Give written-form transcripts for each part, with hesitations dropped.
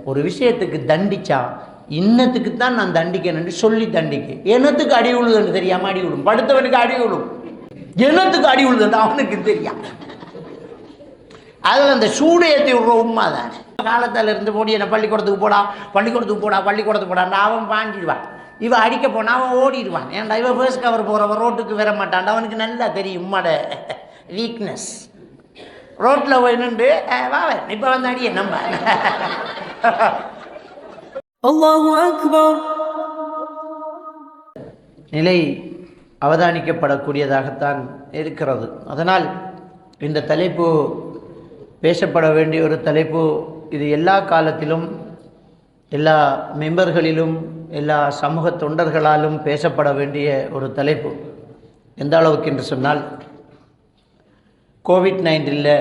ஒரு விஷயத்துக்கு தண்டிச்சா இன்னத்துக்கு தான் நான் தண்டிக்கணும்னு சொல்லி தண்டிக்க. என்னத்துக்கு அடி விழுதுன்னு தெரியாமல் அடி விடும். படுத்தவனுக்கு அடி விடும். என்னத்துக்கு அடி விழுதுன்னு அவனுக்கு தெரியும். அதில் அந்த சூடு ஏற்றி விடுற உண்மை தான். காலத்தில் இருந்து போடி என்ன பள்ளிக்கூடத்துக்கு போடான்னு அவன் பாஞ்சிடுவான். இவன் அடிக்க போனால் அவன் ஓடிடுவான். ஏன்டா இவன் ஃபர்ஸ்ட் கவர் போகிறவன் ரோட்டுக்கு வர மாட்டான்டா. அவனுக்கு நல்லா தெரியும் உம்மோட வீக்னஸ். ரோட்டில் போய் நின்று வாவன் இப்போ வந்து அடிய நம்ம அல்லாஹு அக்பர் நிலை அவதானிக்கப்படக்கூடியதாகத்தான் இருக்கிறது. அதனால் இந்த தலைப்பு பேசப்பட வேண்டிய ஒரு தலைப்பு. இது எல்லா காலத்திலும் எல்லா மெம்பர்களிலும் எல்லா சமூக தொண்டர்களாலும் பேசப்பட வேண்டிய ஒரு தலைப்பு. எந்த அளவுக்கு என்று சொன்னால், கோவிட்-19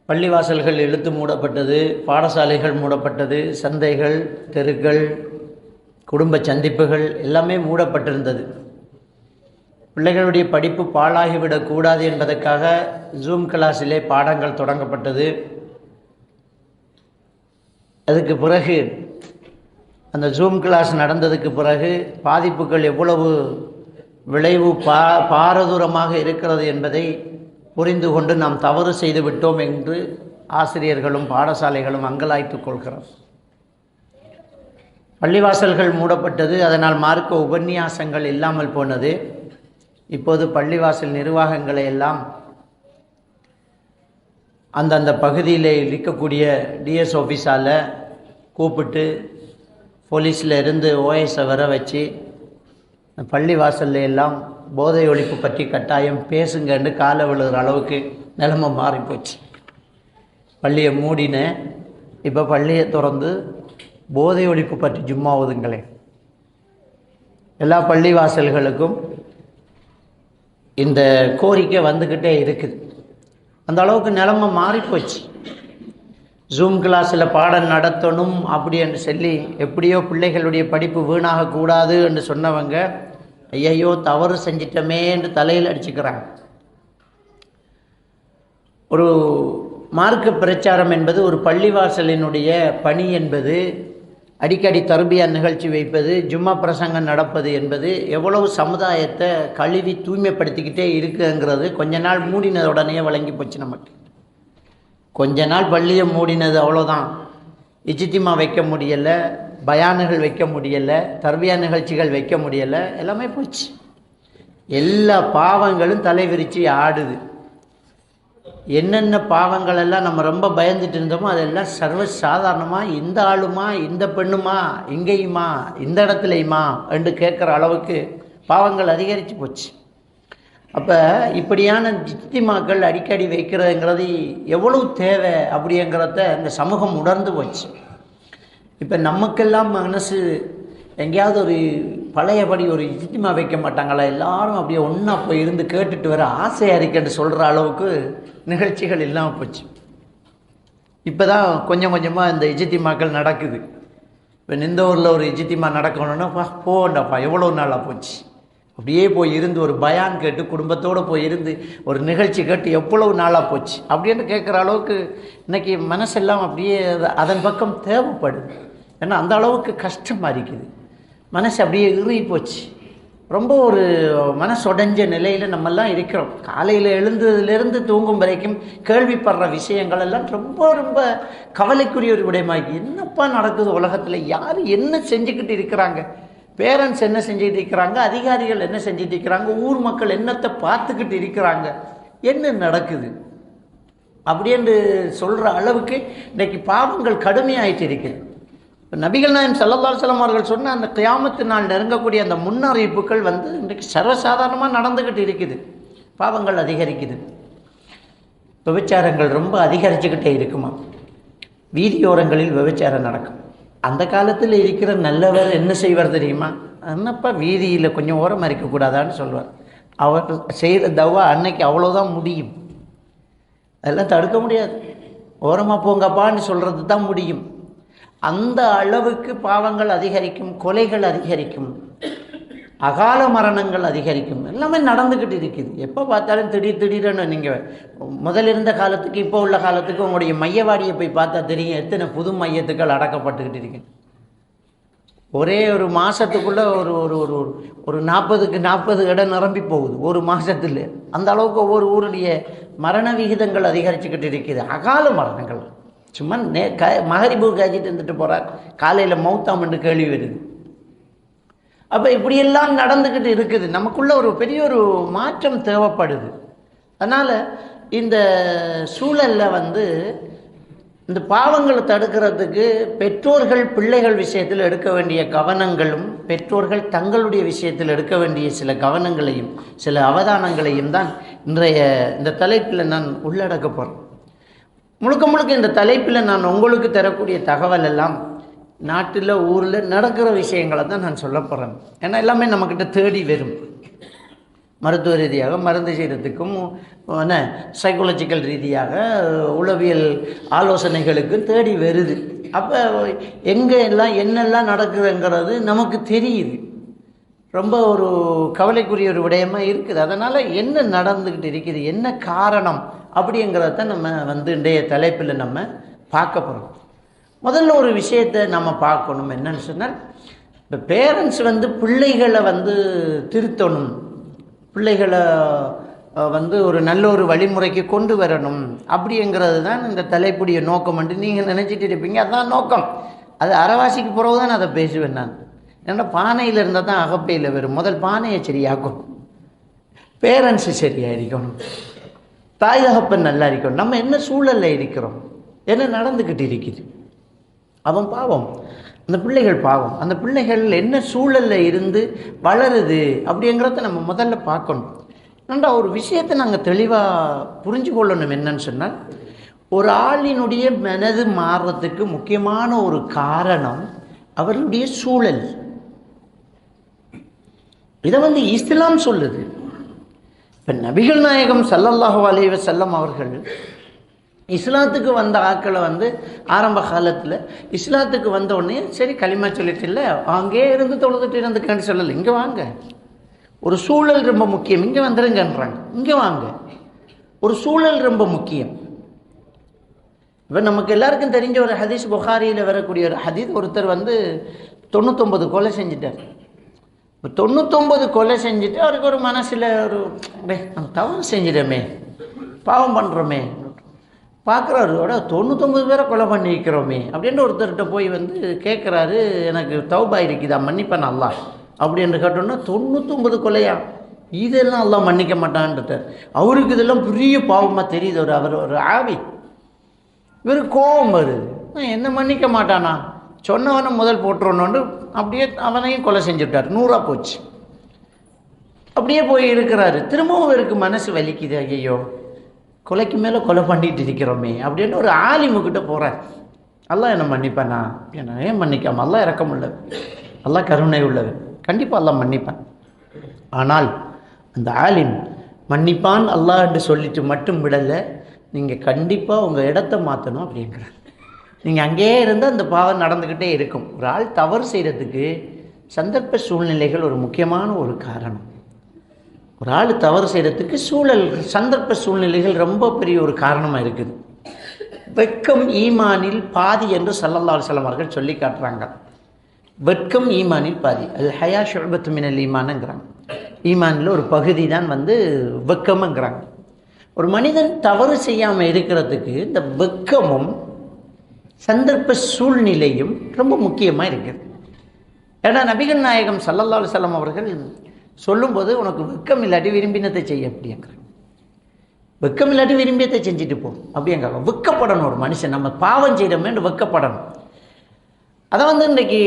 பள்ளிவாசல்கள் இழுத்து மூடப்பட்டது, பாடசாலைகள் மூடப்பட்டது, சந்தைகள், தெருக்கள், குடும்ப சந்திப்புகள் எல்லாமே மூடப்பட்டிருந்தது. பிள்ளைகளுடைய படிப்பு பாழாகிவிடக்கூடாது என்பதற்காக ஜூம் கிளாஸிலே பாடங்கள் தொடங்கப்பட்டது. அதுக்கு பிறகு அந்த ஜூம் கிளாஸ் நடந்ததுக்கு பிறகு பாதிப்புகள் எவ்வளவு விளைவு பாரதூரமாக இருக்கிறது என்பதை புரிந்து கொண்டு நாம் தவறு செய்து விட்டோம் என்று ஆசிரியர்களும் பாடசாலைகளும் அங்கலாய்த்துக் கொள்கிறோம். பள்ளிவாசல்கள் மூடப்பட்டது. அதனால் மார்க்க உபன்யாசங்கள் இல்லாமல் போனது. இப்போது பள்ளிவாசல் நிர்வாகங்களை எல்லாம் அந்தந்த பகுதியில் இருக்கக்கூடிய டிஎஸ் ஆஃபீஸால் கூப்பிட்டு போலீஸில் இருந்து ஓஎஸை வர வச்சு பள்ளிவாசல்ல எல்லாம் போதை ஒழிப்பு பற்றி கட்டாயம் பேசுங்கன்னு காலை விழுகிற அளவுக்கு நிலைமை மாறிப்போச்சு. பள்ளியை மூடினேன், இப்போ பள்ளியை திறந்து போதை ஒழிப்பு பற்றி ஜும்மா ஓதுங்களேன். எல்லா பள்ளிவாசல்களுக்கும் இந்த கோரிக்கை வந்துக்கிட்டே இருக்குது. அந்த அளவுக்கு நிலைமை மாறிப்போச்சு. ஜூம் கிளாஸில் பாடம் நடத்தணும் அப்படி என்று சொல்லி எப்படியோ பிள்ளைகளுடைய படிப்பு வீணாகக்கூடாது என்று சொன்னவங்க ஐயையோ தவறு செஞ்சிட்டமே என்று தலையில் அடிச்சுக்கிறாங்க. ஒரு மார்க்க பிரச்சாரம் என்பது, ஒரு பள்ளிவாசலினுடைய பணி என்பது, அடிக்கடி தர்பியா நிகழ்ச்சி வைப்பது, ஜும்மா பிரசங்கம் நடப்பது என்பது எவ்வளவு சமுதாயத்தை கழுவி தூய்மைப்படுத்திக்கிட்டே இருக்குங்கிறது கொஞ்ச நாள் மூடினது உடனே வழங்கி போச்சு. நமக்கு கொஞ்ச நாள் பள்ளியை மூடினது அவ்வளோதான். இஜ்திமா வைக்க முடியலை, பயானுகள் வைக்க முடியலை, தர்பியா நிகழ்ச்சிகள் வைக்க முடியலை, எல்லாமே போச்சு. எல்லா பாவங்களும் தலைவிரிச்சு ஆடுது. என்னென்ன பாவங்கள் எல்லாம் நம்ம ரொம்ப பயந்துட்டு இருந்தோமோ அதெல்லாம் சர்வ சாதாரணமாக இந்த ஆளுமா, இந்த பெண்ணுமா, இங்கேயுமா, இந்த இடத்துலையுமா என்று கேட்குற அளவுக்கு பாவங்கள் அதிகரித்து போச்சு. அப்போ இப்படியான இஜ்திமாக்கள் அடிக்கடி வைக்கிறதுங்கிறது எவ்வளவு தேவை அப்படிங்கிறத இந்த சமூகம் உணர்ந்து போச்சு. இப்போ நமக்கெல்லாம் மனசு எங்கேயாவது ஒரு பழையபடி ஒரு இஜ்திமா வைக்க மாட்டாங்களா, எல்லாரும் அப்படியே ஒன்றா போய் இருந்து கேட்டுட்டு வர ஆசையாக இருக்குன்னு சொல்கிற அளவுக்கு நிகழ்ச்சிகள் இல்லாமல் போச்சு. இப்போ தான் கொஞ்சம் கொஞ்சமாக இந்த இஜ்திமாக்கள் நடக்குது. இப்போ இந்த ஊரில் ஒரு இஜ்திமா நடக்கணுன்னா போண்டப்பா எவ்வளோ நாளாக போச்சு. அப்படியே போய் இருந்து ஒரு பயான் கேட்டு குடும்பத்தோடு போய் இருந்து ஒரு நிகழ்ச்சி கேட்டு எவ்வளவு நாளாக போச்சு அப்படின்னு கேட்குற அளவுக்கு இன்றைக்கி மனசெல்லாம் அப்படியே அதன் பக்கம் தேவைப்படுது. ஏன்னா அந்த அளவுக்கு கஷ்டமாக இருக்குது. மனசு அப்படியே இறுகி போச்சு. ரொம்ப ஒரு மனசுடைஞ்ச நிலையில் நம்மெல்லாம் இருக்கிறோம். காலையில் எழுந்ததுலேருந்து தூங்கும் வரைக்கும் கேள்விப்படுற விஷயங்கள் எல்லாம் ரொம்ப ரொம்ப கவலைக்குரிய ஒரு விடயமாகி, என்னப்பா நடக்குது உலகத்தில், யார் என்ன செஞ்சுக்கிட்டு இருக்கிறாங்க, பேரண்ட்ஸ் என்ன செஞ்சுக்கிட்டு இருக்கிறாங்க, அதிகாரிகள் என்ன செஞ்சுட்டு இருக்கிறாங்க, ஊர் மக்கள் என்னத்தை பார்த்துக்கிட்டு இருக்கிறாங்க, என்ன நடக்குது அப்படின்னு சொல்கிற அளவுக்கு இன்றைக்கி பாவங்கள் கடுமையாயிட்டு இருக்குது. நபிகள் நாயகம் ஸல்லல்லாஹு அலைஹி வஸல்லம் அவர்கள் சொன்ன அந்த கியாமத்து நாள் நெருங்கக்கூடிய அந்த முன்னறிவிப்புகள் இன்றைக்கு சர்வசாதாரணமாக நடந்துக்கிட்டு இருக்குது. பாவங்கள் அதிகரிக்குது. விபச்சாரங்கள் ரொம்ப அதிகரிச்சுக்கிட்டே இருக்குமா. வீதியோரங்களில் விபச்சாரம் நடக்கும். அந்த காலத்தில் இருக்கிற நல்லவர் என்ன செய்வார் தெரியுமா, என்னப்பா வீதியில் கொஞ்சம் ஓரமாக இருக்கக்கூடாதான்னு சொல்லுவார். அவர் செய்கிற தவா அன்னைக்கு அவ்வளோதான் முடியும். அதெல்லாம் தடுக்க முடியாது. ஓரமாக போங்கப்பான்னு சொல்கிறது தான் முடியும். அந்த அளவுக்கு பாவங்கள் அதிகரிக்கும், கொலைகள் அதிகரிக்கும். அகால மரணங்கள் அதிகரிக்கும். எல்லாமே நடந்துக்கிட்டு இருக்குது. எப்போ பார்த்தாலும் திடீர்னு நீங்கள் முதல் இருந்த காலத்துக்கு இப்போ உள்ள காலத்துக்கு உங்களுடைய மையவாடியை போய் பார்த்தா தெரியும் எத்தனை புது மையத்துக்கள் அடக்கப்பட்டுக்கிட்டு இருக்கு. ஒரே ஒரு மாதத்துக்குள்ளே ஒரு ஒரு ஒரு ஒரு 40க்கு 40 இடம் நிரம்பி போகுது ஒரு மாதத்தில். அந்த அளவுக்கு ஒவ்வொரு ஊருடைய மரண விகிதங்கள் அதிகரிச்சுக்கிட்டு இருக்குது. அகால மரணங்கள் சும்மா மகரிபு காய்ச்சிட்டு இருந்துட்டு போகிறார், காலையில் மௌத்தாமண்டு கேள்வி வருது. அப்போ இப்படியெல்லாம் நடந்துக்கிட்டு இருக்குது. நமக்குள்ள ஒரு பெரிய ஒரு மாற்றம் தேவைப்படுது. அதனால் இந்த சூழலில் இந்த பாவங்களை தடுக்கிறதுக்கு பெற்றோர்கள் பிள்ளைகள் விஷயத்தில் எடுக்க வேண்டிய கவனங்களும், பெற்றோர்கள் தங்களுடைய விஷயத்தில் எடுக்க வேண்டிய சில கவனங்களையும் சில அவதானங்களையும் தான் இன்றைய இந்த தலைப்பில் நான் உள்ளடக்க போகிறேன். முழுக்க இந்த தலைப்பில் நான் உங்களுக்கு தரக்கூடிய தகவல் எல்லாம் நாட்டில் ஊரில் நடக்கிற விஷயங்களை தான் நான் சொல்ல போகிறேன். ஏன்னா எல்லாமே நம்மக்கிட்ட தேடி வரும். மருத்துவ ரீதியாக மருந்து செய்கிறதுக்கும் சைக்காலஜிக்கல் ரீதியாக உளவியல் ஆலோசனைகளுக்கும் தேடி வருது. அப்போ எங்கே எல்லாம் என்னெல்லாம் நடக்குதுங்கிறது நமக்கு தெரியுது. ரொம்ப ஒரு கவலைக்குரிய ஒரு விடயமாக இருக்குது. அதனால் என்ன நடந்துக்கிட்டு இருக்குது, என்ன காரணம் அப்படிங்கிறத நம்ம இன்றைய தலைப்பில் நம்ம பார்க்க போகிறோம். முதல்ல ஒரு விஷயத்தை நம்ம பார்க்கணும். என்னன்னு சொன்னால், இப்போ பேரண்ட்ஸ் பிள்ளைகளை திருத்தணும், பிள்ளைகளை ஒரு நல்ல ஒரு வழிமுறைக்கு கொண்டு வரணும் அப்படிங்கிறது தான் இந்த தலைப்புடைய நோக்கம் என்று நீங்கள் நினச்சிட்டு இருப்பீங்க. அதுதான் நோக்கம். அது அரைவாசிக்கு பிறகு தான் அதை பேசுவேன் நான். ஏன்னா பானையில் இருந்தால் தான் அகப்பையில் வரும். முதல் பானையை சரியாக்கணும், பேரண்ட்ஸு சரியாக இருக்கணும், தாய் தகப்பன் நல்லா இருக்கணும். நம்ம என்ன சூழலில் இருக்கிறோம், என்ன நடந்துக்கிட்டு இருக்குது, அவன் பாவம், அந்த பிள்ளைகள் பாவம், அந்த பிள்ளைகள் என்ன சூழலில் இருந்து வளருது அப்படிங்கிறத நம்ம முதல்ல பார்க்கணும். ஏன்னா ஒரு விஷயத்தை நாங்கள் தெளிவாக புரிஞ்சு கொள்ளணும். என்னன்னு சொன்னால், ஒரு ஆளினுடைய மனது மாறுறதுக்கு முக்கியமான ஒரு காரணம் அவர்களுடைய சூழல். இதை இஸ்லாம் சொல்லுது. இப்போ நபிகள் நாயகம் ஸல்லல்லாஹு அலைஹி வஸல்லம் அவர்கள் இஸ்லாத்துக்கு வந்த ஆட்களை ஆரம்ப காலத்தில் இஸ்லாத்துக்கு வந்த உடனே சரி களிமா சொல்லிட்டு இல்லை, அங்கே இருந்து தொழுதுட்டு இருந்துக்கன்னு சொல்லலை. இங்கே வாங்க, ஒரு சூழல் ரொம்ப முக்கியம், இங்கே வந்துருங்கன்றாங்க. இங்கே வாங்க, ஒரு சூழல் ரொம்ப முக்கியம். இப்போ நமக்கு எல்லாருக்கும் தெரிஞ்ச ஒரு ஹதீஸ், புகாரியில் வரக்கூடிய ஒரு ஹதீஸ். ஒருத்தர் 99 கொலை செஞ்சிட்டார். இப்போ 99 கொலை செஞ்சுட்டு அவருக்கு ஒரு மனசில் ஒரு நம்ம தவறு செஞ்சிடமே, பாவம் பண்ணுறோமே பார்க்குறாரு. 99 பேரை கொலை பண்ணி வைக்கிறோமே அப்படின்ட்டு ஒருத்தர்கிட்ட போய் கேட்குறாரு, எனக்கு தௌபா இருக்குதா, மன்னிப்பேன் அல்லாஹ் அப்படின்னு கேட்டோன்னா 99 கொலையா, இதெல்லாம் அல்லாஹ் மன்னிக்க மாட்டான்ட்டார். அவருக்கு இதெல்லாம் பெரிய பாவமாக தெரியுது. அவர் ஒரு ஆவி, இவர் கோபம் வருது, என்ன மன்னிக்க மாட்டானா, சொன்னவனை முதல் போட்டுறோன்னு அப்படியே அவனையும் கொலை செஞ்சுட்டார். 100 போச்சு. அப்படியே போய் இருக்கிறாரு. திரும்பவும் இவருக்கு மனசு வலிக்குது, ஐயோ கொலைக்கு மேலே கொலை பண்ணிட்டு இருக்கிறோமே அப்படின்ட்டு ஒரு ஆலிமுக்கிட்ட போகிறார். அல்லாஹ் என்ன மன்னிப்பானா அப்படின்னா, ஏன் மன்னிக்காம, அல்லாஹ் இரக்கம் உள்ளவர், அல்லாஹ் கருணை உள்ளவர், கண்டிப்பாக அல்லாஹ் மன்னிப்பான். ஆனால் அந்த ஆலிம் மன்னிப்பான் அல்லாஹ் என்று சொல்லிட்டு மட்டும் விடலை, நீங்கள் கண்டிப்பாக உங்கள் இடத்த மாற்றணும் அப்படிங்கிறார். நீங்கள் அங்கேயே இருந்தால் அந்த பாவம் நடந்துக்கிட்டே இருக்கும். ஒரு ஆள் தவறு செய்கிறதுக்கு சந்தர்ப்ப சூழ்நிலைகள் ஒரு முக்கியமான ஒரு காரணம். ஒரு ஆள் தவறு செய்கிறதுக்கு சூழல், சந்தர்ப்ப சூழ்நிலைகள் ரொம்ப பெரிய ஒரு காரணமாக இருக்குது. வெட்கம் ஈமானில் பாதி என்று ஸல்லல்லாஹு அலைஹி வஸல்லம் அவர்கள் சொல்லி காட்டுறாங்க. வெட்கம் ஈமானில் பாதி, அல் ஹயா ஷுஅபத்து மினல் ஈமானுங்கிறாங்க. ஈமானில் ஒரு பகுதி தான் வெட்கம்ங்கிறாங்க. ஒரு மனிதன் தவறு செய்யாமல் இருக்கிறதுக்கு இந்த வெட்கமும் சந்தர்ப்ப சூழ்நிலையும் ரொம்ப முக்கியமாக இருக்குது. ஏன்னா நபிகள் நாயகம் ஸல்லல்லாஹு அலைஹி வஸல்லம் அவர்கள் சொல்லும்போது, உனக்கு வெட்கம் இல்லாட்டி விரும்பினத்தை செய்ய அப்படிங்கிறாங்க. வெட்கம் இல்லாட்டி விரும்பியத்தை செஞ்சுட்டு போ அப்படிங்கிறாங்க. வெட்கப்படணும். ஒரு மனுஷன் நம்ம பாவம் செய்கிறோமே வெட்கப்படணும். அதை இன்றைக்கி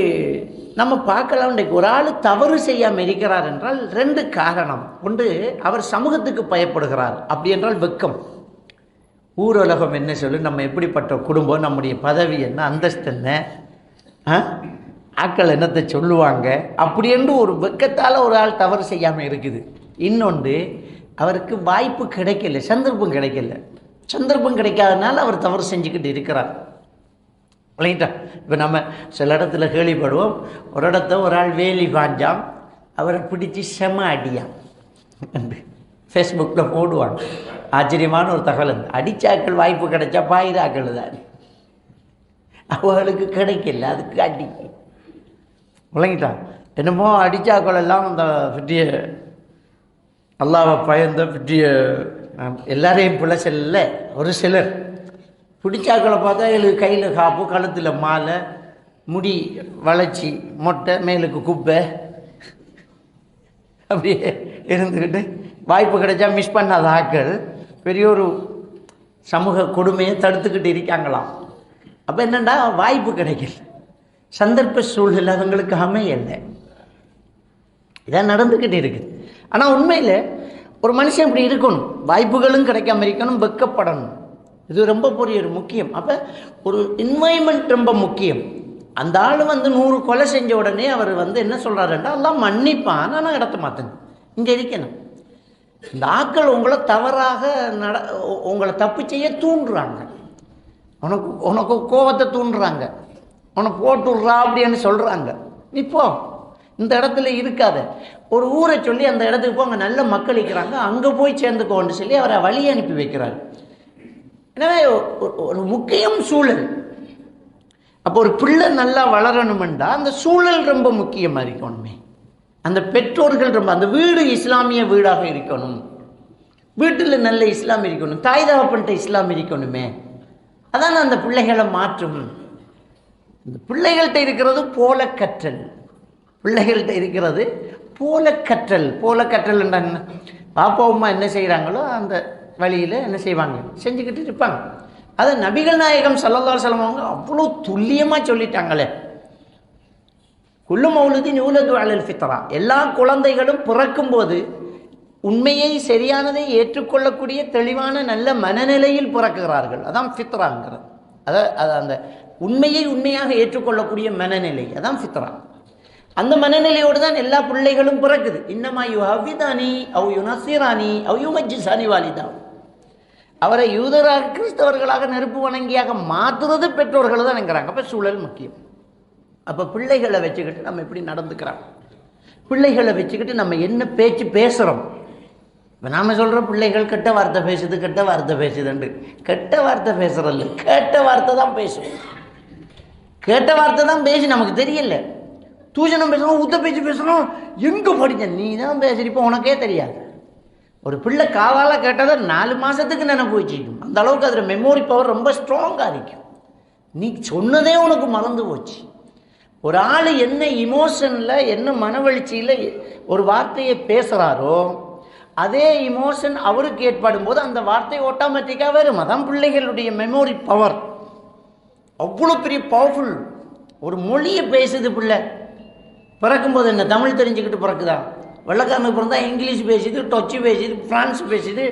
நம்ம பார்க்கலாம். இன்றைக்கு ஒரு ஆள் தவறு செய்யாமல் இருக்கிறார் என்றால் 2 காரணம். ஒன்று, அவர் சமூகத்துக்கு பயப்படுகிறார், அப்படி என்றால் வெட்கம். ஊரலகம் என்ன சொல்லு, நம்ம எப்படிப்பட்ட குடும்பம், நம்முடைய பதவி என்ன, அந்தஸ்து என்ன, ஆக்கள் என்னத்தை சொல்லுவாங்க, அப்படி என்று ஒரு வெட்கத்தால் ஒரு ஆள் தவறு செய்யாமல் இருக்குது. இன்னொன்று, அவருக்கு வாய்ப்பு கிடைக்கல, சந்தர்ப்பம் கிடைக்கல. சந்தர்ப்பம் கிடைக்காதனால அவர் தவறு செஞ்சுக்கிட்டு இருக்கிறார். இல்லைங்களா? இப்போ நம்ம சில இடத்துல கேள்விப்படுவோம், ஒரு இடத்த ஒரு ஆள் வேலி பாஞ்சான், அவரை பிடிச்சி செம அடியா ஃபேஸ்புக்கில் போடுவாங்க. ஆச்சரியமான ஒரு தகவல். அடிச்சாக்கள் வாய்ப்பு கிடைச்சா பாயிராக்கள் தான், அவர்களுக்கு கிடைக்கல, அதுக்கு அடி விளங்கிட்டான். என்னமோ அடித்தாக்கள் எல்லாம் அந்த பிட்டிய அல்லாவை பயந்த பிட்டிய எல்லாரையும் பிள்ளை செல்ல, ஒரு சிலர் பிடிச்சாக்களை பார்த்தா எங்களுக்கு கையில் காப்பு, கழுத்தில் மாலை, முடி வளைச்சி மொட்டை, மேலுக்கு குப்பை, அப்படியே இருந்துக்கிட்டு வாய்ப்பு கிடைச்சா மிஸ் பண்ணாத ஆக்கள் பெரிய ஒரு சமூக கொடுமையை தடுத்துக்கிட்டு இருக்காங்களாம். அப்போ என்னென்னா வாய்ப்பு கிடைக்கல, சந்தர்ப்ப சூழ்நிலை அவங்களுக்கு அமையலை, இதான் நடந்துக்கிட்டு இருக்குது. ஆனால் உண்மையில் ஒரு மனுஷன் இப்படி இருக்கணும், வாய்ப்புகளும் கிடைக்காம இருக்கணும், வெக்கப்படணும். இது ரொம்ப பெரிய ஒரு முக்கியம். அப்போ ஒரு என்வாயன்மெண்ட் ரொம்ப முக்கியம். அந்த ஆள் 100 கொலை செஞ்ச உடனே அவர் என்ன சொல்கிறாருன்னா, எல்லாம் மன்னிப்பான், ஆனால் இடத்த மாற்றுங்க, இங்கே இருக்கணும். இந்த ஆக்கள் உங்களை தவறாக உங்களை தப்பு செய்ய தூண்டுறாங்க, உனக்கு கோபத்தை தூண்டுறாங்க, உனக்கு போட்டுடுறா அப்படின்னு சொல்கிறாங்க. நீ போ, இந்த இடத்துல இருக்காத, ஒரு ஊரை சொல்லி அந்த இடத்துக்கு போ, அங்கே நல்ல மக்கள் இருக்கிறாங்க, அங்கே போய் சேர்ந்துக்கோன்னு சொல்லி அவரை வழி அனுப்பி வைக்கிறார். எனவே ஒரு முக்கியம் சூழல். அப்போ ஒரு பிள்ளை நல்லா வளரணுமெண்டா அந்த சூழல் ரொம்ப முக்கியமாக இருக்கணுமே. அந்த பெற்றோர்கள் ரொம்ப, அந்த வீடு இஸ்லாமிய வீடாக இருக்கணும், வீட்டில் நல்ல இஸ்லாம் இருக்கணும், தாய் தகப்பன்ட்ட இஸ்லாம் இருக்கணுமே. அதான் அந்த பிள்ளைகளை மாற்றும். இந்த பிள்ளைகள்கிட்ட இருக்கிறது போல கற்றல், பிள்ளைகள்கிட்ட இருக்கிறது போல கற்றல். போல கற்றல் என்ன, பாப்பா அம்மா என்ன செய்கிறாங்களோ அந்த வழியில் என்ன செய்வாங்க, செஞ்சுக்கிட்டு இருப்பாங்க. அதை நபிகள் நாயகம் ஸல்லல்லாஹு அலைஹி வஸல்லம் அவங்க அவ்வளோ துல்லியமாக சொல்லிட்டாங்களே. குல்லு மௌலுதின் யூலது அலல் ஃபித்ரா, எல்லா குழந்தைகளும் பிறக்கும்போது உண்மையை சரியானதை ஏற்றுக்கொள்ளக்கூடிய தெளிவான நல்ல மனநிலையில் பிறக்குகிறார்கள். அதான் ஃபித்ராங்கிறது. அது அந்த உண்மையை உண்மையாக ஏற்றுக்கொள்ளக்கூடிய மனநிலை, அதான் ஃபித்ரா. அந்த மனநிலையோடு தான் எல்லா பிள்ளைகளும் பிறக்குது. இன்னமா யுஹவ்விதானி அவ் யுனஸிரானி அவ் யுமஜ்ஜிசானி வாலிதா, அவரை யூதராக கிறிஸ்தவர்களாக நெருப்பு வணங்கியாக மாற்றுறது பெற்றோர்கள் தான் என்கிறாங்க. அப்போ சூழல் முக்கியம். அப்போ பிள்ளைகளை வச்சுக்கிட்டு நம்ம எப்படி நடந்துக்கிறோம், பிள்ளைகளை வச்சுக்கிட்டு நம்ம என்ன பேச்சு பேசுகிறோம். இப்போ நாம் சொல்கிற பிள்ளைகள் கெட்ட வார்த்தை பேசுது, கெட்ட வார்த்தை பேசுதுண்டு. கெட்ட வார்த்தை பேசுகிறல்ல, கேட்ட வார்த்தை தான் பேசும், கேட்ட வார்த்தை தான் பேசி நமக்கு தெரியல. தூஷணம் பேசுகிறோம், ஊத்த பேச்சு பேசுகிறோம், எங்கே படித்த நீ தான் பேசுகிறப்போ உனக்கே தெரியாது. ஒரு பிள்ளை காதால் கேட்டதை 4 மாதத்துக்கு நினைப்பு வச்சுக்கும். அந்த அளவுக்கு அதில் மெமோரி பவர் ரொம்ப ஸ்ட்ராங்காக இருக்கும். நீ சொன்னதே உனக்கு மறந்து போச்சு. ஒரு ஆள் என்ன இமோஷனில், என்ன மனவெழுச்சியில் ஒரு வார்த்தையை பேசுகிறாரோ அதே இமோஷன் அவருக்கு ஏற்படும் போது அந்த வார்த்தை ஆட்டோமேட்டிக்காக வரும். அதான் பிள்ளைகளுடைய மெமோரி பவர், அவ்வளோ பெரிய பவர்ஃபுல். ஒரு மொழியை பேசுது பிள்ளை. பிறக்கும்போது என்ன தமிழ் தெரிஞ்சுக்கிட்டு பிறக்குதா? வெள்ளைக்காரனுக்கு பிறந்தா இங்கிலீஷ் பேசுது, டச்சு பேசுது, ஃப்ரான்ஸ் பேசுது.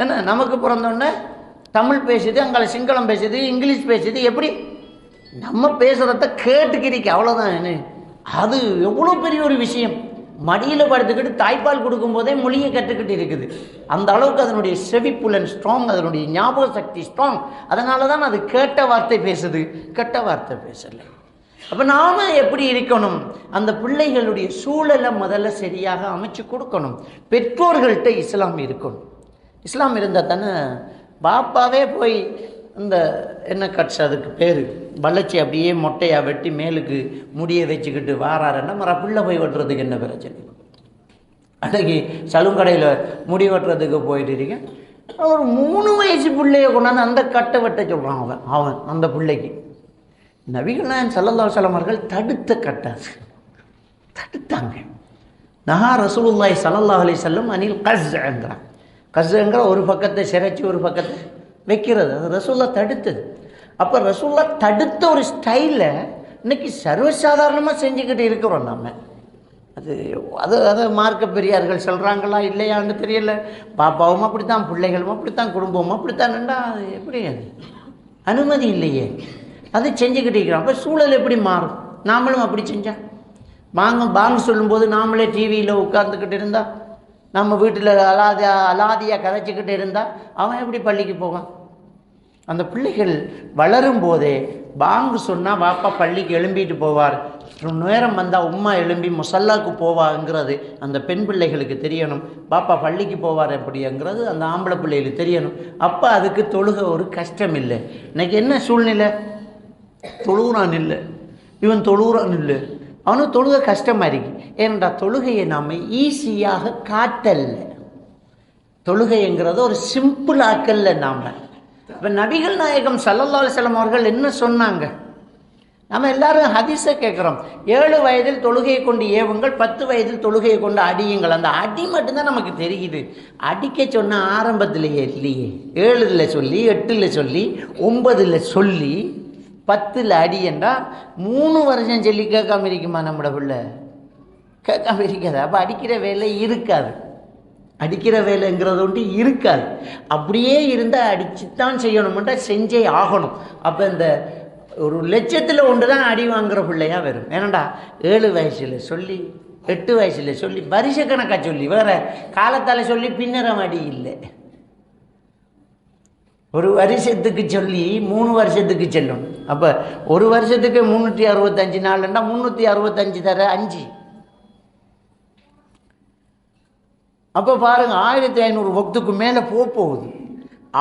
என்ன நமக்கு பிறந்தோடனே தமிழ் பேசுது, அங்கே சிங்களம் பேசுது, இங்கிலீஷ் பேசுது. எப்படி நம்ம பேசுகிறத கேட்டுக்கிறீங்க, அவ்வளோதான். என்ன அது எவ்வளோ பெரிய ஒரு விஷயம். மடியில் படுத்துக்கிட்டு தாய்ப்பால் கொடுக்கும்போதே மொழியை கற்றுக்கிட்டு இருக்குது. அந்த அளவுக்கு அதனுடைய செவிப்புலன் ஸ்ட்ராங், அதனுடைய ஞாபக சக்தி ஸ்ட்ராங். அதனால தான் அது கேட்ட வார்த்தை பேசுது, கெட்ட வார்த்தை பேசலை. அப்போ நாம் எப்படி இருக்கணும், அந்த பிள்ளைகளுடைய சூழலை முதல்ல சரியாக அமைச்சு கொடுக்கணும். பெற்றோர்கள்ட்ட இஸ்லாம் இருக்கணும். இஸ்லாம் இருந்தால் தானே பாப்பாவே போய் இந்த என்ன கட்சி, அதுக்கு பேர் வளர்ச்சி, அப்படியே மொட்டையாக வெட்டி மேலுக்கு முடியை வச்சுக்கிட்டு வாராருன்னா மற பிள்ளை போய் வெட்டுறதுக்கு என்ன பிரச்சனை? அன்றைக்கி சலுங்கடையில் முடி வெட்டுறதுக்கு போயிட்டு இருக்கேன், ஒரு 3 வயசு பிள்ளைய கொண்டாந்து அந்த கட்டை வெட்ட சொல்கிறான். அவன் அந்த பிள்ளைக்கு நபிகள் நாயகம் ஸல்லல்லாஹு அலைஹி வஸல்லம் அவர்கள் தடுத்தாங்க. நஹா ரசூலுல்லாஹி ஸல்லல்லாஹு அலைஹி வஸல்லம் அனில் கஸ்ஸுங்கிறான். கஸ்ஸுங்கிற ஒரு பக்கத்தை சிரைச்சி ஒரு பக்கத்தை வைக்கிறது, அது ரசூல்லா தடுத்தது. அப்போ ரசூல்லா தடுத்த ஒரு ஸ்டைலை இன்னைக்கு சர்வசாதாரணமாக செஞ்சுக்கிட்டு இருக்கிறோம் நம்ம. அதை மார்க்க பெரியார்கள் சொல்கிறாங்களா இல்லையான்னு தெரியல. பாப்பாவும் அப்படித்தான், பிள்ளைகளும் அப்படித்தான், குடும்பமும் அப்படித்தான்டா. அது எப்படி, அது அனுமதி இல்லையே. அது செஞ்சுக்கிட்டு இருக்கிறோம். அப்போ சூழல் எப்படி மாறும்? நாமளும் அப்படி செஞ்சால் பாங்கு சொல்லும்போது நாமளே டிவியில் உட்கார்ந்துக்கிட்டு இருந்தால், நம்ம வீட்டில் அலாதியாக கதைச்சிக்கிட்டு இருந்தால் அவன் எப்படி பள்ளிக்கு போவான்? அந்த பிள்ளைகள் வளரும் போதே பாங்கு சொன்னால் பாப்பா பள்ளிக்கு எழும்பிட்டு போவார், நேரம் வந்தால் உம்மா எழும்பி முசல்லாக்கு போவாங்கிறது அந்த பெண் பிள்ளைகளுக்கு தெரியணும். பாப்பா பள்ளிக்கு போவார் எப்படிங்கிறது அந்த ஆம்பளை பிள்ளைகளுக்கு தெரியணும். அப்போ அதுக்கு தொழுகை ஒரு கஷ்டம் இல்லை. இன்னைக்கு என்ன சூழ்நிலை? தொழுகிறான் இல்லை, இவன் தொழுகிறான் இல்லை, அவனுக்கு தொழுகை கஷ்டமாக இருக்கு. ஏனென்றா தொழுகையை நாம் ஈஸியாக காட்டல்ல. தொழுகைங்கிறது ஒரு சிம்பிள் ஆக்கல்ல. நாம் இப்போ நபிகள் நாயகம் ஸல்லல்லாஹு அலைஹி வஸல்லம் அவர்கள் என்ன சொன்னாங்க? நம்ம எல்லாரும் ஹதீஸை கேட்குறோம். 7 வயதில் தொழுகையை கொண்டு ஏவுங்கள், 10 வயதில் தொழுகையை கொண்டு அடியுங்கள். அந்த அடி மட்டும்தான் நமக்கு தெரியுது. அடிக்க சொன்ன ஆரம்பத்திலேயே இல்லையே. 7ல் சொல்லி, 8ல் சொல்லி, 9ல் சொல்லி, 10ல் அடி என்றால் 3 வருஷம் சொல்லி கேட்காம இருக்குமா நம்மட பிள்ளை? கேட்காம இருக்காது. அப்போ அடிக்கிற வேலை இருக்காது. அடிக்கிற வேலைங்கிறது ஒன்று இருக்காது. அப்படியே இருந்தால் அடிச்சுத்தான் செய்யணும்ன்றா செஞ்சே ஆகணும். அப்போ இந்த ஒரு லட்சத்தில் ஒன்று தான் அடி வாங்குகிற பிள்ளையாக வரும். ஏன்னாண்டா 7 வயசில் சொல்லி, 8 வயசில் சொல்லி, வருஷக்கணக்காக சொல்லி, வேறு காலத்தால் சொல்லி பின்னரம் அடி இல்லை. ஒரு வருஷத்துக்கு சொல்லி 3 வருஷத்துக்கு செல்லும். அப்போ ஒரு வருஷத்துக்கு 365 நாள்னா 365 தர 5. அப்போ பாருங்கள், 1500 வக்துக்கு மேலே போகுது.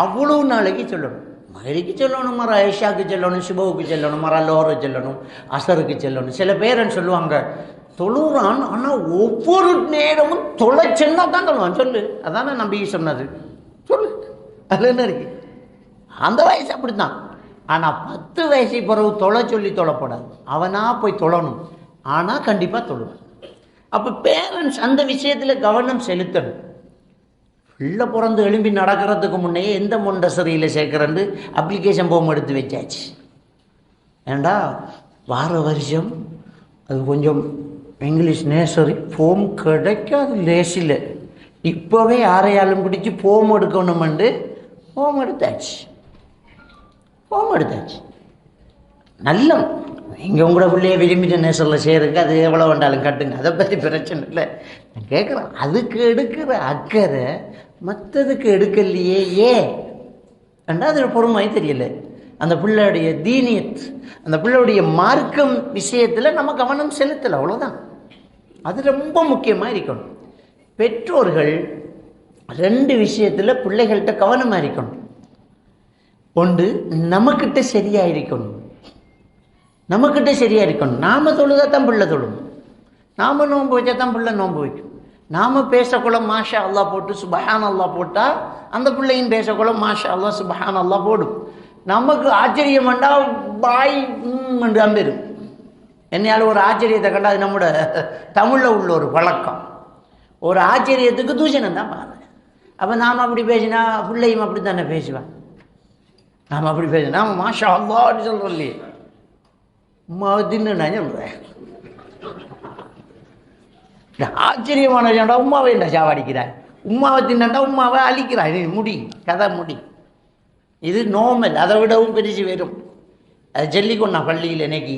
அவ்வளோ நாளைக்கு சொல்லணும். மகரிக்கு சொல்லணும், மர ஐஷாவுக்கு சொல்லணும், சுபவுக்கு சொல்லணும், மர லோருக்கு சொல்லணும், அசருக்கு சொல்லணும். சில பேரன் சொல்லுவாங்க தொழுறான், ஆனால் ஒவ்வொரு நேரமும் தொலைச்சென்னா தான் தொழுவான். சொல்லு, அதானே நம்பி சொன்னது. சொல்லு, அதில் என்ன இருக்கு? அந்த வயசு அப்படி தான். ஆனால் 10 வயசு பிறகு தொலை சொல்லி தொலைப்படாது. அவனாக போய் தொழணும். ஆனால் கண்டிப்பாக தொழுவான். அப்போ பேரண்ட்ஸ் அந்த விஷயத்தில் கவனம் செலுத்தணும். பிள்ளை பிறந்து எழும்பி நடக்கிறதுக்கு முன்னையே எந்த மொண்டசரியில் சேர்க்குறேன்னு அப்ளிகேஷன் ஃபார்ம் எடுத்து வச்சாச்சு. ஏண்டா வார வருஷம் அது கொஞ்சம் இங்கிலீஷ் நேசரி ஃபார்ம் கிடைக்காது லேசில். இப்போவே யாரையாலும் பிடிச்சி ஃபார்ம் எடுக்கணுமெண்டு ஃபார்ம் எடுத்தாச்சு. நல்ல இங்கே உங்களோட பிள்ளைய விரும்பிட்ட நேசரில் சேருங்க, அது எவ்வளோ வேண்டாலும் கட்டுங்க, அதை பற்றி பிரச்சனை இல்லை. நான் கேட்குறேன், அதுக்கு எடுக்கிற அக்கறை மற்றதுக்கு எடுக்கலையே. ஏன்டா அது பொறுமை தெரியல. அந்த பிள்ளையுடைய தீனியத், அந்த பிள்ளையுடைய மார்க்கம் விஷயத்தில் நம்ம கவனம் செலுத்தலை, அவ்வளோதான். அது ரொம்ப முக்கியமாக இருக்கணும். பெற்றோர்கள் 2 விஷயத்தில் பிள்ளைகள்கிட்ட கவனமாக இருக்கணும். ஒன்று, நம்மக்கிட்ட சரியாக இருக்கணும். நாம் தொழுதான் பிள்ளை தொழும். நாம் நோன்பு வச்சா தான் பிள்ளை நோன்பு வைக்கும். நாம் பேசக்குள்ள மாஷா அல்லா போட்டு சுபஹான் அல்லா போட்டால் அந்த பிள்ளையும் பேசக்குள்ள மாஷா அல்லா சுபஹான் அல்லா போடும். நமக்கு ஆச்சரியம் வேண்டாம், பாய் அம்பெரும். என்னையால் ஒரு ஆச்சரியத்தை கண்டா அது நம்மளோட தமிழில் உள்ள ஒரு வழக்கம். ஒரு ஆச்சரியத்துக்கு தூஷணம் தான் பாருங்க. அப்போ நாம் அப்படி பேசினா பிள்ளையும் அப்படி தானே பேசுவேன். நாம் அப்படி பேசினா நாம் மாஷா அல்லான்னு சொல்கிறோம் இல்லையே. உமாவை தின்னுடா சொல்கிறேன். ஆச்சரியமான விஷயம்டா, உமாவை என்ன சாவடிக்கிறாய், உமாவை தின்னண்டா உமாவை அழிக்கிறாய், முடி கதை முடி. இது நோமல், அதை விடவும் பெருசு வரும். அது சொல்லிக்கொண்டா பள்ளியில் இன்னைக்கு.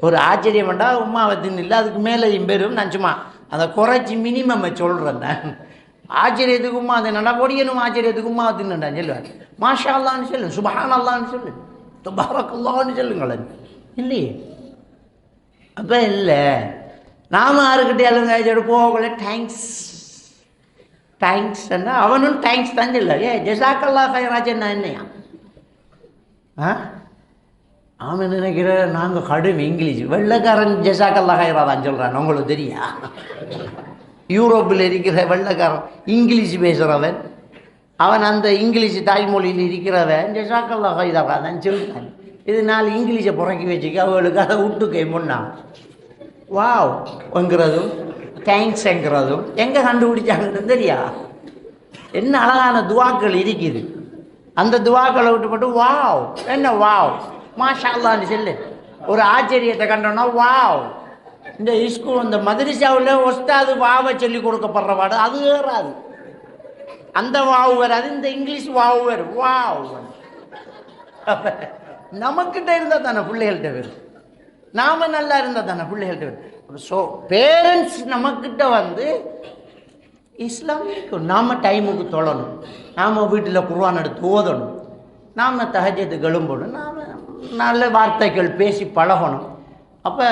ஒரு ஆச்சரியம் வேண்டா உமாவை தின்னில்லை, அதுக்கு மேலேயும் பெரும். நான் சும்மா அதை குறைச்சி மினிமம் சொல்கிறேன். நான் ஆச்சரியத்துக்கு உமா அதை நல்லா பொடியணும், ஆச்சரியத்துக்கு உமாவை தின்னுண்டான்னு சொல்லுவேன். மாஷா அல்லான்னு சொல்லு, சுபஹான் அல்லான்னு சொல்லு, தபாரக்கல்லான்னு சொல்லுங்களேன். இல்லையே. அப்போ இல்லை, நாம் யாருக்கிட்டையாலும் கைச்சோடு போகல தேங்க்ஸ்ன்னா அவனும் தேங்க்ஸ் தான் சொல்ல. ஜஸாக்கல்லா ஹைராஜன்னா என்னையா? அவன் நினைக்கிற நாங்கள் கடும் இங்கிலீஷ். வெள்ளைக்காரன் ஜஸாக்கல்லா ஹைரா தான் சொல்கிறான். உங்களுக்கு தெரியா? யூரோப்பில் இருக்கிற வெள்ளைக்காரன் இங்கிலீஷ் பேசுகிறவன், அவன் அந்த இங்கிலீஷ் தாய்மொழியில் இருக்கிறவன் ஜஸாக்கல்லா ஹைரா தான் சொல்கிறான். இது 4 இங்கிலீஷை புறக்கி வச்சுக்க அவளுக்கு அதை விட்டுக்கை முன்னா வாவ்ங்கிறதும் தேங்க்ஸ்ங்கிறதும் எங்கே கண்டுபிடிச்சாங்கன்னு தெரியா? என்ன அழகான துவாக்கள் இருக்குது. அந்த துவாக்களை விட்டுப்பட்டு வாவ் என்ன வாவ் மாஷா அல்லான்னு சொல்லு. ஒரு ஆச்சரியத்தை கண்டோன்னா வாவ். இந்த ஸ்கூல் இந்த மதரசாவில் ஒஸ்தாது வாவை சொல்லி கொடுக்கப்படுற பாடு அது வேறாது. அந்த வாவு வராது, இந்த இங்கிலீஷ் வாவு வரும். வாவ் நமக்கிட்ட இருந்தால் தானே பிள்ளைகள்கிட்ட வரும். நாம் நல்லா இருந்தால் தானே பிள்ளைகள்கிட்ட வரும். ஸோ பேரண்ட்ஸ் நம்மக்கிட்ட வந்து இஸ்லாமிக்கும் நாம் டைமுக்கு தொழணும், நாம் வீட்டில் குர்ஆன் எடுத்து ஓதணும், நாம் தஹஜ்ஜுதுக்கு எழும்பணும், நாம் நல்ல வார்த்தைகள் பேசி பழகணும். அப்போ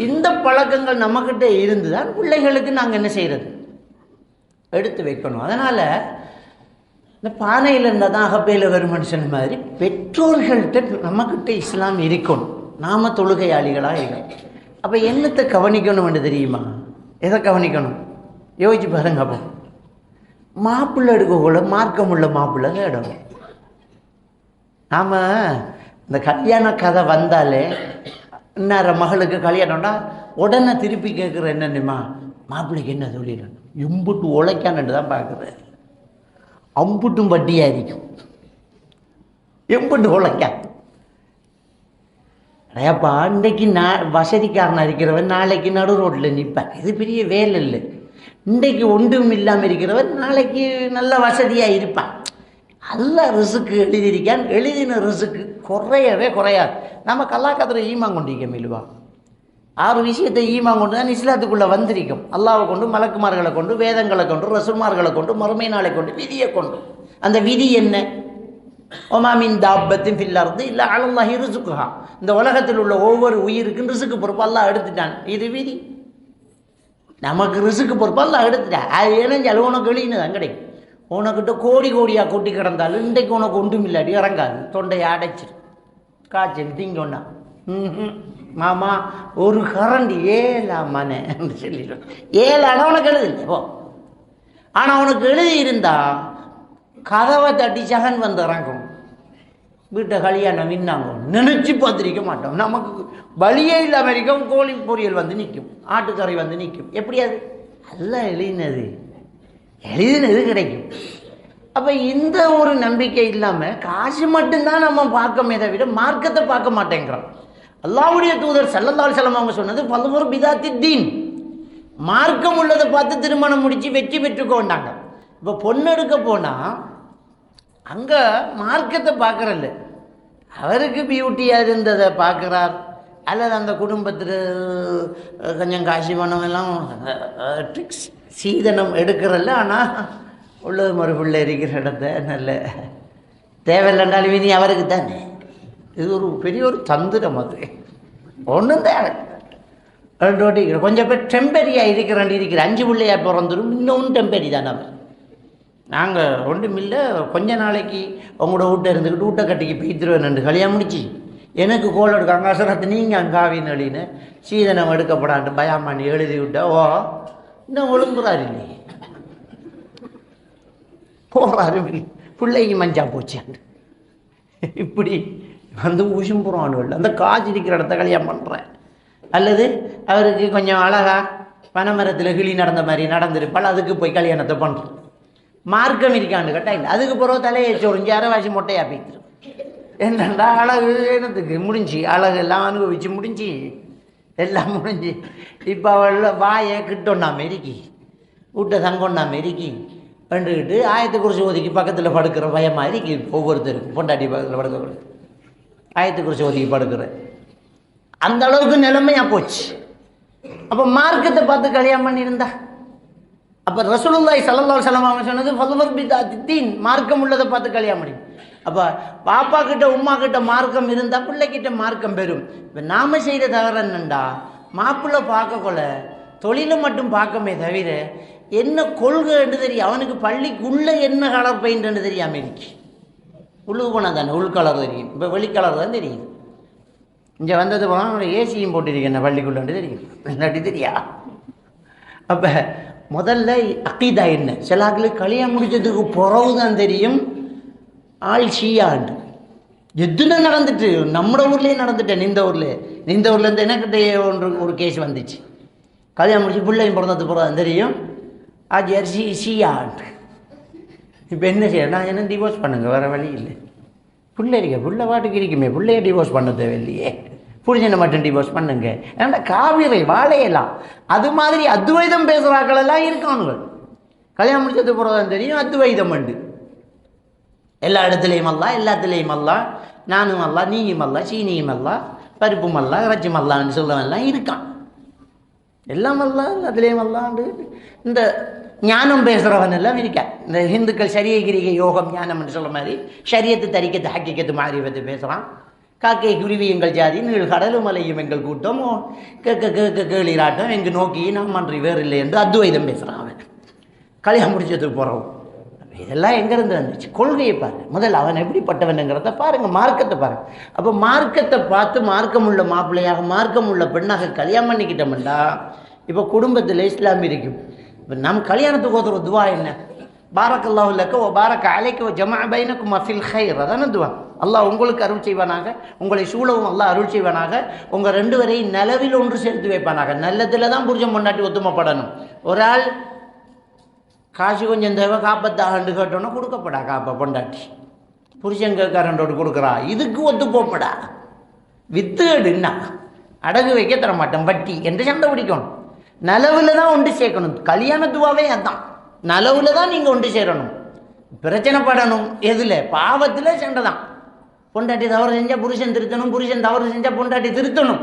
இந்த பழக்கங்கள் நம்மக்கிட்ட இருந்து தான் பிள்ளைகளுக்கு நாங்கள் என்ன செய்கிறது, எடுத்து வைக்கணும். அதனால் இந்த பானையில் இருந்தால் தான் அகப்பையில் வரும்னு சொன்ன மாதிரி பெற்றோர்கள்ட்ட நம்மக்கிட்ட இஸ்லாம் இருக்கணும். நாம தொழுகையாளிகளாக இருக்கணும். அப்போ என்னத்தை கவனிக்கணும்னு தெரியுமா? எதை கவனிக்கணும் யோசிச்சு பாருங்க. அப்போ மாப்பிள்ளை எடுக்கக்குள்ள மார்க்கமுள்ள மாப்பிள்ளை தேடணும். நாம் இந்த கல்யாண கதை வந்தாலே இன்னார மகளுக்கு கல்யாணம்னா உடனே திருப்பி கேட்குற என்னன்னுமா, மாப்பிள்ளைக்கு என்ன சொல்லிடணும், இம்புட்டு உழைக்கான்னு தான் பார்க்குறேன். அம்புட்டும் வட்டியாக இருக்கும், எம்புட்டு உழைக்கா. அடையாப்பா இன்றைக்கு வசதிக்காரனாக இருக்கிறவன் நாளைக்கு நடு ரோட்டில் நிற்பான். இது பெரிய வேலை இல்லை. இன்றைக்கு ஒன்றும் இல்லாமல் இருக்கிறவன் நாளைக்கு நல்ல வசதியாக இருப்பான். அல்ல ரிசுக்கு எழுதியிருக்கான். எழுதின ரிசுக்கு குறையவே குறையாது. நம்ம கல்லாக்கத்தில் ஈமாங்கொண்டிருக்க மெலுவா 6 விஷயத்தை ஈமாங்கொண்டு தான் இஸ்லாத்துக்குள்ளே வந்திருக்கும். அல்லாவை கொண்டு, மலக்குமார்களை கொண்டு, வேதங்களை கொண்டு, ரசூல்மார்களை கொண்டு, மறுமை நாளை கொண்டு, விதியை கொண்டு. அந்த விதி என்ன? ஒமாமின் தாப்பத்தின் ஃபில்லர்து இல்லை அலல்லாஹி ரிசுக்குஹா. இந்த உலகத்தில் உள்ள ஒவ்வொரு உயிருக்கும் ரிசுக்கு பொறுப்பு அல்லாஹ் எடுத்துட்டான். இது விதி. நமக்கு ரிசுக்கு பொறுப்பு அல்லாஹ் எடுத்துட்டான். அது இணைஞ்சாலும் உனக்கு வெளியின்னு தான் கிடைக்கும். உனக்கிட்ட கோடி கோடியாக கொட்டி கிடந்தாலும் இன்றைக்கு உனக்கு ஒன்றும் இல்லாட்டி இறங்காது. தொண்டையை அடைச்சிரு, காய்ச்சல் திங்கொன்னா மாமா ஒரு கரண்டி ஏழாமனே சொல்லிடுவேன். ஏழானா உனக்கு எழுதில்லை போ. ஆனால் உனக்கு எழுதி இருந்தா கதவை தட்டி சகன் வந்து இறங்கும். வீட்டை கல்யாணம் வின்னாங்க நினச்சி பார்த்துருக்க மாட்டோம். நமக்கு வழியே இல்லாமல் இருக்கும். கோழி பொரியல் வந்து நிற்கும், ஆட்டுக்கறி வந்து நிற்கும். எப்படியாது எல்லாம் எழுதினது கிடைக்கும். அப்போ இந்த ஒரு நம்பிக்கை இல்லாமல் காசு மட்டும்தான் நம்ம பார்க்கமே தவிர மார்க்கத்தை பார்க்க மாட்டேங்கிறோம். அல்லாஹ்வுடைய தூதர் ஸல்லல்லாஹு அலைஹி வஸல்லம் அவங்க சொன்னது ஃபல்வர் பிதாத்தி தீன், மார்க்கம் உள்ளதை பார்த்து திருமணம் முடித்து வெற்றி பெற்றுக்கொண்டாங்க. இப்போ பொண்ணு எடுக்க போனால் அங்கே மார்க்கத்தை பார்க்குறல்ல, அவருக்கு பியூட்டியாக இருந்ததை பார்க்குறார். அல்லது அந்த குடும்பத்தில் கொஞ்சம் காசு பணம் எல்லாம் ட்ரிக்ஸ் சீதனம் எடுக்கிறல்ல. ஆனால் உள்ளது மறுபிள்ளை இருக்கிற இடத்த நல்ல தேவையில்லைன்றாலும் விதி அவருக்கு தானே. இது ஒரு பெரிய ஒரு தந்திரம். அது ஒன்றும் தேவை கொஞ்சம் பேர் டெம்பரியாக இருக்கிற 5 பிள்ளையாக பிறந்துடும். இன்னொன்று டெம்பரி தானே. அவர் நாங்கள் ஒன்றும் இல்லை, கொஞ்ச நாளைக்கு உங்களோட வீட்டை இருந்துக்கிட்டு வீட்டை கட்டிக்கு பீத்துருவேன் கல்யாணம் முடிச்சு எனக்கு கோல் எடுக்காங்க அசரத்து நீங்கள் அங்காவின்னு எழுதினு சீதனம் எடுக்கப்படாண்டு பயாமானி எழுதி விட்டா ஓ இன்னும் ஒழுங்குறாரு இல்லையே, போகிறாரு பிள்ளைக்கு மஞ்சா போச்சாண்டு. இப்படி வந்து ஊசும்புறான் அந்த காய்ச்சி இருக்கிற இடத்த கல்யாணம் பண்ணுறேன். அல்லது அவருக்கு கொஞ்சம் அழகா பனைமரத்தில் கிளி நடந்த மாதிரி நடந்திருப்பாள், அதுக்கு போய் கல்யாணத்தை பண்ணுறோம். மார்க்கம் இருக்காண்டு கேட்டால் இல்லை. அதுக்கு பிறகு தலையை சொரிஞ்சு அரைவாசி மொட்டையாக போய்த்துரும். என்னண்டா அழகு என்னத்துக்கு முடிஞ்சு, அழகு எல்லாம் அனுபவிச்சு முடிஞ்சு எல்லாம் முடிஞ்சு. இப்போ அவள் வாயை கிட்டொன்னா மெருக்கி வீட்டை தங்கொன்னா மெருக்கி கண்டுக்கிட்டு ஆயத்து குறிச்சி ஒதுக்கி பக்கத்தில் படுக்கிற பயமாக இருக்கு. ஒவ்வொருத்தருக்கும் பொண்டாட்டி பக்கத்தில் படுக்கக்கூடாது, ஆயத்து குறிச்சி ஒதுக்கி படுக்கிற அந்த அளவுக்கு நிலைமையாக போச்சு. அப்போ மார்க்கத்தை பார்த்து கல்யாணம் பண்ணியிருந்தா அப்போ ரசூலுல்லாஹி ஸல்லல்லாஹு அலைஹி வஸல்லம் அவங்க சொன்னது ஃபல்வர் பிதாத்தி தீன், மார்க்கம் உள்ளதை பார்த்து கல்யாணம் பண்ணி. அப்போ பாப்பா கிட்ட உமா கிட்ட மார்க்கம் இருந்தால் பிள்ளைக்கிட்ட மார்க்கம் பெறும். இப்போ நாம் செய்கிற தவறு என்னண்டா, மாப்பிள்ளை பார்க்கக்கொள்ள தொழிலை மட்டும் பார்க்கமே தவிர என்ன கொள்கை என்று தெரியும். அவனுக்கு பள்ளிக்குள்ளே என்ன கலர் பெயிண்ட்னு தெரியாமல் இருக்கு. உள்ளுக்கு போனால் தானே உள் கலர் தெரியும், இப்போ வெளி கலர் தான் தெரியுது. இங்கே வந்தது போனால் ஏசியும் போட்டிருக்கேன் என்ன பள்ளிக்குள்ளே தெரியும், இல்லாட்டி தெரியா. அப்போ முதல்ல அக்கீதா என்ன, சில ஆட்களுக்கு கல்யாணம் முடிச்சதுக்கு பிறகு தான் தெரியும் ஆள் ஷியாண்டு. எதுனா நடந்துட்டு நம்ம ஊர்லேயே நடந்துட்டேன். இந்த ஊர்லேருந்து எனக்கிட்ட ஒரு கேஸ் வந்துச்சு. கல்யாணம் முடிச்சு பிள்ளையும் பிறந்தது பிறகு தெரியும் ஆஜியார் ஷியாண்டு. இப்போ என்ன செய்ய, நான் என்ன டிவோர்ஸ் பண்ணுங்க, வேறு வழி இல்லை. பிள்ளை பாட்டுக்கு இருக்குமே, பிள்ளைய டிவோர்ஸ் பண்ண தேவையில்லையே, புரிஞ்சனை மட்டும் டிவோர்ஸ் பண்ணுங்க. ஏன்னா காவிரை வாழையெல்லாம் அது மாதிரி அத்வைதம் பேசுகிறாக்கள் எல்லாம் இருக்கானுங்கள். கல்யாணம் முடிச்சது பிறகுதான் தெரியும் அத்வைதம் உண்டு. எல்லா இடத்துலையும் அல்லா, எல்லாத்துலேயும் அல்லா, நானும் அல்லா, நீயும் அல்லா, சீனியும் அல்லா, பருப்பும் அல்லா, இறைச்சி மல்லான்னு சொல்லவெல்லாம் இருக்கான். எல்லாம் அல்லா, எல்லாத்துலேயும் அல்லாண்டு இந்த ஞானம் பேசுகிறவன் எல்லாம் இருக்கான். இந்த ஹிந்துக்கள் சரிய கிரிகை யோகம் ஞானம்னு சொல்ல மாதிரி ஷரியத்து தரிக்கத்து ஹக்கிக்கத்து மாறிவத்து பேசுகிறான். காக்கை குருவி எங்கள் ஜாதி நீள் கடலும் மலையும் எங்கள் கூட்டம் கேளிராட்டம் எங்கு நோக்கி நாம் அன்றி வேறு இல்லை என்று அத்வைதம் பேசுகிறான் அவன். கல்யாணம் முடிச்சதுக்கு போகிறோம். இதெல்லாம் எங்கேருந்து வந்துச்சு? கொள்கையை பாருங்க. முதல்ல அவன் எப்படிப்பட்டவனுங்கிறத பாருங்கள், மார்க்கத்தை பாருங்கள். அப்போ மார்க்கத்தை பார்த்து மார்க்கம் உள்ள மாப்பிள்ளையாக மார்க்கம் உள்ள பெண்ணாக கல்யாணம் பண்ணிக்கிட்டோம்டா இப்போ குடும்பத்தில் இஸ்லாம் இருக்கும். இப்போ நம் கல்யாணத்துக்கு ஒரு துவா என்ன? பாரக்கல்லாஹு லக்க ஓ பாரக்க அலைக்க ஓ ஜமா பைனக்கும் ஃபில் கைர், அதான துவா. அல்லாஹ் உங்களுக்கு அருள் செய்வானாக, உங்களை சூழவும் அல்லாஹ் அருள் செய்வானாக, உங்கள் ரெண்டு வரையும் நிலவில் ஒன்று சேர்த்து வைப்பானாக. நல்லதில் தான் புருஷன் பொண்டாட்டி ஒத்துமைப்படணும். ஒரு ஆள் காசு கொஞ்சம் தேவை காப்பத்தாகண்டு கேட்டோன்னா கொடுக்கப்படா காப்பா பொண்டாட்டி. புருஷன் கேட்காரண்டோடு கொடுக்குறா, இதுக்கு ஒத்து போப்படா. வித்து எடுன்னா அடகு வைக்க தர மாட்டேன் வட்டி என்று சண்டை பிடிக்கணும். நலவில் தான் ஒன்று சேர்க்கணும். கல்யாணத்துவாவே அதுதான், நலவில் தான் நீங்கள் ஒன்று சேரணும். பிரச்சனை படணும் எதில்? பாவத்தில் சண்டை தான். பொண்டாட்டி தவறு செஞ்சால் புருஷன் திருத்தணும், புருஷன் தவறு செஞ்சால் பொண்டாட்டி திருத்தணும்.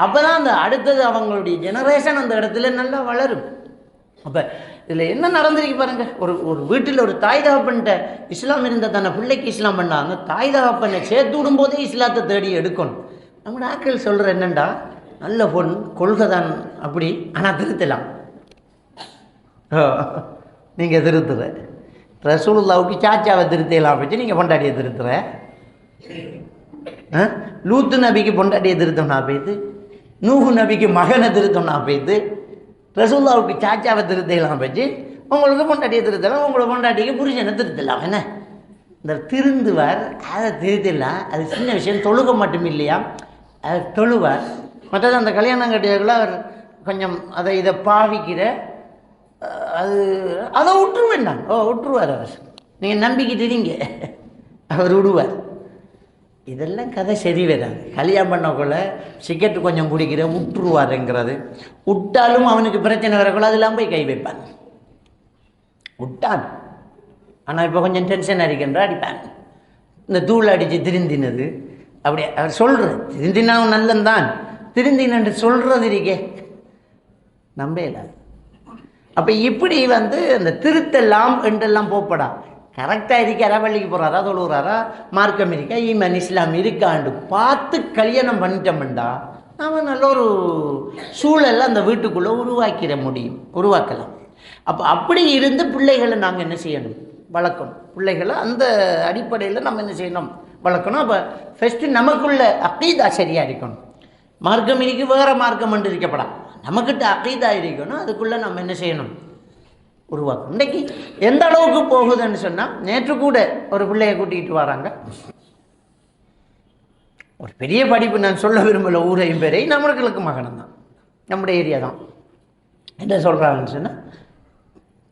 அப்போ தான் அந்த அடுத்தது அவங்களுடைய ஜெனரேஷன் அந்த இடத்துல நல்லா வளரும். அப்போ இதில் என்ன நடந்திருக்கு பாருங்கள். ஒரு வீட்டில் ஒரு தாய் தகப்பன்ட்ட இஸ்லாம் இருந்த தன்னை பிள்ளைக்கு இஸ்லாம் பண்ணாங்க. தாய் தகப்பனை சேர்த்து விடும்போதே இஸ்லாத்தை தேடி எடுக்கணும். நம்மளோட ஆக்கள் சொல்கிற என்னண்டா, நல்ல பொண் கொள்கை தான் அப்படி, ஆனால் திருத்தலாம். நீங்கள் திருத்துற ரசூலுல்லாவுக்கு சாச்சாவை திருத்தலாம் வச்சு நீங்கள் பொண்டாட்டியை திருத்துற. லூத்து நபிக்கு பொண்டாட்டியை திருத்தம்னா போய்த்து, நூஹு நபிக்கு மகனை திருத்தம்னா போய்த்து, ரசூலுல்லாவுக்கு சாச்சாவை திருத்தலாம் வச்சு உங்களுக்கு பொண்டாட்டியை திருத்தலாம், உங்களோட பொண்டாட்டிக்கு புருஷனை திருத்தலாம். என்ன இந்த திருந்துவார் அதை திருத்தலாம். அது சின்ன விஷயம். தொழுக மட்டும் இல்லையா, அது தொழுவார். மற்றது அந்த கல்யாணம் கட்டியவர்கள அவர் கொஞ்சம் அதை இதை பாவிக்கிற அது அதை விட்டுருவேன் நான். விட்டுருவார் அவர். நீங்கள் நம்பிக்கிட்டீங்க அவர் விடுவார். இதெல்லாம் கதை சரி வராது. கல்யாணம் பண்ணக்குள்ள சிகரெட்டு கொஞ்சம் குடிக்கிற விட்டுருவாருங்கிறது. விட்டாலும் அவனுக்கு பிரச்சனை வரக்குள்ள அதெல்லாம் போய் கை வைப்பான். விட்டான், ஆனால் இப்போ கொஞ்சம் டென்ஷன் அடிக்கின்ற அடிப்பான். இந்த தூள் அடித்து திருந்தினது அப்படி அவர் சொல்கிறது. திருந்தினா நல்லந்தான், திருந்தினு சொல்கிறது இருக்கே நம்ப இல்லாது. அப்போ இப்படி அந்த திருத்தெல்லாம் என்றெல்லாம் போப்படா. கரெக்டாக இருக்காரா, பள்ளிக்கு போகிறாரா, தொழுகிறாரா, மார்க்கம் இருக்கா, ஈமான் இஸ்லாம் இருக்காண்டு பார்த்து கல்யாணம் பண்ணிட்டோம்டா நாம் நல்ல ஒரு சூழலை அந்த வீட்டுக்குள்ளே உருவாக்கலாம். அப்போ அப்படி இருந்து பிள்ளைகளை நாங்கள் என்ன செய்யணும்? வளர்க்கணும். பிள்ளைகளை அந்த அடிப்படையில் நம்ம என்ன செய்யணும்? வளர்க்கணும். அப்போ ஃபஸ்ட்டு நமக்குள்ள அக்கீதா சரியாக இருக்கணும். மார்க்கம் இருக்கு, வேறு மார்க்கம் என்று இருக்கப்படா. நமக்கிட்ட அக்கீதா இருக்கணும். அதுக்குள்ளே நம்ம என்ன செய்யணும்? உருவாக்கும். இன்றைக்கி எந்த அளவுக்கு போகுதுன்னு சொன்னால், நேற்று கூட ஒரு பிள்ளையை கூட்டிகிட்டு வராங்க. ஒரு பெரிய படிப்பு நான் சொல்ல விரும்பல, ஊரையும் பேரை நம்மளுக்கு மகனம் தான், நம்முடைய ஏரியா தான். என்ன சொல்கிறாங்கன்னு சொன்னால்,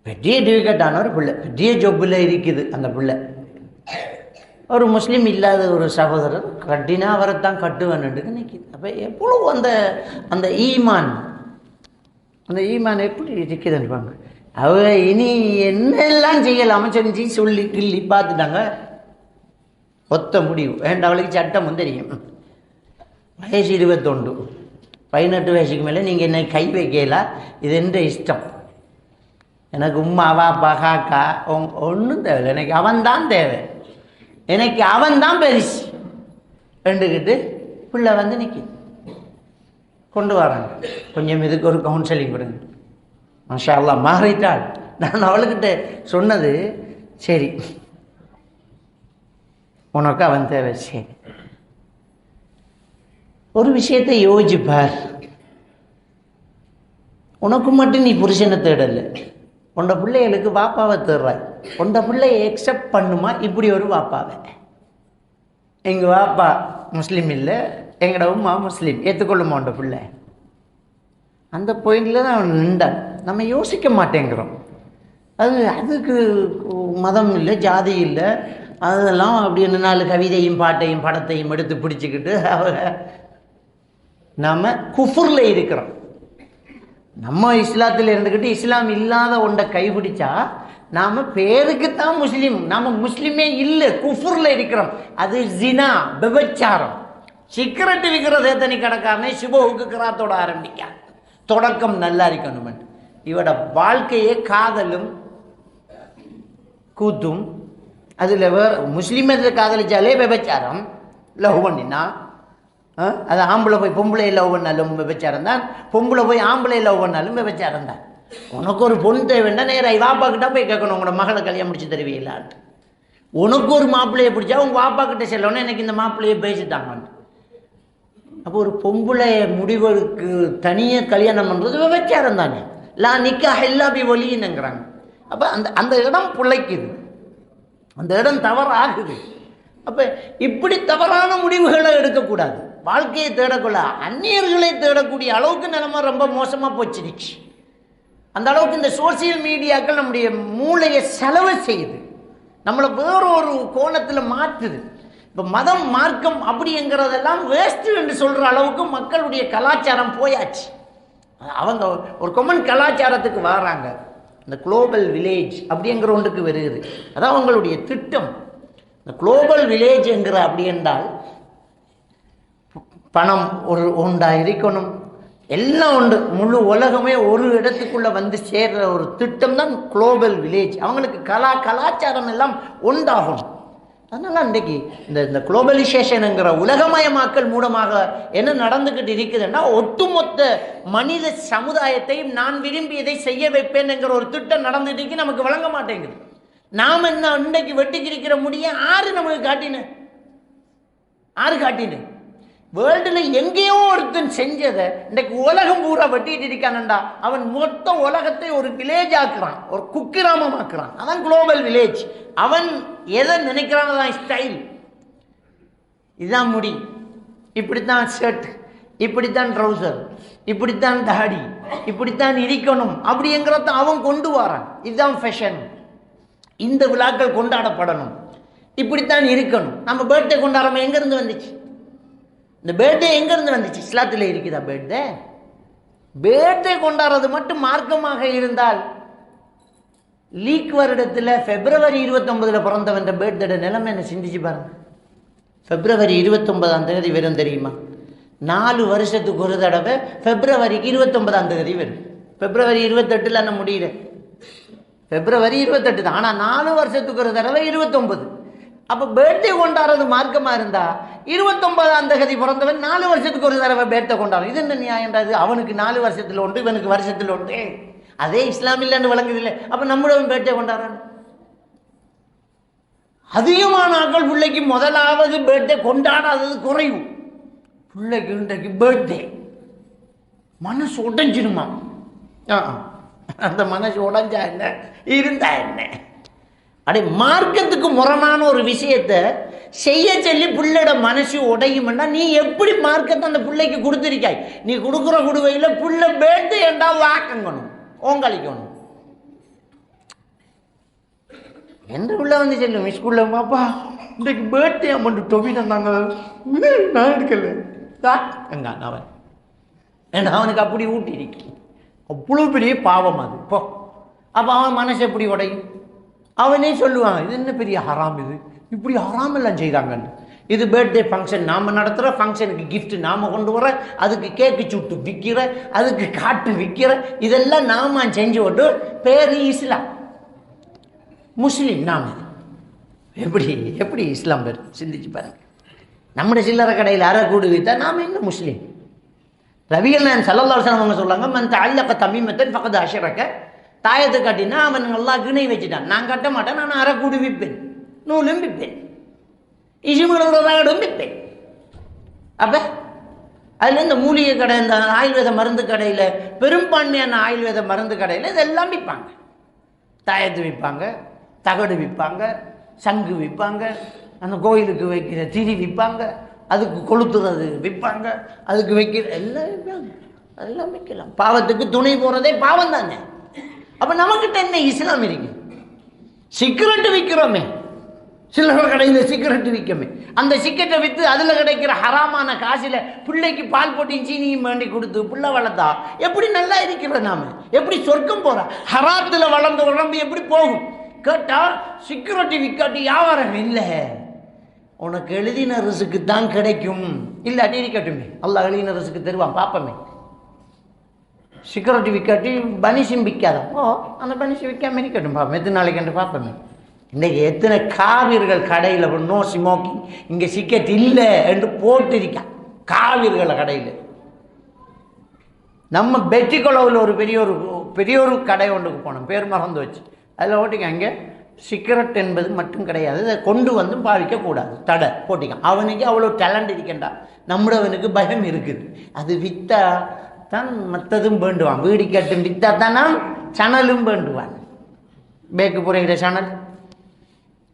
பெரிய டிவிகட்டான ஒரு பிள்ளை, பெரிய ஜொப்பில் இருக்குது அந்த பிள்ளை. ஒரு முஸ்லீம் இல்லாத ஒரு சகோதரர் கட்டினா அவரைத்தான் கட்டுவேன்னுட்டு நிற்கிது. அப்போ எப்பொழுது அந்த ஈமான் எப்படி இருக்குதுன்னு அவ இனி என்னெல்லாம் செய்யலாம செஞ்சு சொல்லி கிள்ளி பார்த்துட்டாங்க. ஒத்த முடிவு வேண்டாம். அவளுக்கு சட்டம் தெரியும். வயசு 21, 18 வயசுக்கு மேலே நீங்கள் என்ன கை வைக்கலாம். இது என்ற இஷ்டம். எனக்கு உம்மாவா பகாக்கா ஒன்றும் தேவை. எனக்கு அவன்தான் தேவை, எனக்கு அவன்தான் பெருசு ரெண்டுக்கிட்டு பிள்ளை நிற்கி கொண்டு வராங்க. கொஞ்சம் இதுக்கு ஒரு கவுன்சிலிங் கொடுங்க. மாஷா அல்லாஹ் மாறிட்டாள். நான் அவளுக்கிட்ட சொன்னது, சரி உனக்கு அவன் தேவை, சரி ஒரு விஷயத்தை யோசிப்பார். உனக்கு மட்டும் நீ புருஷனை தேடலை, உண்ட பிள்ளைகளுக்கு வாப்பாவை தேடுறாய். உண்ட பிள்ளையை எக்ஸப்ட் பண்ணுமா இப்படி ஒரு வாப்பாவை? எங்கள் வாப்பா முஸ்லீம் இல்லை, எங்களோட உம்மா முஸ்லீம், ஏற்றுக்கொள்ளுமா உண்ட பிள்ளை? அந்த பாயிண்டில் தான் அவன் நின்றான். நம்ம யோசிக்க மாட்டேங்கிறோம். அதுக்கு மதம் இல்லை, ஜாதி இல்லை, அதெல்லாம் அப்படி 4 கவிதையும் பாட்டையும் படத்தையும் எடுத்து பிடிச்சிக்கிட்டு நாம் குஃபுரில் இருக்கிறோம். நம்ம இஸ்லாத்தில் இருந்துக்கிட்டு இஸ்லாம் இல்லாத ஒன்றை கைப்பிடிச்சா நாம் பேருக்குத்தான் முஸ்லீம், நாம் முஸ்லீமே இல்லை, குஃபுரில் இருக்கிறோம். அது ஜினா, விபச்சாரம். சிகரெட்டு விற்கிறதே தனி கடைக்காரனே சுபவுக்கு கிராத்தோட ஆரம்பிக்க தொடக்கம் நல்லா இருக்கணும். இவட வாழ்க்கையே காதலும் கூத்தும். அதில் வேறு முஸ்லீம் காதலிச்சாலே விபச்சாரம், லவ் பண்ணினா அது ஆம்பளை போய் பொம்பளை லவ் பண்ணாலும் விபச்சாரம் தான், பொம்பளை போய் ஆம்பளை லவ் பண்ணாலும் விபச்சாரம் தான். உனக்கு ஒரு பொண்ணு தேவைன்னா நேராக வாப்பா கிட்ட போய் கேட்கணும், உங்களோட மகளை கல்யாணம் முடிச்சு தருவீங்களான்ட்டு. உனக்கு ஒரு மாப்பிள்ளையை பிடிச்சா உங்கள் வாப்பா கிட்ட செல்லணும், எனக்கு இந்த மாப்பிள்ளையை பேசிட்டாங்கன்னு. அப்போ ஒரு பொம்பளை முடிவுக்கு தனியாக கல்யாணம் பண்ணுறது விபச்சாரம் தானே. லா நிக்கா எல்லாபி ஒலின்னுங்கிறாங்க. அப்போ அந்த இடம் பிழைக்குது, அந்த இடம் தவறாகுது. அப்போ இப்படி தவறான முடிவுகளை எடுக்கக்கூடாது. வாழ்க்கையை தேடக்கூட அந்நியர்களை தேடக்கூடிய அளவுக்கு நிலைமை ரொம்ப மோசமாக போச்சிருச்சு. அந்த அளவுக்கு இந்த சோசியல் மீடியாக்கள் நம்முடைய மூளையை செலவு செய்யுது, நம்மளை வேறொரு கோணத்தில் மாற்றுது. இப்போ மதம் மார்க்கம் அப்படிங்கிறதெல்லாம் வேஸ்ட்டு என்று சொல்கிற அளவுக்கு மக்களுடைய கலாச்சாரம் போயாச்சு. அவங்க ஒரு கொமன் கலாச்சாரத்துக்கு வராங்க. இந்த குளோபல் வில்லேஜ் அப்படிங்கிற ஒன்றுக்கு வருகிறது. அதான் அவங்களுடைய திட்டம். இந்த குளோபல் வில்லேஜ்ங்கிற அப்படி என்றால் பணம் ஒரு ஒன்றா இருக்கணும், எல்லாம் உண்டு, முழு உலகமே ஒரு இடத்துக்குள்ளே வந்து சேர்ற ஒரு திட்டம் தான் குளோபல் வில்லேஜ். அவங்களுக்கு கலாச்சாரம் எல்லாம் உண்டாகும். அதனால் இன்றைக்கி இந்த குளோபலைசேஷனுங்கிற உலகமயமாக்கல் மூலமாக என்ன நடந்துக்கிட்டு இருக்குதுன்னா, ஒட்டுமொத்த மனித சமுதாயத்தையும் நான் விரும்பியதை செய்ய வைப்பேன்ங்கிற ஒரு திட்டம் நடந்துட்டு நமக்கு வழங்க மாட்டேங்குது. நாம் என்ன இன்றைக்கு வெட்டிக்கிறிக்கிற முடிய ஆறு நமக்கு காட்டினேன், ஆறு காட்டினேன். வேர்ல்டில் எங்கேயோ ஒருத்தன் செஞ்சதை இன்றைக்கு உலகம் பூரா வெட்டிட்டு இருக்கானண்டா, அவன் மொத்த உலகத்தை ஒரு வில்லேஜ் ஆக்குறான், ஒரு குக்கிராமம் ஆக்குறான். அதான் குளோபல் வில்லேஜ். அவன் எதை நினைக்கிறான் தான் ஸ்டைல். இதுதான் முடி, இப்படித்தான் ஷர்ட், இப்படித்தான் ட்ரௌசர், இப்படித்தான் தாடி, இப்படித்தான் இருக்கணும் அப்படிங்கிறத அவன் கொண்டு வரான். இதுதான் ஃபேஷன், இந்த விழாக்கள் கொண்டாடப்படணும், இப்படித்தான் இருக்கணும். நம்ம பர்த்டே கொண்டாடுறோம், எங்கேருந்து வந்துச்சு இந்த பர்த்டே? எங்கேருந்து வந்துச்சு? இஸ்லாத்தில் இருக்குதா பர்த்டே? பர்த்டே கொண்டாடுறது மட்டும் மார்க்கமாக இருந்தால் லீக் வருடத்தில் February 29 பிறந்தவன் பர்த்டே நிலைமை என்ன சிந்திச்சு பாருங்க. February 29 வரும் தெரியுமா? 4 வருஷத்துக்கு ஒரு தடவை February 29 வரும். February 28 என்ன முடியல, February 28 தான். ஆனால் 4 வருஷத்துக்கு ஒரு தடவை 29. அப்போ பர்த்டே கொண்டாடுறது மார்க்கமாக இருந்தால் 29 பிறந்தவன் 4 வருஷத்துக்கு ஒரு தடவை பர்த்டே கொண்டாடும். இது என்ன நியாயம்ன்றது? அவனுக்கு 4 வருஷத்தில் உண்டு, இவனுக்கு வருஷத்தில் உண்டு. அதே இஸ்லாமில்லைன்னு விளங்குது இல்லை. அப்போ நம்மளவன் பர்த்டே கொண்டாடுறான். அதிகமான ஆட்கள் பிள்ளைக்கு முதலாவது பர்த்டே கொண்டாடாதது குறைவு. பிள்ளைக்கு இன்றைக்கு பர்த்டே மனசு உடைஞ்சிடுமா? அந்த மனசு உடைஞ்சா என்ன, இருந்தா என்ன? அடே, மார்க்கத்துக்கு முரணான ஒரு விஷயத்தை செய்ய சொல்லி பிள்ளையோட மனசு உடையும்னா நீ எப்படி மார்க்கத்தை அந்த பிள்ளைக்கு கொடுத்துருக்காய்? நீ கொடுக்குற குடுவையில் பிள்ளை பேட்டு ஏண்டா வாக்கங்கணும், ஓங்கலிக்கணும் என்று உள்ள வந்து சொல்லும். ஸ்கூல்ல பாப்பா இன்றைக்கு பேர்த்டே அமௌண்ட் தொகை தந்தாங்க, நான் எடுக்கல எங்க அவன் ஏன்னா அவனுக்கு அப்படி ஊட்டி இருக்கு. அவ்வளோ பெரிய பாவம் அது. போ, அப்போ அவன் மனசு எப்படி உடையும்? அவனே சொல்லுவான், இது என்ன பெரிய ஹராம், இது இப்படி ஹராம் எல்லாம் செய்கிறாங்கன்னு. இது பர்த்டே ஃபங்க்ஷன், நாம் நடத்துகிற ஃபங்க்ஷனுக்கு கிஃப்ட் நாம் கொண்டு வர, அதுக்கு கேக்கு சுட்டு விற்கிற, அதுக்கு காட்டு விற்கிற, இதெல்லாம் நாம செஞ்சு விட்டு பேர் இஸ்லாம், முஸ்லீம். நாம் எப்படி எப்படி இஸ்லாம் பேர் சிந்திச்சு பாருங்க. நம்முடைய சில்லறை கடையில் அரை கூடு விற்றா நாம் என்ன முஸ்லீம்? ரவிகள் நான் ஸல்லல்லாஹு அலைஹி வஸல்லம் அவங்க சொல்லுவாங்க, மன் தஅல்லக தமீமத்தன் ஃபகத் அஷ்ரக. தாயத்தை கட்டினா அவன் நல்லா கிணை வச்சுட்டான். நான் கட்ட மாட்டேன், நான் அரை கூடு விற்பேன், நூலும் விற்பேன், இசுமலும் விற்பேன். அப்போ அதில் இந்த மூலிகை கடை, இந்த ஆயுர்வேத மருந்து கடையில், பெரும்பான்மையான ஆயுர்வேத மருந்து கடையில் இதெல்லாம் விற்பாங்க. தாயத்து விற்பாங்க, தகடு விற்பாங்க, சங்கு விற்பாங்க, அந்த கோயிலுக்கு வைக்கிற திரி விற்பாங்க, அதுக்கு கொளுத்துறது விற்பாங்க, அதுக்கு வைக்கிற எல்லாம் விற்பாங்க. அதெல்லாம் விற்கலாம். பாவத்துக்கு துணை போகிறதே பாவம் தானே. அப்போ நமக்கிட்ட என்ன இஸ்லாம் இருக்கு? சிகரெட்டு விற்கிறோமே, சில்லறை கடையில் சிகரெட்டு விற்கமே, அந்த சிக்கெட்டை விற்று அதில் கிடைக்கிற ஹராமான காசில் பிள்ளைக்கு பால் போட்டி சீனியும் வேண்டி கொடுத்து பிள்ளை வளர்த்தா எப்படி நல்லா இருக்கிறோம்? நாம் எப்படி சொர்க்கம் போகிறோம்? ஹராத்தில் வளர்ந்த உடம்பு எப்படி போகும்? கேட்டால் சிகரெட்டு விற்காட்டி வியாபாரம் இல்லை, உனக்கு எழுதின ரிசுக்கு தான் கிடைக்கும், இல்லாட்டி இருக்கட்டுமே, அல்லாஹ் எழுதின ரிசுக்கு தருவான், பார்ப்போமே. சிகரெட்டு விற்காட்டி பனிஷும் விற்காதான், ஓ அந்த பனிஷு விற்காம இருக்கட்டும், பார்ப்போம், எத்தனை நாளைக்கு என்று பார்ப்போமே. இன்றைக்கு எத்தனை காவிர்கள் கடையில் நோ ஸ்மோக்கிங், இங்கே சிக்கெட் இல்லை என்று போட்டிருக்கான் காவிர்களை கடையில். நம்ம பெட்டிக்குளவில் ஒரு பெரிய ஒரு கடை ஒன்றுக்கு போனோம், பேர் மறந்து வச்சு. அதில் ஓட்டிக்க அங்கே சிகரெட் என்பது மட்டும் கிடையாது, அதை கொண்டு வந்து பாவிக்கக்கூடாது, தடை போட்டிக்கான். அவனுக்கு அவ்வளோ டேலண்ட் இருக்கேண்டா, நம்மளவனுக்கு பயம் இருக்குது. அது விற்றா தான் மற்றதும் வேண்டுவான், வீடி கட்டும் விற்றா தானா சணலும் வேண்டுவான். பேக்கு புரிகிற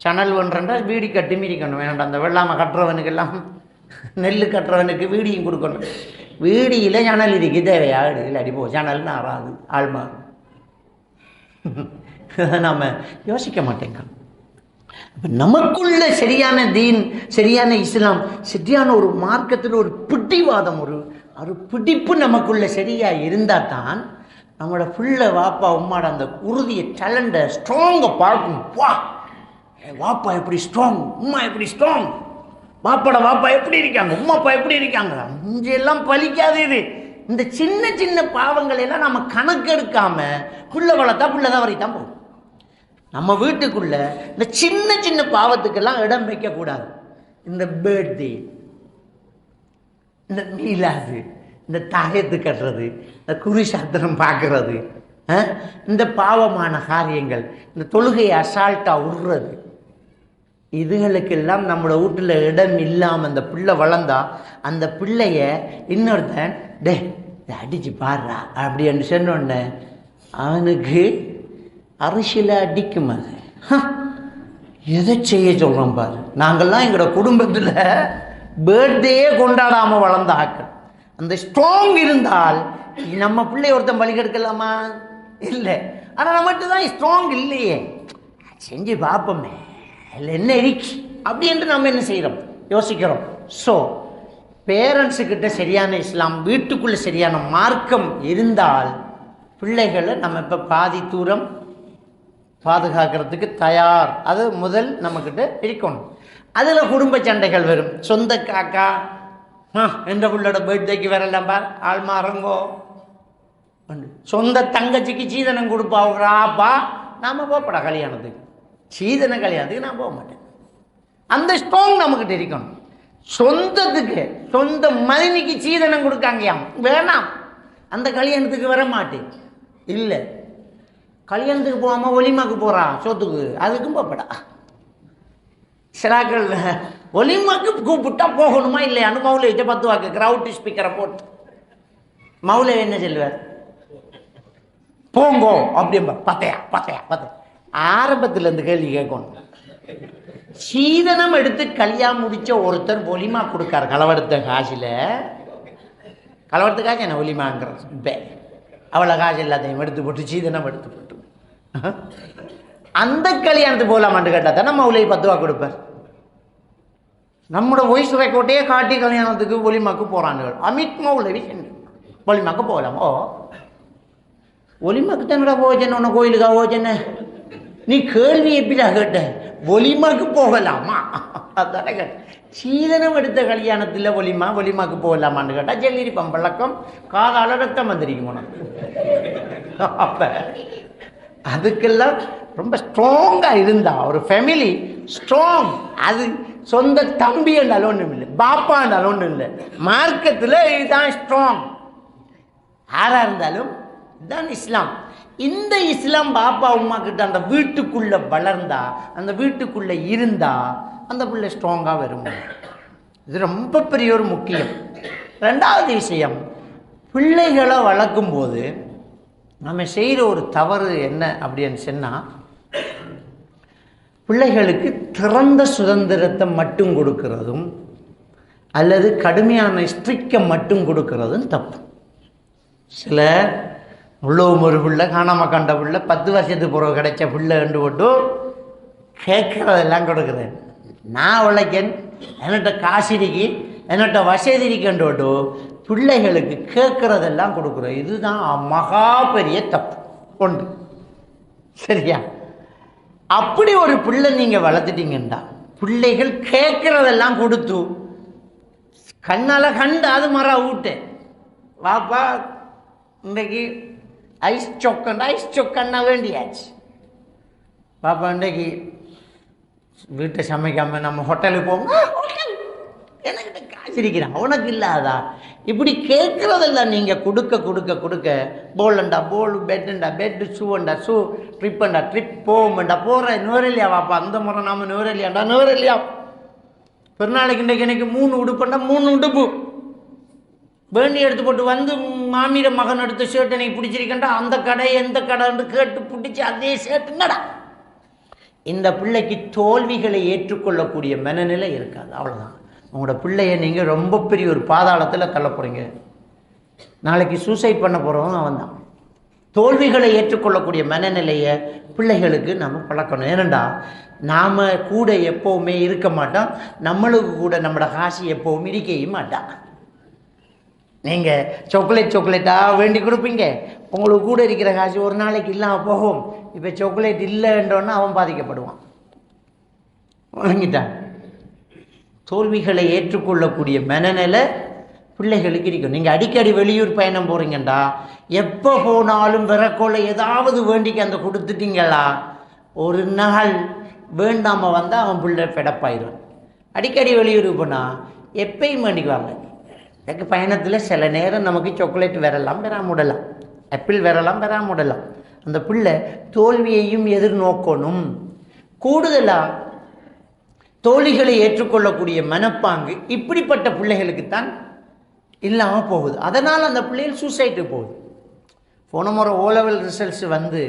சணல் ஒன்றென்றால் வீடி கட்டும் இருக்கணும் வேண்டாம். அந்த வெள்ளாமல் கட்டுறவனுக்கெல்லாம் நெல் கட்டுறவனுக்கு வீடியும் கொடுக்கணும். வீடியில் சணல் இருக்கு, தேவையா இல்லை அடி போ சணல்னு ஆறாது ஆழ்மா. நாம் யோசிக்க மாட்டேங்கிறோம். நமக்குள்ள சரியான தீன், சரியான இஸ்லாம், சரியான ஒரு மார்க்கத்தில் ஒரு பிடிவாதம், ஒரு பிடிப்பு நமக்குள்ள சரியா இருந்தால் தான் நம்மளோட புள்ள வாப்பா உம்மாட அந்த உறுதியை டேலண்ட ஸ்ட்ராங்கை பார்க்கும். வாப்பா எப்படி ஸ்ட்ராங், உம்மா எப்படி ஸ்ட்ராங், வாப்பாட வாப்பா எப்படி இருக்காங்க, உம்மாப்பா எப்படி இருக்காங்க. இங்கெல்லாம் பலிக்காது. இது இந்த சின்ன சின்ன பாவங்கள் எல்லாம் நம்ம கணக்கெடுக்காம புள்ள வளர்த்தா புள்ளதான் வரைத்தான் போகும். நம்ம வீட்டுக்குள்ள இந்த சின்ன சின்ன பாவத்துக்கெல்லாம் இடம் வைக்கக்கூடாது. இந்த பர்த்டே, இந்த மீலாது, இந்த தாயத்து கட்டுறது, இந்த குறி சாத்திரம் பார்க்கறது, இந்த பாவமான காரியங்கள், இந்த தொழுகையை அசால்ட்டாக விடுறது, இதுகளுக்கெல்லாம் நம்மளோட வீட்டில் இடம் இல்லாமல் அந்த பிள்ளை வளர்ந்தா அந்த பிள்ளைய இன்னொருத்தன் டே அடிச்சு பாடுறா அப்படின்னு சொன்னோடனே அவனுக்கு அரசியல அடிக்கும். அது எதை செய்ய சொல்கிறோம் பாரு. நாங்கள்லாம் எங்களோட குடும்பத்தில் பர்த்டேயே கொண்டாடாமல் வளர்ந்த ஆக்கள். அந்த ஸ்ட்ராங் இருந்தால் நம்ம பிள்ளை ஒருத்தன் பலி கெடுக்கலாமா? இல்லை. ஆனால் நம்மகிட்ட தான் ஸ்ட்ராங் இல்லையே, செஞ்சு பார்ப்போமே, இல்லை என்ன இருக்கு அப்படின்ட்டு நம்ம என்ன செய்கிறோம், யோசிக்கிறோம். ஸோ பேரண்ட்ஸுக்கிட்ட சரியான இஸ்லாம், வீட்டுக்குள்ளே சரியான மார்க்கம் இருந்தால் பிள்ளைகளை நம்ம இப்போ பாதி தூரம் பாதுகாக்கிறதுக்கு தயார். அது முதல் நம்மக்கிட்ட இருக்கணும். அதில் குடும்ப சண்டைகள் வரும். சொந்த காக்கா எந்த பிள்ளோட பர்த்டேக்கு வரலாம் பார் ஆள் மாறங்கோ, சொந்த தங்கச்சிக்கு சீதனம் கொடுப்பாப்பா, நாம் போகப்படா கல்யாணத்துக்கு, சீதன கல்யாணத்துக்கு நான் போக மாட்டேன். அந்த ஸ்ட்ராங் நம்மக்கிட்ட இருக்கணும். சொந்தத்துக்கு சொந்த மதினிக்கு சீதனம் கொடுக்காங்கயாம், வேணாம் அந்த கல்யாணத்துக்கு வர மாட்டேன். இல்லை, கல்யாணத்துக்கு போகாமல் ஒலிமாக்கு போகிறா சொத்துக்கு, அதுக்கும் போகப்படா. சிலாக்கள் ஒலிமாக்கு கூப்பிட்டா போகணுமா இல்லையான்னு மௌலை 10 வாக்கு கிரவுட் ஸ்பீக்கரை போட்டு மௌலை என்ன சொல்லுவார், போங்கோ அப்படின்பா. பத்தையா ஆரம்பத்தில் இந்த கேள்வி கேட்கணும். சீதனம் எடுத்து கல்யாணம் முடிச்ச ஒருத்தர் ஒலிமா கொடுக்காரு, களவெடுத்த காசில். களவெடுத்த காசு என்ன ஒலிமாங்கிறது, அவ்வளோ காசு எல்லாத்தையும் எடுத்து போட்டு சீதனம் எடுத்து போட்டு அந்த கல்யாணத்துக்கு போகலாமான்னு கேட்டால் தானே மௌலை 10 ரூபா கொடுப்பார். நம்மளோட வாய்ஸ் ரெக்கார்டையே காட்டி கல்யாணத்துக்கு ஒலிமாக்கு போகிறாங்க. அமித் மௌலவி ஒலிமாக்கு போகலாம். ஒலிமாக்கு தானடா போச்சேன்னு உன்னை கோயிலுக்கா போச்சேன்னு நீ கேள்வி எப்படிடா கேட்ட? ஒலிமாக்கு போகலாமா அதானே கேட்ட. சீதனம் எடுத்த கல்யாணத்தில் ஒலிமாக்கு போகலாமான்னு கேட்டால் ஜெல்லிரிப்பம் பழக்கம் காதால ரத்தம் வந்திருக்கும் உனக்கு. அப்போ அதுக்கெல்லாம் ரொம்ப ஸ்ட்ராங்காக இருந்தா ஒரு ஃபேமிலி ஸ்ட்ராங். அது சொந்த தம்பி என்றாலும் ஒன்றும் இல்லை, பாப்பா என்றாலும் ஒன்றும் இல்லை, மார்க்கத்தில் இதுதான் ஸ்ட்ராங். யாராக இருந்தாலும் இதுதான் இஸ்லாம். இந்த இஸ்லாம் பாப்பா உமா கிட்ட அந்த வீட்டுக்குள்ள வளர்ந்தா, அந்த வீட்டுக்குள்ள இருந்தா அந்த பிள்ளை ஸ்ட்ராங்காக வரும். இது ரொம்ப பெரிய ஒரு முக்கியம். 2வது விஷயம், பிள்ளைகளை வளர்க்கும் போது நம்ம செய்கிற ஒரு தவறு என்ன அப்படின்னு சொன்னால், பிள்ளைகளுக்கு திறந்த சுதந்திரத்தை மட்டும் கொடுக்கறதும் அல்லது கடுமையான ஸ்ட்ரிக்கை மட்டும் கொடுக்கறதும் தப்பு. சில உள்ளவும் ஒரு பிள்ளை காணாமல் கண்ட பிள்ளை 10 வருஷத்துக்கு பிறகு கிடைச்ச பிள்ளை கண்டு போட்டு கேட்குறதெல்லாம் கொடுக்குறேன். நான் உழைக்கன், என்னட்ட காசிரிக்கு என்னட்ட வசதிக்கு கண்டு போட்டு பிள்ளைகளுக்கு கேட்குறதெல்லாம் கொடுக்குறோம். இதுதான் மகா பெரிய தப்பு ஒன்று. சரியா? அப்படி ஒரு பிள்ளை நீங்கள் வளர்த்துட்டீங்கன்னா, பிள்ளைகள் கேட்குறதெல்லாம் கொடுத்து கண்ணால் கண்டு அது மர ஊட்டு வாப்பா இன்றைக்கு ஐஸ் சொக்கன்னா வேண்டியாச்சு. பாப்பா இன்றைக்கு வீட்டை சமைக்காமல் நம்ம ஹோட்டலுக்கு போவோம், எனக்கிட்ட காசு இருக்கிறேன் அவனுக்கு இல்லாதா, இப்படி கேட்குறதெல்லாம் நீங்கள் கொடுக்க கொடுக்க கொடுக்க போல்ண்டா போல், பெட்டுண்டா பெட்டு, ஷூண்டா ஷூ, ட்ரிப்புண்டா ட்ரிப், போகும்ண்டா போகிறேன், நுவரெல்லியா வாப்பா, அந்த முறை நாம் நுவரெல்லியாண்டா நுவரெல்லியா, பெருநாளைக்கு இன்றைக்கு எனக்கு 3 உடுப்புண்டா 3 உடுப்பு வேண்டி எடுத்து போட்டு வந்து மாமியிட மகன் எடுத்த ஷர்ட் எனக்கு பிடிச்சிருக்கேன்டா அந்த கடை எந்த கடைன்னு கேட்டு பிடிச்சி அதே ஷர்ட் என்னடா. இந்த பிள்ளைக்கு தோல்விகளை ஏற்றுக்கொள்ளக்கூடிய மனநிலை இருக்காது, அவ்வளோதான். உங்களோட பிள்ளைய நீங்கள் ரொம்ப பெரிய ஒரு பாதாளத்தில் தள்ள போகிறீங்க. நாளைக்கு சூசைட் பண்ண போகிறவங்க அவன் தான். தோல்விகளை ஏற்றுக்கொள்ளக்கூடிய மனநிலையை பிள்ளைகளுக்கு நம்ம பழக்கணும். ஏனண்டா நாம் கூட எப்போவுமே இருக்க மாட்டோம், நம்மளுக்கு கூட நம்மளோட காசு எப்போவும் இருக்கவே மாட்டான். நீங்கள் சாக்லேட்டாக வேண்டி கொடுப்பீங்க, உங்களுக்கு கூட இருக்கிற காசு ஒரு நாளைக்கு இல்லாமல் போகும். இப்போ சாக்லேட் இல்லைன்றோன்னா அவன் பாதிக்கப்படுவான். வாங்கிட்டான். தோல்விகளை ஏற்றுக்கொள்ளக்கூடிய மனநிலை பிள்ளைகளுக்கு இருக்கும். நீங்கள் அடிக்கடி வெளியூர் பயணம் போகிறீங்கண்டா, எப்போ போனாலும் விறக்கோல ஏதாவது வேண்டிக்கு அந்த கொடுத்துட்டீங்களா, ஒரு நாள் வேண்டாமல் வந்தால் அவன் பிள்ளை பெடப்பாயிடும். அடிக்கடி வெளியூருக்கு போனால் எப்பயும் வேண்டிக்குவாங்க. எனக்கு பயணத்தில் சில நேரம் நமக்கு சாக்லேட் வரலாம் பெறாமுடலாம், ஆப்பிள் வரலாம் பெறாமுடலாம். அந்த பிள்ளை தோல்வியையும் எதிர்நோக்கணும். கூடுதலாக தோல்விகளை ஏற்றுக்கொள்ளக்கூடிய மனப்பாங்கு இப்படிப்பட்ட பிள்ளைகளுக்குத்தான் இல்லாமல் போகுது. அதனால் அந்த பிள்ளைகள் சூசைட்டு போகுது. போன முறை ஓலெவல் ரிசல்ட்ஸ் வந்து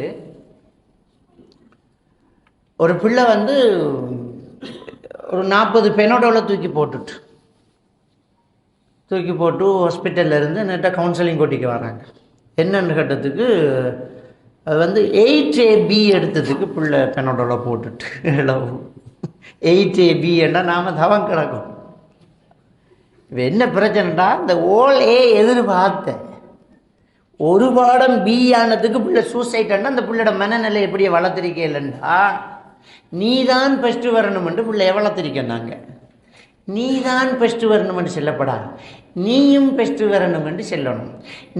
ஒரு பிள்ளை வந்து ஒரு 40 பெனோடோலை தூக்கி போட்டு ஹாஸ்பிட்டலில் இருந்து நேற்றாக கவுன்சிலிங் கொட்டிக்கு வராங்க. என்னென்னு கேட்டதுக்கு அது வந்து 8AB எடுத்ததுக்கு பிள்ளை பெனோடோலை போட்டுட்டு 8AB என்றால் நாம் தவம் கிடக்கும். இப்போ என்ன பிரச்சனைடா, இந்த ஓல் ஏ எதிர்பார்த்த ஒரு பாடம் பி ஆனதுக்கு பிள்ளை சூசைட்னா அந்த பிள்ளையோட மனநிலை எப்படியே வளர்த்திருக்கே இல்லைண்டா. நீ தான் ஃபஸ்ட்டு வரணுமென்று பிள்ளைய வளர்த்திருக்கேன். நாங்கள் நீ தான் ஃபஸ்ட்டு வரணுமென்று சொல்லப்படாது, நீயும் ஃபஸ்ட்டு வரணும் என்று சொல்லணும்.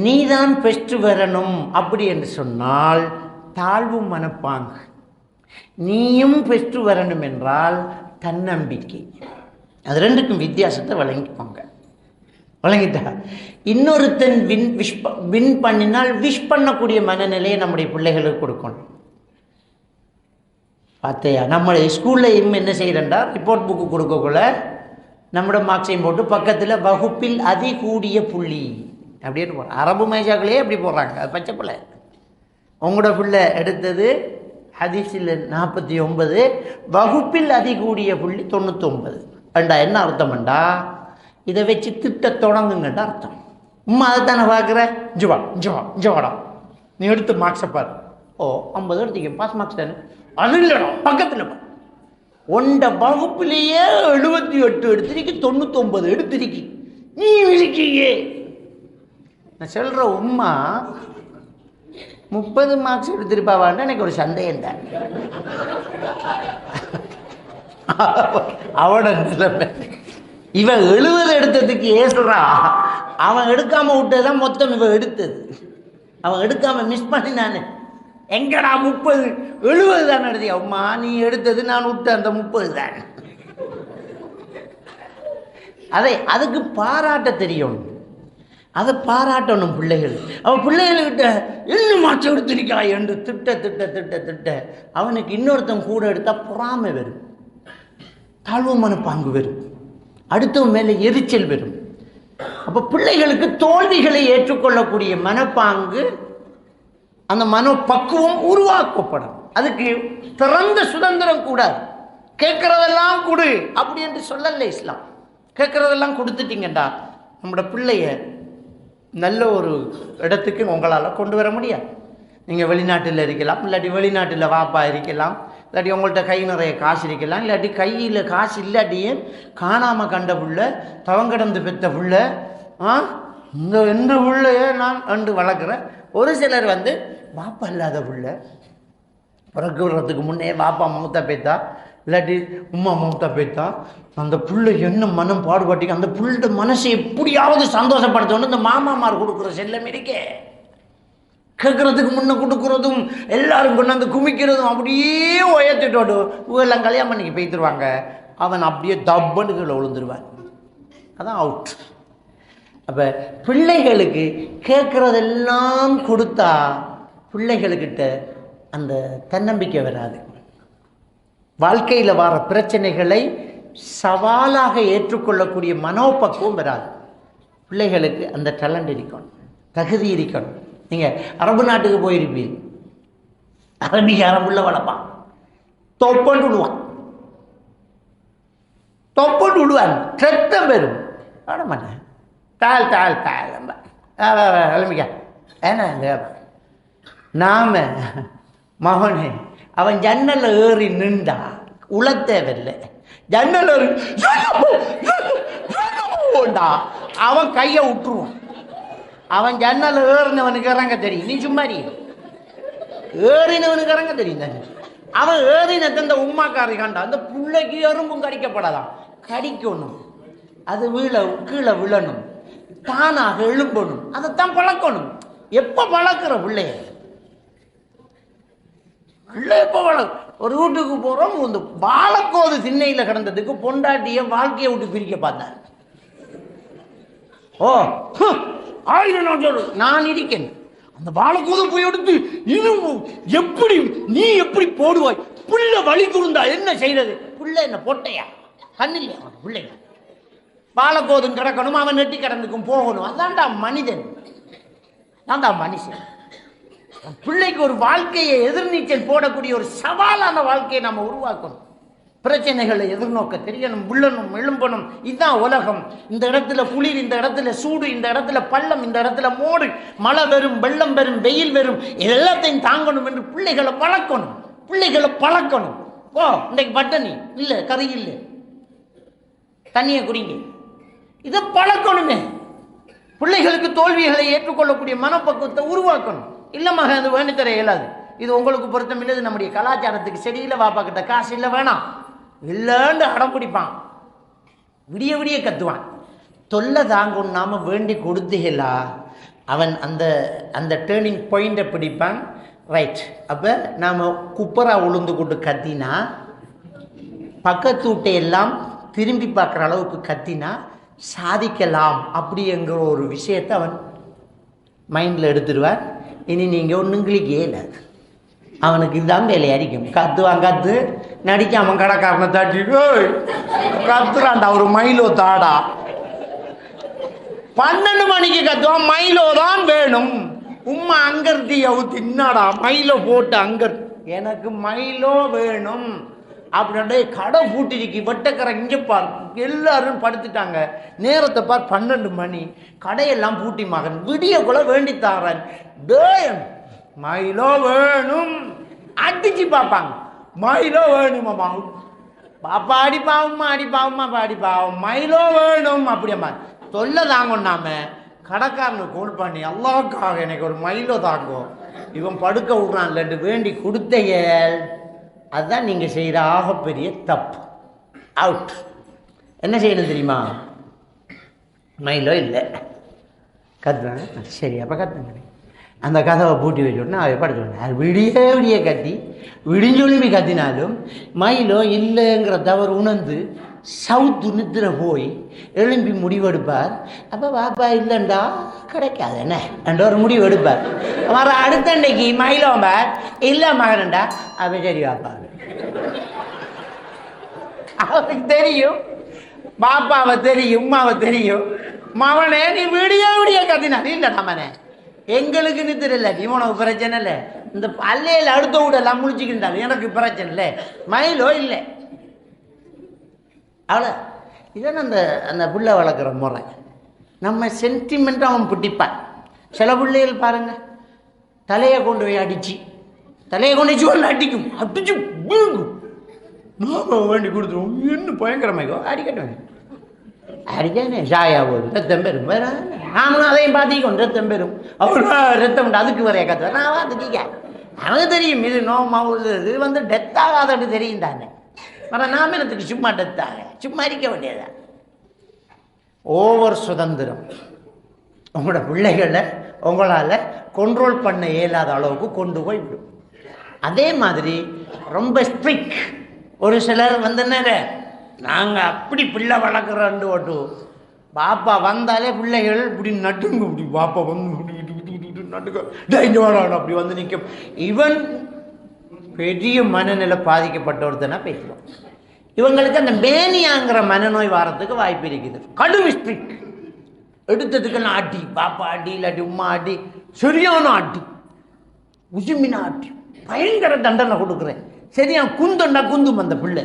நீ தான் ஃபஸ்ட்டு வரணும் அப்படி என்று சொன்னால் தாழ்வு மனப்பாங்கு. நீயும் ஃபஸ்ட்டு வரணும் என்றால் தன்னம்பிக்கை. அது ரெண்டுக்கும் வித்தியாசத்தை வழங்கிட்டா இன்னொருத்தன் வின் பண்ணினால் விஷ் பண்ணக்கூடிய மனநிலையை நம்முடைய பிள்ளைகளுக்கு கொடுக்கணும். பார்த்தையா, நம்மளை ஸ்கூல்லையும் என்ன செய்கிறேன்டா, ரிப்போர்ட் புக்கு கொடுக்கக்குள்ள நம்மளோட மார்க்ஸையும் போட்டு பக்கத்தில் வகுப்பில் அதிகூடிய புள்ளி அப்படின்னு போடுறோம். அரபு மேஜாக்களே அப்படி போடுறாங்க. அது பச்சை பிள்ளை. உங்களோட பிள்ளை எடுத்தது ஹதீஸில் 49, வகுப்பில் அதிகூடிய புள்ளி 99. அண்டா என்ன அர்த்தம்ண்டா, இதை வச்சு திட்ட தொடங்குங்கண்டா அர்த்தம். அதைத்தானே பார்க்குற, ஜுவாடா நீ எடுத்து மார்க்ஸை பாரு, ஓ 50 எடுத்துக்க பாஸ் மார்க்ஸ் தானே. அது இல்லைடா பக்கத்தில் ஒண்ட வகுப்பிலேயே 78 எடுத்திருக்கு, 99 எடுத்திருக்கு, நீ இருக்கியே. நான் சொல்கிற உம்மா 30 மார்க்ஸ் எடுத்திருப்பாவான்னு எனக்கு ஒரு சந்தேகம் தான். அவட நிலைமை இவன் 70 எடுத்ததுக்கு ஏசுறா, அவன் எடுக்காம விட்டதுதான் மொத்தம் இவன் எடுத்தது. அவன் எடுக்காம மிஸ் பண்ணினானு எங்கடா 30 70 தான் எடுத்தியா அம்மா, நீ எடுத்தது நான் விட்ட அந்த 30 தான். அதுக்கு பாராட்ட தெரியும், அதை பாராட்டணும் பிள்ளைகள். அவன் பிள்ளைகள்கிட்ட இன்னும் மாற்றம் எடுத்திருக்கா என்று திட்ட அவனுக்கு இன்னொருத்தன் கூட எடுத்தால் பொறாமை வரும், தாழ்வு மனப்பாங்கு வரும், அடுத்தவன் மேலே எரிச்சல் வரும். அப்போ பிள்ளைகளுக்கு தோல்விகளை ஏற்றுக்கொள்ளக்கூடிய மனப்பாங்கு, அந்த மனப்பக்குவம் உருவாக்கப்படும். அதுக்கு திறந்த சுதந்திரம் கூடாது. கேட்கறதெல்லாம் கொடு அப்படி என்று சொல்லல இஸ்லாம். கேட்கறதெல்லாம் கொடுத்துட்டீங்கண்டா நம்மளோட பிள்ளைய நல்ல ஒரு இடத்துக்கு உங்களால் கொண்டு வர முடியாது. நீங்கள் வெளிநாட்டில் இருக்கலாம், இல்லாட்டி வெளிநாட்டில் வாப்பா இருக்கலாம், இல்லாட்டி உங்கள்கிட்ட கை நிறைய காசு இருக்கலாம், இல்லாட்டி கையில் காசு இல்லாட்டியும் காணாமல் கண்ட புள்ள, தவங்கடந்து பெற்ற புள்ள, இந்த புள்ளைய நான் கண்டு வளர்க்குறேன். ஒரு சிலர் வந்து வாப்பா இல்லாத புள்ள, பிறகுறதுக்கு முன்னே வாப்பா மௌத்தா போய்த்தா, இல்லாட்டி உம்மா மௌத்தா போய்த்தா, அந்த புள்ளை என்ன மனம் பாடுபாட்டிக்கு அந்த புள்ளோட மனசை எப்படியாவது சந்தோஷப்படுத்தணும் இந்த மாமாமார் கொடுக்குற செல்லம் இருக்கே, கேட்கறதுக்கு முன்ன கொடுக்கறதும் எல்லாரும் கொண்டாந்து குமிக்கிறதும் அப்படியே உயர்த்திட்டோடு எல்லாம் கல்யாணம் பண்ணிக்கு போய்த்துருவாங்க. அவன் அப்படியே தப்புன்னு கீழே விழுந்துருவான். அதான் அவுட். அப்போ பிள்ளைகளுக்கு கேட்குறதெல்லாம் கொடுத்தா பிள்ளைகளுக்கிட்ட அந்த தன்னம்பிக்கை வராது. வாழ்க்கையில் வர பிரச்சனைகளை சவாலாக ஏற்றுக்கொள்ளக்கூடிய மனோபக்குவம் வராது. பிள்ளைகளுக்கு அந்த டேலண்ட் இருக்கணும், தகுதி இருக்கணும். நீங்கள் அரபு நாட்டுக்கு போயிருப்பீங்க, அரபிக்காரன் வளர்ப்பான், தொப்பண்டு விடுவான், தொப்பண்டு விடுவான், ரத்தம் பெறும். விட மாட்டேன், தாள் தாள் தாள் கிளம்பிக்கா ஏன்னா நாம மகனே அவன் ஜன்னலில் ஏறி நின்றா உளத்தேவில்லை. ஜன்னல் ஏறி அவன் கையை விட்டுருவான். அவன் ஜன்னல் ஏறினவனுக்கு இறங்க தெரியும். நீ சும்மாரி ஏறினவனுக்கு இறங்க தெரியும் தானே. அவன் ஏறினத்தை இந்த உமாக்காரி கண்டா அந்த பிள்ளைக்கு எறும்பும் கடிக்கப்படாதான், கடிக்கணும், அது கீழே விழணும், தானாக எழும்பணும். அதைத்தான் பழக்கணும். எப்போ பழக்கிற பிள்ளைய எப்போ ஒரு வீட்டுக்கு போகிறோம், இந்த வாழைக்கோது திண்ணையில் கிடந்ததுக்கு பொண்டாட்டிய வாழ்க்கையை விட்டு பிரிக்க பார்த்தேன். ஓ 1000 நான் சொல்லு, நான் இருக்கேன். அந்த வாழைக்கோதை போய் எடுத்து இன்னும் எப்படி நீ எப்படி போடுவாய்? புள்ள வழி குறுந்தா என்ன செய்யறது? புள்ள என்ன பொட்டையா? கண்ணில்லையா பிள்ளைங்க? வாழைக்கோதும் கிடக்கணும், அவன் நெட்டி கிடந்துக்கும் போகணும். அதான்டா மனிதன், அதான்டா மனுஷன். பிள்ளைக்கு ஒரு வாழ்க்கையை எதிர்நீச்சல் போடக்கூடிய ஒரு சவாலான வாழ்க்கையை நம்ம உருவாக்கணும். பிரச்சனைகளை எதிர்நோக்க தெரியணும், உள்ளணும், எழும்பணும். இதுதான் உலகம். இந்த இடத்துல குளிர், இந்த இடத்துல சூடு, இந்த இடத்துல பள்ளம், இந்த இடத்துல மோடு, மழை வரும், வெள்ளம் வரும், வெயில் வரும், எல்லாத்தையும் தாங்கணும் என்று பிள்ளைகளை பழக்கணும். பிள்ளைகளை பழக்கணும். ஓ இன்றைக்கு பட்டணி இல்லை, கறி இல்லை, தண்ணியை குடிங்க, இதை பழக்கணுமே. பிள்ளைகளுக்கு தோல்விகளை ஏற்றுக்கொள்ளக்கூடிய மனப்பக்குவத்தை உருவாக்கணும். இல்லைமாக அது வேண்டித்தர இயலாது. இது உங்களுக்கு பொருத்தம் இல்லை, நம்முடைய கலாச்சாரத்துக்கு சரியில்லை, வாப்பா கிட்ட காசு இல்லை, வேணாம் இல்லைன்னு அடம் பிடிப்பான், விடிய விடிய கத்துவான். தொல்லை தாங்கும் நாம வேண்டி கொடுத்தீங்களா, அவன் அந்த அந்த டேர்னிங் பாயிண்டை பிடிப்பான். ரைட். அப்போ நாம் குப்பரா உளுந்து கொண்டு கத்தினா, பக்கத்து வீட்டையெல்லாம் திரும்பி பார்க்குற அளவுக்கு கத்தினா சாதிக்கலாம் அப்படிங்கிற ஒரு விஷயத்தை அவன் மைண்டில் எடுத்துடுவார். இனி நீங்கள் ஒன்றுங்களுக்கு இல்லை, அவனுக்கு இதுதான் வேலையை அடிக்கும். கத்துவான், கத்து நடிக்காமன் கடைக்காரனை தாட்டி கத்துறான்டா ஒரு மைலோ தாடா. 12 மணிக்கு கத்துவான், மைலோ தான் வேணும். உம்மா அங்கர்த்தியை தின்னாடா மைலோ போட்டு அங்கர், எனக்கு மைலோ வேணும் அப்படின்ட்டு கடை பூட்டிருக்கு. வெட்டக்கரை இங்கே பார், எல்லாரும் படுத்துட்டாங்க. நேரத்தை பார் 12 மணி, கடையெல்லாம் பூட்டி மகன் விடியக்குள்ள வேண்டித்தாரன். டேயம் மைலோ வேணும், அடிச்சு பார்ப்பாங்க. மைலோ வேணுமாம்மா, பாப்பா அடிப்பாவும்மா, அடிப்பாவும்மா, அடிப்பாவும், மைலோ வேணும் அப்படியம்மா. தொல்லை தாங்கொண்டாம கடைக்காரனுக்கு கோல் பண்ணி, அல்லாவுக்காக எனக்கு ஒரு மைலோ தாங்கும், இவன் படுக்க விடுறான்லட்டு வேண்டி கொடுத்தைய. அதுதான் நீங்கள் செய்கிற ஆகப்பெரிய தப்பு. அவுட். என்ன செய்யணும் தெரியுமா? மைலோ இல்லை, கத்துறாங்க. சரி அப்போ கத்துங்க. அந்த கதவை பூட்டி வச்சுட்டோன்னா அதை படுத்துவேன். அது விடிய கத்தி விடிஞ்சொலிம்பி கத்தினாலும் மைலோ இல்லைங்கிற தவறு உணர்ந்து சவுத்து நித்திர போய் எழும்பி முடிவெடுப்பார். அப்போ வாப்பா இல்லைண்டா கிடைக்காது என்ன என்ற ஒரு முடிவு எடுப்பார். வர அடுத்த அன்னைக்கு மைலோம்பார், இல்லை மகனண்டா. அப்போ சரி வாப்பா, அவனுக்கு தெரியும், பாப்பாவை தெரியும், உமாவை தெரியும். மவனே நீ விடிய கத்தினா இல்லை நம்மனே எங்களுக்கு நித்திர இல்லை, நீ உனக்கு பிரச்சனை இல்லை. இந்த பல்லையில் அடுத்த வீடெல்லாம் முடிச்சுக்கிட்டாலும் எனக்கு பிரச்சனை இல்லை, மைலோ இல்லை. அவ்வளோ. இதான் அந்த அந்த பிள்ளை வளர்க்குற முறை. நம்ம சென்டிமெண்ட்டாக அவன் பிடிப்பான். சில பிள்ளைகள் பாருங்கள், தலையை கொண்டு போய் அடித்து, தலையை கொண்டு வச்சு ஒன்று அடிக்கும், அடிச்சு விழுங்கும். நாம் வேண்டி கொடுத்துருவோம், இன்னும் பயங்கரமாய்க்கோ அடிக்கட்டும், அடிக்கானே சாயா போகுது, ரத்தம் பெறும். வேற நாமளும் அதையும் பார்த்திக்கணும், ரத்தம் பெறும். அவ்வளோ ரத்தம் உண்டு, அதுக்கு வரைய கற்றுவேன் நான் பார்த்துக்க. அவனுக்கு தெரியும் இது நோமாவுது, இது வந்து டெத் ஆகாதன்னு தெரியும் தானே. ஆனால் நாம் என்னத்துக்கு சும்மா டெத் ஆக, சும்மா அடிக்க வேண்டியதான். ஓவர் சுதந்திரம், உங்களோட பிள்ளைகளை உங்களால் கண்ட்ரோல் பண்ண இயலாத அளவுக்கு கொண்டு போய் விடும். அதே மாதிரி ரொம்ப ஸ்ட்ரிக். ஒரு சிலர் வந்தனே நாங்கள் அப்படி பிள்ளை வளர்க்குறோன்னு ஓட்டு பாப்பா வந்தாலே பிள்ளைகள் இப்படி நட்டுங்க, இப்படி பாப்பா வந்து நட்டுக்க இங்கே வரான் அப்படி வந்து நிற்கும். இவன் பெரிய மனநிலை பாதிக்கப்பட்ட ஒருத்தனா பேசுவான். இவங்களுக்கு அந்த மேனியாங்கிற மனநோய் வாரத்துக்கு வாய்ப்பு இருக்குது. கடும் ஸ்ட்ரிக். எடுத்ததுக்கு அடி, பாப்பா அடி, இல்லாட்டி உமா அடி, சரியான அடி, உசுமினா அடி, பயங்கர தண்டனை கொடுக்குறேன். சரியா குந்தண்டா குந்தும் அந்த பிள்ளை,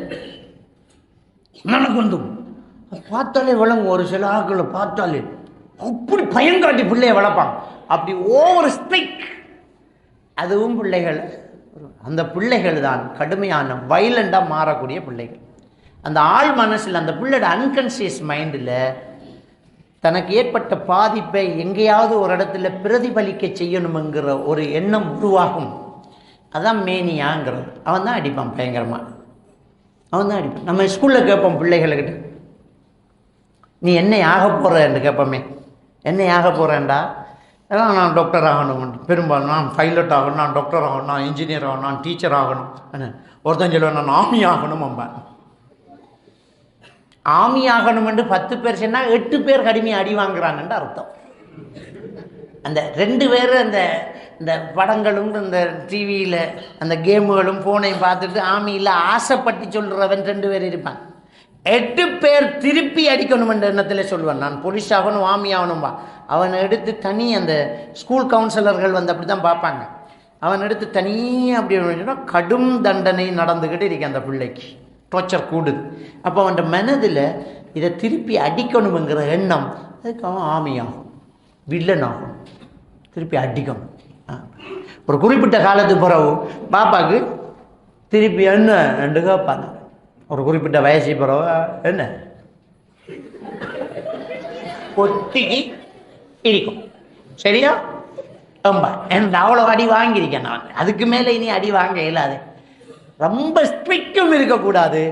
நல்ல குந்தும். பார்த்தாலே விளங்கும். ஒரு சில ஆட்களை பார்த்தாலே அப்படி பயங்காட்டி பிள்ளைய வளர்ப்பாங்க. அப்படி ஓவர் ஸ்ட்ரிக். அதுவும் பிள்ளைகள், அந்த பிள்ளைகள் தான் கடுமையான வைலண்டாக மாறக்கூடிய பிள்ளைகள். அந்த ஆள் மனசில், அந்த பிள்ளையோட அன்கான்சியஸ் மைண்டில் தனக்கு ஏற்பட்ட பாதிப்பை எங்கேயாவது ஒரு இடத்துல பிரதிபலிக்க செய்யணுங்கிற ஒரு எண்ணம் உருவாகும். அதான் மேனியாங்கிறது. அவன் தான் அடிப்பான் பயங்கரமாக, அவன் தான் அடிப்பான். நம்ம ஸ்கூலில் கேட்போம் பிள்ளைகளுக்கிட்ட, நீ என்ன ஆக போகிறேன்னு கேட்போமே, என்ன ஆக போகிறேன்டா, அதான் நான் டாக்டர் ஆகணும், பெரும்பாலும் நான் பைலட் ஆகணும், நான் டாக்டர் ஆகணும், நான் இன்ஜினியர் ஆகணும், நான் டீச்சர் ஆகணும். ஒருத்தன் சொல்லுவேன் நான் ஆர்மி ஆகணும். அம்பேன் ஆர்மி ஆகணும்னு 10 பேர் சொன்னால் 8 பேர் கடுமையாக அடி வாங்குறாங்கன்னு அர்த்தம். அந்த 2 பேர் அந்த இந்த படங்களும் இந்த டிவியில் அந்த கேமுகளும் ஃபோனையும் பார்த்துட்டு ஆர்மியில் ஆசைப்பட்டு சொல்கிறவன் 2 பேர் இருப்பான். 8 பேர் திருப்பி அடிக்கணுமென்ற எண்ணத்தில் சொல்லுவான் நான் போலீஸ் ஆகணும், ஆர்மி ஆகணும்பா. அவனை எடுத்து தனி அந்த ஸ்கூல் கவுன்சிலர்கள் வந்து அப்படி தான் பார்ப்பாங்க. அவன் எடுத்து தனியாக அப்படி சொன்னால் கடும் தண்டனை நடந்துக்கிட்டு இருக்கு அந்த பிள்ளைக்கு, டார்ச்சர் கூடுது. அப்போ அவன் மனதில் இதை திருப்பி அடிக்கணுங்கிற எண்ணம், அதுக்கு அவன் ஆர்மி ஆகும், வில்லன் ஆகும், திருப்பி அடிக்கணும். ஒரு குறிப்பிட்ட காலத்துக்கு பிறகு பாப்பாவுக்கு திருப்பி என்ன ரெண்டு கேட்பாங்க. ஒரு குறிப்பிட்ட வயசு பிறகு என்ன கொத்திக்கு இருக்கும். சரியா? ரொம்ப எனக்கு அவ்வளோ அடி வாங்கியிருக்கேன் நான். அதுக்கு மேலே இனி அடி வாங்க இயலாது. ரொம்ப ஸ்ட்ரிக்டும் இருக்கக்கூடாது,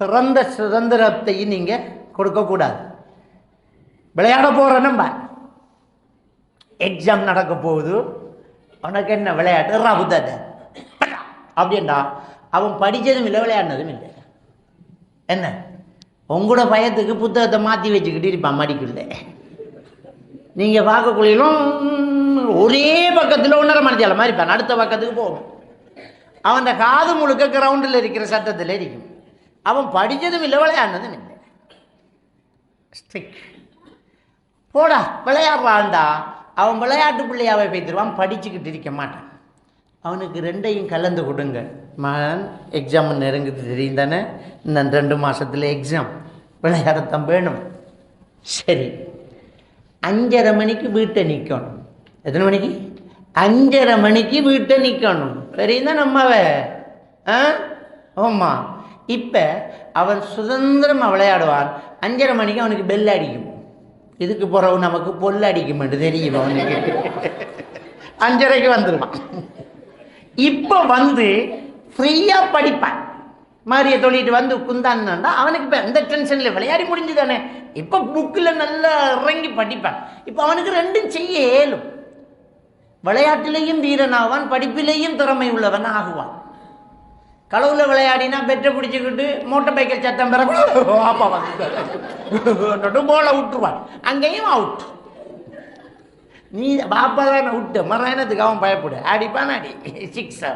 பிறந்த சுதந்திரத்தையும் நீங்கள் கொடுக்கக்கூடாது. விளையாட போகிற நம்ம எக்ஸாம் நடக்க போகுது, உனக்கு என்ன விளையாட்டு ராபுதாத அப்படின்டா. அவன் படித்ததும் இல்லை, விளையாடினதும் இல்லை. என்ன உங்களோட பயத்துக்கு புத்தகத்தை மாற்றி வச்சுக்கிட்டு இருப்பான் மடிக்குள்ள. நீங்கள் பார்க்கக்குள்ளும் ஒரே பக்கத்தில் 1.5 மணித்தியால மாதிரி இருப்பான், அடுத்த பக்கத்துக்கு போகும். அவன் காது முழுக்க கிரவுண்டில் இருக்கிற சட்டத்தில் இருக்கும். அவன் படித்ததும் இல்லை, விளையாடினதும் இல்லை. ஸ்ட்ரிக். போடா விளையாடுறான்டா. அவன் விளையாட்டு பிள்ளையாவே பேத்துருவான், படிச்சுக்கிட்டு இருக்க மாட்டான். அவனுக்கு 2ஐயும் கலந்து கொடுங்க. மகன் எக்ஸாம் நெருங்குது தெரியும் தானே, இந்த 2 மாதத்தில் எக்ஸாம், விளையாடத்தான் வேணும். சரி, 5:30 மணிக்கு வீட்டை நிற்கணும். எத்தனை மணிக்கு? 5:30 மணிக்கு வீட்டை நிற்கணும். தெரியுதா நம்மவே? ஆமாம். இப்போ அவன் சுதந்திரமாக விளையாடுவான். 5:30 மணிக்கு அவனுக்கு பெல் அடிக்கும். இதுக்கு பிறகு நமக்கு பொல் அடிக்குமென்று தெரியும். அவனுக்கு 5:30க்கு வந்துடுவான். இப்போ வந்து ஃப்ரீயாக படிப்பான். மாதிரியை தொழிட்டு வந்து குந்தான்னா அவனுக்கு இப்போ எந்த டென்ஷனில் விளையாடி முடிஞ்சு தானே. இப்போ புக்கில் நல்லா இறங்கி படிப்பான். இப்போ அவனுக்கு 2ம் செய்ய இயலும். விளையாட்டிலையும் வீரனாவான், படிப்பிலையும் திறமை உள்ளவன் ஆகுவான். களவுல விளையாடினா பெற்ற பிடிச்சிக்கிட்டு மோட்டர் பைக்கில் சத்தம் பெற அப்பா வந்து போல விட்டுருவான். அங்கேயும் அவுட். நீ பாப்பா தானே விட்டு மரணத்துக்கு அவன் பயப்படு, அடிப்பான், அடி 6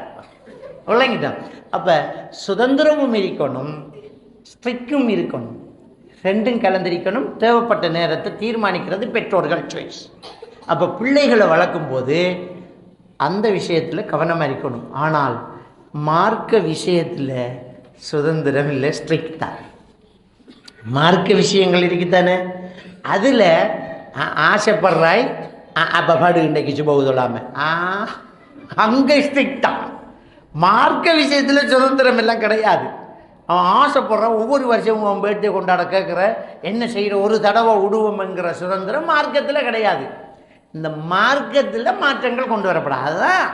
விளங்கிட்டான். அப்போ சுதந்திரமும் இருக்கணும், ஸ்ட்ரிக்கும் இருக்கணும், 2ம் கலந்திருக்கணும். தேவைப்பட்ட நேரத்தை தீர்மானிக்கிறது பெற்றோர்கள் சாய்ஸ். அப்போ பிள்ளைகளை வளர்க்கும் போது அந்த விஷயத்தில் கவனமாக இருக்கணும். ஆனால் மார்க்க விஷயத்தில் சுதந்திரம் இல்லை, ஸ்ட்ரிக்ட் தான். மார்க்க விஷயங்கள் இருக்குத்தானே, அதில் ஆசைப்படுறாய் அப்போ பாடு இன்றைக்கு சுபவு சொல்லாமல் அங்கே ஸ்ட்ரிக்ட் தான். மார்க்க விஷயத்தில் சுதந்திரம் எல்லாம் கிடையாது. அவன் ஆசைப்படுறான், ஒவ்வொரு வருஷமும் அவன் பேர்தே கொண்டாட கேட்குற, என்ன செய்கிற, ஒரு தடவை விடுவோம்ங்கிற சுதந்திரம் மார்க்கத்தில் கிடையாது. இந்த மார்க்கத்தில் மாற்றங்கள் கொண்டு வரப்படாது. அதுதான்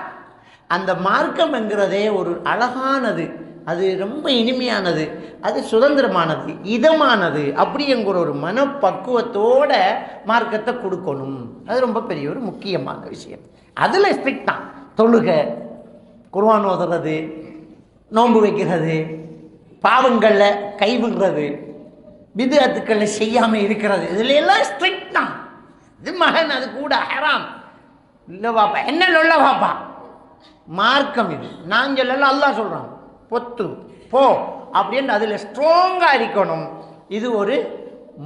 அந்த மார்க்கம் என்கிறதே ஒரு அழகானது. அது ரொம்ப இனிமையானது, அது சுதந்திரமானது, இதமானது, அப்படிங்கிற ஒரு மனப்பக்குவத்தோட மார்க்கத்தை கொடுக்கணும். அது ரொம்ப பெரிய ஒரு முக்கியமான விஷயம். அதில் ஸ்ட்ரிக்ட் தான். தொழுகை, குர்ஆன் ஓதுறது, நோன்பு வைக்கிறது, பாவங்களில் கைவிடுறது, பித்அத்துக்களில் செய்யாமல் இருக்கிறது, இதில் எல்லாம் ஸ்ட்ரிக்ட் தான். இது மகன் அது கூட ஹராம் இல்லை பாப்பா, என்ன சொல்ல பாப்பா, மார்க்கம் இது. நான் சொல்லல, அல்லாஹ் சொல்கிறான், பொத்து போ அப்படின்னு அதில் ஸ்ட்ராங்காக இருக்கணும். இது ஒரு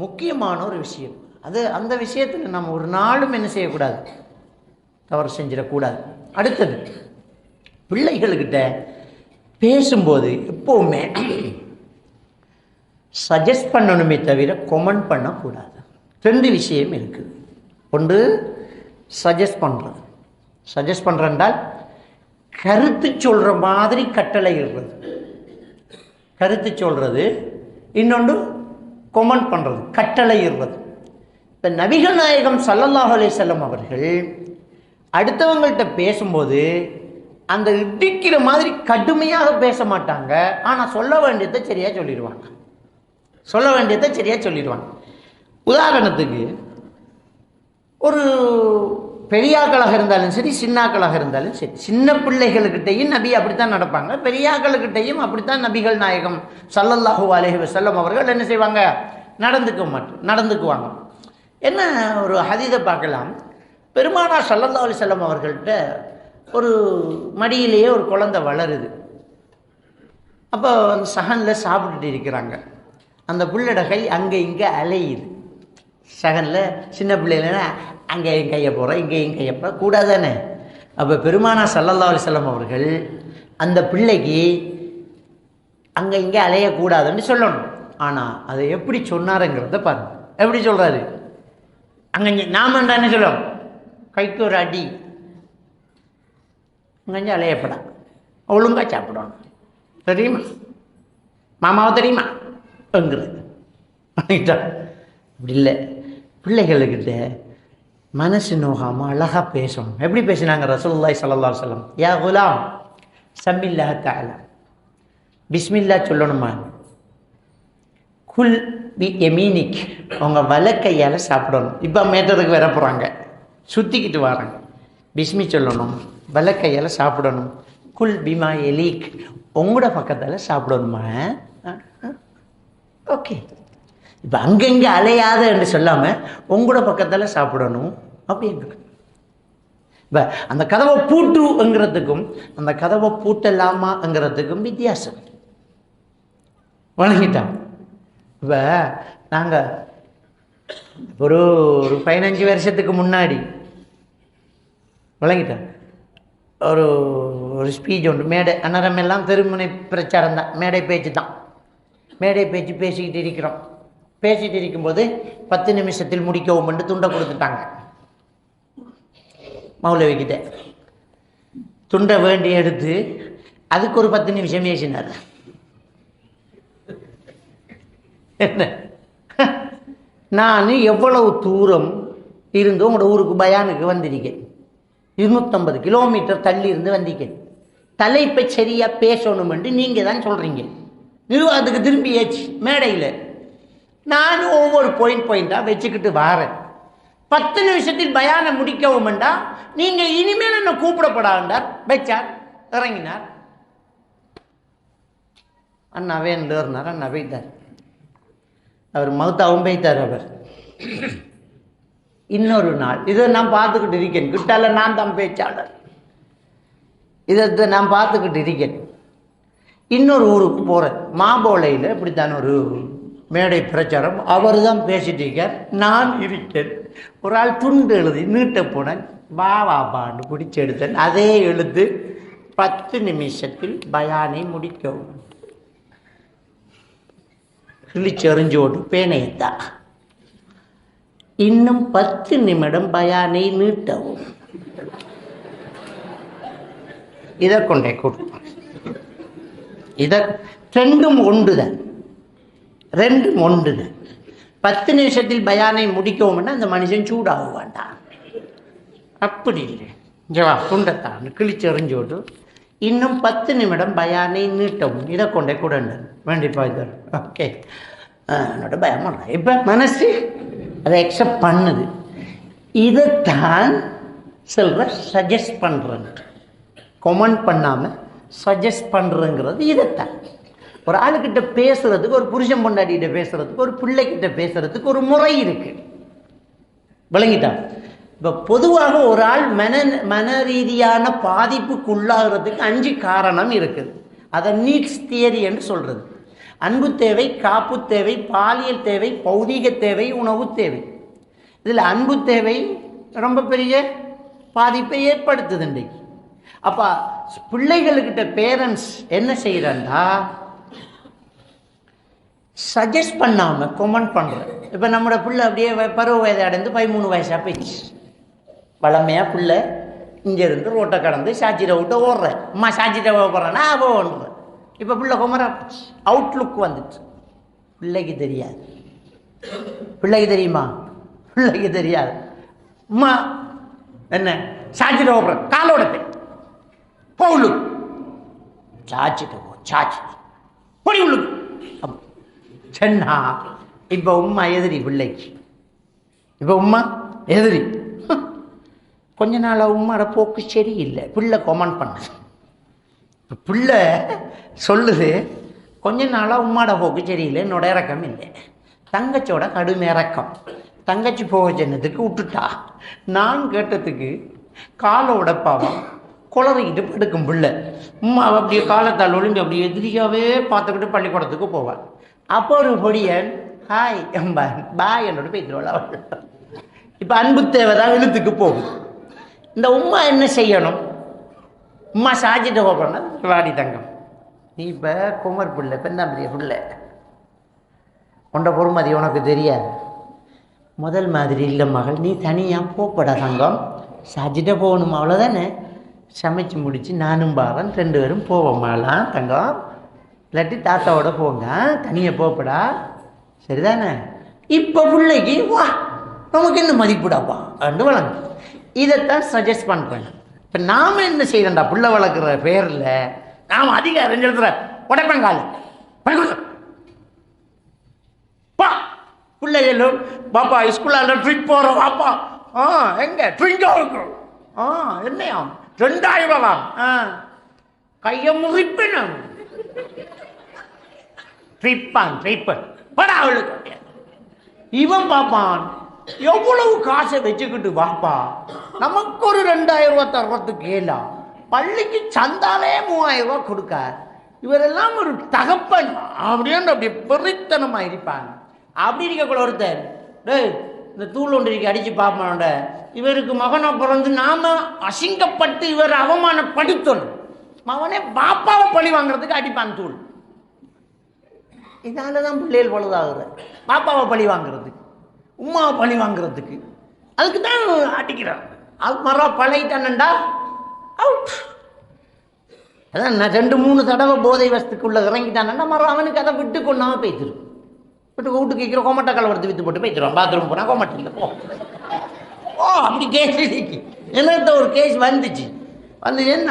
முக்கியமான ஒரு விஷயம். அது அந்த விஷயத்தில் நம்ம ஒரு நாளும் என்ன செய்யக்கூடாது, தவறு செஞ்சிடக்கூடாது. அடுத்தது, பிள்ளைகள்கிட்ட பேசும்போது எப்போவுமே சஜஸ்ட் பண்ணணுமே தவிர கொமெண்ட் பண்ணக்கூடாது. 2 விஷயம் இருக்குது. ஒன்று சஜஸ்ட் பண்ணுறது. சஜஸ்ட் பண்ணுறென்றால் கருத்து சொல்கிற மாதிரி கட்டளை இடுறது, கருத்து சொல்கிறது. இன்னொன்று கொமெண்ட் பண்ணுறது, கட்டளை இடுறது. இப்போ நபிகள் நாயகம் ஸல்லல்லாஹு அலைஹி வஸல்லம் அவர்கள் அடுத்தவங்கள்ட்ட பேசும்போது அந்த இடிக்கிற மாதிரி கடுமையாக பேச மாட்டாங்க. ஆனால் சொல்ல வேண்டியதை சரியாக சொல்லிடுவாங்க, சொல்ல வேண்டியதை சரியாக சொல்லிடுவாங்க. உதாரணத்துக்கு, ஒரு பெரியாக்களாக இருந்தாலும் சரி, சின்னாக்களாக இருந்தாலும் சரி, சின்ன பிள்ளைகளுக்கிட்டையும் நபி அப்படித்தான் நடப்பாங்க, பெரியாக்களுக்கிட்டையும் அப்படித்தான் நபிகள் நாயகம் ஸல்லல்லாஹு அலைஹி வஸல்லம் அவர்கள் என்ன செய்வாங்க, நடந்துக்குவாங்க. என்ன ஒரு ஹதீஸை பார்க்கலாம். பெருமானார் ஸல்லல்லாஹு அலைஹி வஸல்லம் அவர்கள்ட்ட ஒரு மடியிலேயே ஒரு குழந்தை வளருது. அப்போ அந்த சகனில் சாப்பிட்டுட்டு இருக்கிறாங்க. அந்த புள்ளட கை அங்கே இங்கே அலையுது. சகனில் சின்ன பிள்ளைகள அங்கேயும் கையை போகிறோம், இங்கேயும் கையை போகிற கூடாதானே. அப்போ பெருமானார் ஸல்லல்லாஹு அலைஹி வஸல்லம் அவர்கள் அந்த பிள்ளைக்கு அங்கே இங்கே அலையக்கூடாதுன்னு சொல்லணும். ஆனால் அதை எப்படி சொன்னாருங்கிறத பாருங்க. எப்படி சொல்கிறாரு, அங்கே நாம என்ன சொல்லுவோம், கைக்கு ஒரு அடி, அங்கே அலையப்படா, ஒழுங்காக சாப்பிடணும், தெரியுமா மாமாவை தெரியுமா எங்கிறது. அப்படி இல்லை, பிள்ளைகளுக்கிட்ட மனசு நோகாமல் அழகாக பேசணும். எப்படி பேசினாங்க ரசூலுல்லாஹி ஸல்லல்லாஹு அலைஹி வஸல்லம், யா குலாம் சம்மில்லாஹ் தஆலா, பிஸ்மில்லா சொல்லணுமா, குல் பி யமீனிக், அவங்க வலக்கையால் சாப்பிடணும். இப்போ மேட்டதுக்கு வர போகிறாங்க, சுற்றிக்கிட்டு வராங்க, பிஸ்மி சொல்லணும், வலக்கையால் சாப்பிடணும். குல் பிமா எலீக், உங்களோட பக்கத்தில் சாப்பிடணுமா. ஓகே, இப்போ அங்கங்கே அலையாத என்று சொல்லாமல் உங்களோட பக்கத்தில் சாப்பிடணும் அப்படிங்கிறது. இப்போ அந்த கதவை பூட்டுங்கிறதுக்கும் அந்த கதவை பூட்டலாமாங்கிறதுக்கும் வித்தியாசம். வணங்கிட்டான். இப்போ நாங்கள் ஒரு 15 வருஷத்துக்கு முன்னாடி வழங்கிட்டேன் ஒரு ஸ்பீச் ஒன்று, மேடை அன்னரம் எல்லாம் திருமுனை பிரச்சாரம் தான், மேடை பேச்சு தான். மேடை பேச்சு பேசிக்கிட்டு இருக்கிறோம். பேசிகிட்டு இருக்கும்போது 10 நிமிஷத்தில் முடிக்கவும் என்று துண்டை கொடுத்துட்டாங்க. மௌலவிக்கிட்ட துண்டை வேண்டி எடுத்து அதுக்கு ஒரு 10 நிமிஷம் பேசினார். என்ன, நான் எவ்வளவு தூரம் இருந்து உங்களோட ஊருக்கு பயானுக்கு வந்திருக்கேன், 250 கிலோமீட்டர் தள்ளி இருந்து வந்திருக்கேன். தலைப்பை சரியாக பேசணும் என்று நீங்கள் தான் சொல்கிறீங்க. நிர்வாகத்துக்கு திரும்பி ஏச்சு மேடையில் நானும் ஒவ்வொரு பாயிண்டாக வச்சுக்கிட்டு வாரேன். 10 நிமிஷத்தில் பயானை முடிக்கவும் வேண்டாம், நீங்கள் இனிமேல் என்ன கூப்பிடப்படாண்டார். வச்சார், இறங்கினார். அண்ணா வேண்டில் இருந்தார். அண்ணா போய்த்தார். அவர் மௌத்தாவும் போய்த்தார். அவர் இன்னொரு நாள் இதை நான் பார்த்துக்கிட்டு இருக்கேன். கிட்டால நான் தான் பேச்சாளர், இதை நான் பார்த்துக்கிட்டு இருக்கேன். இன்னொரு ஊருக்கு போகிறேன், மாபோலையில் இப்படித்தான் ஒரு மேடை பிரச்சாரம். அவர் தான் பேசிட்டு இருக்கார், நான் இருக்கேன். ஒரு ஆள் துண்டு எழுதி நீட்ட போனேன், வாபான்னு பிடிச்சி எடுத்தேன். அதே எழுத்து 10 நிமிஷத்தில் பயானை முடிக்கவும். கிழிச்செறிஞ்சோடு பேனையத்தா, இன்னும் 10 நிமிடம் பயானை நீட்டவும். இதை கொண்டே கொடுப்போம். இதை ரெண்டும் ஒன்றுதான், 10 நிமிஷத்தில் பயானை முடிக்கவும் அந்த மனுஷன் சூடாக வேண்டாம். அப்படி இல்லை, ஜவா துண்டத்தான் கிழிச்செறிஞ்சோடு இன்னும் 10 நிமிடம் பயானை நீட்டவும், இதை கொண்டே கூட வேண்டிப்பா இது. ஓகே, என்னோட பயமாக இப்போ மனசு அதை அக்செப்ட் பண்ணுது. இதைத்தான் சொல்கிற சஜஸ்ட் பண்ணுறேன். கமெண்ட் பண்ணாமல் சஜஸ்ட் பண்ணுறேங்கிறது இதைத்தான். ஒரு ஆளுக்கிட்ட பேசுகிறதுக்கு, ஒரு புருஷன் பொண்டாட்டிகிட்ட பேசுகிறதுக்கு, ஒரு பிள்ளைக்கிட்ட பேசுகிறதுக்கு ஒரு முறை இருக்குது. விளங்கிட்டான். இப்போ பொதுவாக ஒரு ஆள் மன ரீதியான பாதிப்புக்குள்ளாகிறதுக்கு 5 காரணம் இருக்குது. அதை நீட்ஸ் தியரி என்று சொல்கிறது. அன்பு தேவை, காப்பு தேவை, பாலியல் தேவை, பௌதீக தேவை, உணவு தேவை. இதில் அன்பு தேவை ரொம்ப பெரிய பாதிப்பை ஏற்படுத்துது இன்றைக்கு. அப்போ பிள்ளைகளுக்கிட்ட பேரண்ட்ஸ் என்ன செய்கிறாண்டா, சஜஸ்ட் பண்ணாமல் கமெண்ட் பண்ணுறேன். இப்போ நம்மளோட பிள்ளை அப்படியே பருவ வயதை அடைந்து 13 வயசாக போயிடுச்சு. வளமையாக பிள்ளை இங்கேருந்து ரோட்டை கடந்து சாச்சிரை விட்டு ஓடுறேன். அம்மா சாச்சிரை போகிறேன்னா போன்றேன். இப்போ பிள்ளை குமரா போச்சு, அவுட்லுக் வந்துட்டு. பிள்ளைக்கு தெரியாது. பிள்ளைக்கு தெரியுமா? பிள்ளைக்கு தெரியாது. அம்மா என்ன சாச்சிரை ஓடுறேன், காலோட போulu சாச்சிட்டு போ, சாச்சி பொடி உள்ளுக்கு சென்னா. இப்போ உம்மா எதிரி பிள்ளைக்கு. இப்போ உம்மா எதிரி. கொஞ்ச நாளாக உம்மாட போக்கு சரியில்லை. பிள்ளை கமெண்ட் பண்ண, இப்போ பிள்ளை சொல்லுது, கொஞ்ச நாளாக உம்மாட போக்கு சரியில்லை, என்னோட இறக்கம் இல்லை. தங்கச்சியோட கடுமை இறக்கம். தங்கச்சி போக சொன்னதுக்கு விட்டுட்டா. நான் கேட்டதுக்கு காலோட பாவம் குளறிக்கிட்டு படுக்கும் பிள்ளை. உம்மா அப்படியே காலத்தால் ஒளிஞ்சு அப்படியே எதிரியாகவே பார்த்துக்கிட்டு பள்ளிக்கூடத்துக்கு போவாள். அப்போ ஒரு பொடியன் ஹாய் பாய் என்னோட பேசுவாள் அவள். இப்போ அன்பு தேவைதான் இழுத்துக்கு போகும். இந்த உம்மா என்ன செய்யணும்? உம்மா சாச்சிட்டு போகிறோன்னா வாடி தங்கம், நீ இப்போ குமர் பிள்ளை, பெண்ணாம்பிரிய பிள்ளை, உண்ட பொறுமதி உனக்கு தெரியாது. முதல் மாதிரி இல்லை மகள், நீ தனியாக போப்படா தங்கம், சாச்சிட்ட போகணும் அவ்வளோதானே. சமைச்சு முடித்து நானும் பாரன் 2 பேரும் போவோம்மாலாம் தங்கம், இல்லாட்டி தாத்தாவோட போங்க, தனியாக போப்படா, சரிதானே. இப்போ பிள்ளைக்கு வா நமக்கு என்ன மதிப்புடாப்பா அண்டு வளங்க. இதைத்தான் சஜஸ்ட் பண்ணுறேன். இப்போ நாம் என்ன செய்யறோம்டா, பிள்ளை வளர்க்குற பேரில் நாம் அதிகம் அறிஞ்சிருக்கிற உடைப்பங்கால் பா பிள்ளைகளும் பாப்பா ஸ்கூலில் ட்ரிப் போகிறோம் வாப்பா. எங்கே ட்ரிங்கா இருக்கும்? என்னையா 2000 ரூபாவாம். கையை முறிப்பினும் ட்ரிப்பன் படா அவளுக்கு. இவன் பாப்பான் எவ்வளவு காசை வச்சுக்கிட்டு வாப்பா, நமக்கு ஒரு 2000 ரூபா தர்றதுக்கு ஏலாம், பள்ளிக்கு சந்தாலே 3000 ரூபா கொடுக்க. இவரெல்லாம் ஒரு தகப்பன் அப்படின்னு அப்படியே பெரித்தனமாக இருப்பாங்க. அப்படி இருக்கக்கூட ஒருத்தர், டேய் இந்த தூள் ஒன்றிக்கு அடித்து பார்ப்போட, இவருக்கு மகனை பிறந்து நாம அசிங்கப்பட்டு இவர் அவமானப்படுத்தணும், மகனே பாப்பாவை பழி வாங்குறதுக்கு அடிப்பான் தூள். இதனால தான் பிள்ளைகள் பொழுதாகிற, பாப்பாவை பழி வாங்குறதுக்கு, உமாவை பழி வாங்குறதுக்கு, அதுக்கு தான் அடிக்கிறான். அது மரம் பழையிட்டானண்டா அவுட். அதான் நான் 2-3 தடவை போதை வசத்துக்குள்ள இறங்கிட்டானண்டா மரம் அவனுக்கு அதை விட்டு கொண்டாமல் பேசிடும். விட்டு வீட்டுக்கு கேட்குற கோமட்டை கலவரத்து விற்று போட்டு பேசிடுவான். பாத்ரூம் போனால் கோமட்டை இல்லை போ. அப்படி கேஸ் இருக்கு. என்னத்த ஒரு கேஸ் வந்துச்சு. வந்து என்ன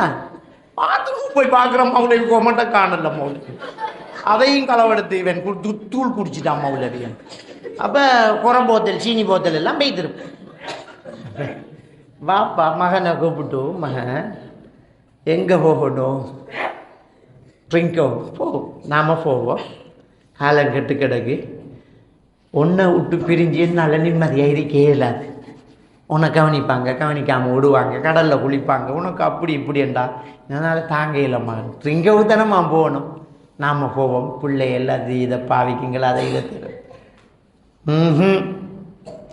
பாத்ரூம் போய் பார்க்குற மவுளைக்கு கோமட்டை காணல மவுளுக்கு, அதையும் களவெடுத்து இவன் தூள் குடிச்சிட்டான் மவுளடியன். அப்போ குறை போத்தல் சீனி போத்தல் எல்லாம் பெய்திருப்பேன். வாப்பா மகனை கூப்பிட்டு, மகன் எங்கே போகணும்? ட்ரிங்கோ போ, நாம் போவோம். காலம் கெட்டு கிடக்கு, ஒன்றை விட்டு பிரிஞ்சு என்னால் நிம்மதியாக இருக்கே இல்லாது. உன்னை கவனிக்காமல் விடுவாங்க, கடலில் குளிப்பாங்க, உனக்கு அப்படி இப்படிண்டா, என்னால் தாங்க இல்லைம்மா. ட்ரிங்கோவு தானம்மா போகணும். நாம் போவோம். பிள்ளை எல்லாத்தையும் இதை பாவிக்குங்களா, அதை இதை தரும்.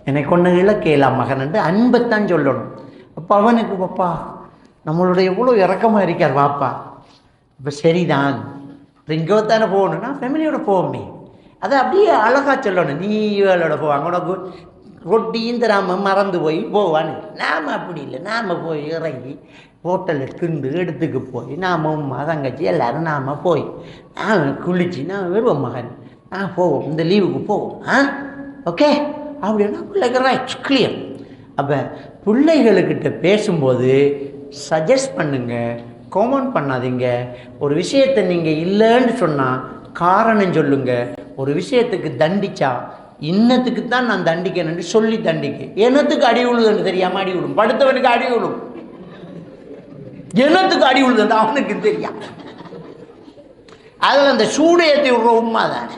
எனக்கு ஒன்று இலக்கையலாம் மகன்ட்டு அன்பைத்தான் சொல்லணும். அப்போ அவனுக்கு பாப்பா நம்மளோட எவ்வளோ இறக்கமாக இருக்கார் வாப்பா. இப்போ சரிதான், ட்ரிங்கோ தானே போகணுன்னா ஃபேமிலியோட போவோமே, அதை அப்படியே அழகாக சொல்லணும். நீ இவளோட போவாங்க, உனக்கு ரொட்டியும் தராமல் மறந்து போய் போவான்னு. நாம் அப்படி இல்லை, நாம் போய் இறங்கி ஹோட்டலில் திண்டு எடுத்துக்கு போய் நாம் உம்மா தங்கச்சி எல்லோரும் நாம் போய் குளிச்சு நான் வருவோம் மகன், போவோம், இந்த லீவுக்கு போவோம். ஓகே அப்படின்னா பிள்ளைக்கு ரைட் கிளியர். அப்போ பிள்ளைகளுக்கிட்ட பேசும்போது சஜஸ்ட் பண்ணுங்க, கோமன் பண்ணாதீங்க. ஒரு விஷயத்தை நீங்கள் இல்லைன்னு சொன்னால் காரணம் சொல்லுங்க. ஒரு விஷயத்துக்கு தண்டிச்சா இன்னத்துக்கு தான் நான் தண்டிக்கணும்னு சொல்லி தண்டிக்க. என்னத்துக்கு அடி விழுதுன்னு தெரியாமல் அடி விழும். படுத்தவனுக்கு அடி விழும். என்னத்துக்கு அடி விழுதுன்னு அவனுக்கு தெரியும். அதில் அந்த சூடு ஏற்றி விடுற உண்மை தானே.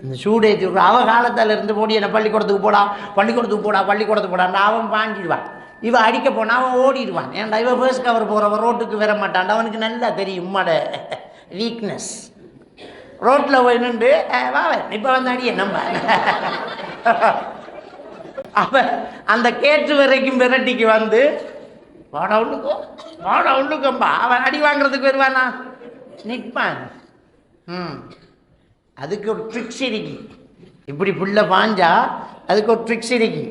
அந்த சூடு ஏற்றி விடுற அவன் காலத்தில் இருந்து போடி என்ன பள்ளிக்கூடத்துக்கு போடா பள்ளிக்கூடத்துக்கு போடான்னு அவன் பாஞ்சிடுவான். இவன் அடிக்க போனா அவன் ஓடிடுவான். ஏன்டா இவன் ஃபர்ஸ்ட் கவர் போகிறவன் ரோட்டுக்கு வர மாட்டான்டா. அவனுக்கு நல்லா தெரியும் உம்மோட வீக்னஸ். ரோட்டில் போய் நின்று வாவன் இப்போ வந்து அடிய நம்ம அவன் அந்த கேட்டு வரைக்கும் விரட்டிக்கு வந்து வாடா உள்ளுக்கம்பா அவன் அடி வாங்குறதுக்கு வருவானா நிற்பான். அதுக்கு ஒரு ட்ரிக்ஸ் இருக்கு. இப்படி புள்ள பாஞ்சா அதுக்கு ஒரு ட்ரிக்ஸ் இருக்கு.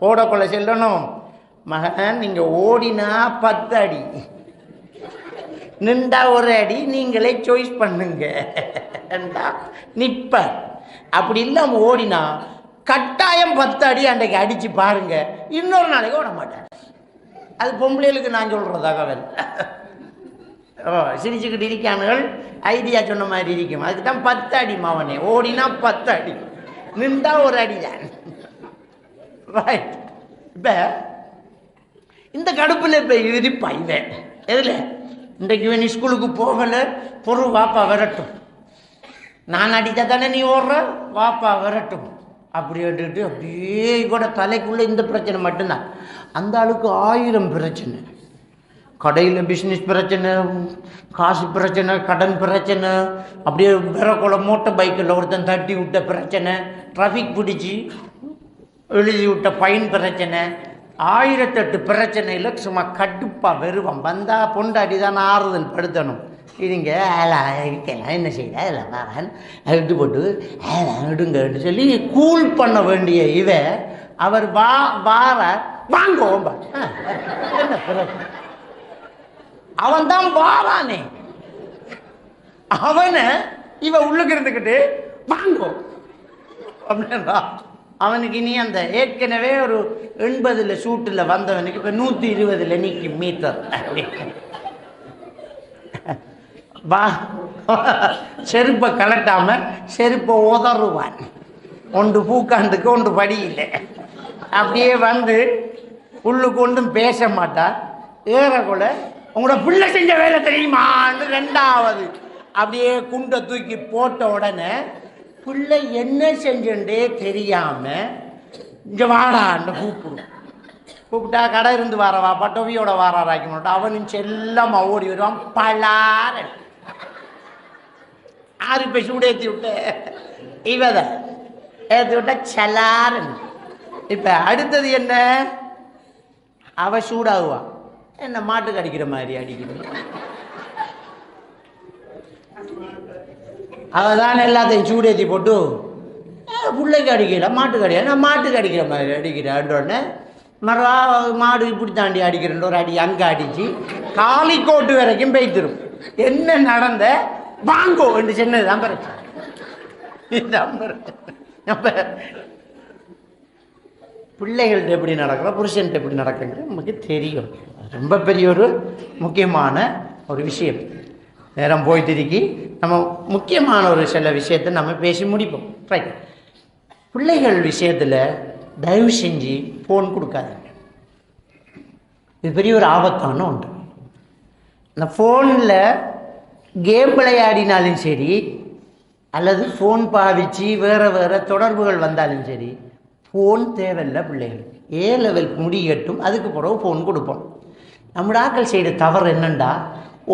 ஓடக்குள்ள செல்லணும் மகன். நீங்கள் ஓடினா 10 அடி, நின்றா 1 அடி, நீங்களே சாய்ஸ் பண்ணுங்க. நிற்ப அப்படி இல்லாமல் ஓடினா கட்டாயம் 10 அடி அன்றைக்கு அடித்து பாருங்க. இன்னொரு நாளைக்கு ஓட மாட்டேன். அது பொம்பளைகளுக்கு நான் சொல்கிற தகவல். சிரிச்சுக்கிட்டு இருக்கானுகள் ஐடியா சொன்ன மாதிரி இருக்கும். அதுக்கு தான் 10 அடி மாவனே. ஓடினா 10 அடி, நின்றா 1 அடி தான். ரைட். இப்போ இந்த கடுப்பில் இப்போ இருப்பா இவன் எதில் இன்றைக்கு இவன் ஸ்கூலுக்கு போகலை, பொருள் வாப்பா விரட்டும். நான் அடித்தா தானே நீ ஓடுற, வாப்பா விரட்டும் அப்படி வந்துட்டு அப்படியே கூட தலைக்குள்ளே இந்த பிரச்சனை மட்டும்தான். அந்த ஆளுக்கு 1000 பிரச்சனை. கடையில் பிஸ்னஸ் பிரச்சனை, காசு பிரச்சனை, கடன் பிரச்சனை, அப்படியே விரக்குள்ள மோட்டர் பைக்கில் ஒருத்தன் தட்டி விட்ட பிரச்சனை, டிராஃபிக் பிடிச்சி எழுதி விட்ட ஃபைன் பிரச்சனை, 1008 பிரச்சனையில் சும்மா கடுப்பாக வருவான். வந்தால் பொண்டாட்டி தான் ஆறுதல் படுத்தணும். இதுங்க இருக்கலாம் என்ன செய்யல அதில் வரேன் விட்டு போட்டு விடுங்கன்னு சொல்லி கூல் பண்ண வேண்டிய அவர் வார வாங்கோம்பா என்ன பிரச்சனை. அவன் தான் வாரானே, அவனை உள்ளுக்கு இருந்துக்கிட்டு வாங்கோ அப்படின்னா அவனுக்கு இனி அந்த ஏற்கனவே ஒரு 80 சூட்டில் வந்தவனுக்கு இப்போ 120 நீக்கி மீட்டர் வா. செருப்பை கலட்டாமல் செருப்பை உதறுவான். ஒன்று பூக்காண்டுக்கு ஒன்று படியில்லை. அப்படியே வந்து உள்ளுக்கு ஒன்றும் பேச மாட்டான். ஏறக்குள்ள உங்களோட பிள்ளை செஞ்ச வேலை தெரியுமான்னு 2வது அப்படியே குண்டை தூக்கி போட்ட உடனே பிள்ளை என்ன செஞ்சுட்டே தெரியாமல் இங்கே வாடான்னு கூப்பிட்டா கடை இருந்து வாரவா பட்டோவியோட வாராராக்கி மாட்டோம். அவனும் செல்லமா ஓடி வருவான். பலார 6 இப்போ சூடு ஏற்றி விட்ட இவத ஏற்றி விட்டா சலாருன்னு. இப்போ அடுத்தது என்ன, அவ சூடாகுவான். என்ன மாட்டுக்கு அடிக்கிற மாதிரி அடிக்கணும். அவதான் எல்லாத்தையும் சூடேற்றி போட்டு பிள்ளைக்கு அடிக்கல, மாட்டுக்கு அடிக்கல, நான் மாட்டுக்கு அடிக்கிற மாதிரி அடிக்கிறேன்றோடனே மறுவா மாடு இப்படி தாண்டி அடிக்கிறேன் ஒரு அடி அங்கே அடித்து காலிக்கோட்டு வரைக்கும் பெய்திரும். என்ன நடந்த வாங்கோ என்று சொன்னது தான் பிரச்சனை. பிள்ளைகள்கிட்ட எப்படி நடக்கிறோம், புருஷன்கிட்ட எப்படி நடக்குங்கிறது நமக்கு தெரியும். ரொம்ப பெரிய ஒரு முக்கியமான ஒரு விஷயம். நேரம் போய் திருக்கி நம்ம முக்கியமான ஒரு சில விஷயத்தை நம்ம பேசி முடிப்போம். ரைட். பிள்ளைகள் விஷயத்தில் தயவு செஞ்சு ஃபோன் கொடுக்காதீங்க. இது பெரிய ஒரு ஆபத்தான ஒன்று. இந்த ஃபோனில் கேம் விளையாடினாலும் சரி அல்லது ஃபோன் பாவிச்சு வேறு தொடர்புகள் வந்தாலும் சரி ஃபோன் தேவையில்லை பிள்ளைகளுக்கு. A லெவல் முடியட்டும், அதுக்கு பிறகு ஃபோன் கொடுப்போம். நம்மளோட ஆக்கள் செய்கிற தவறு என்னண்டா,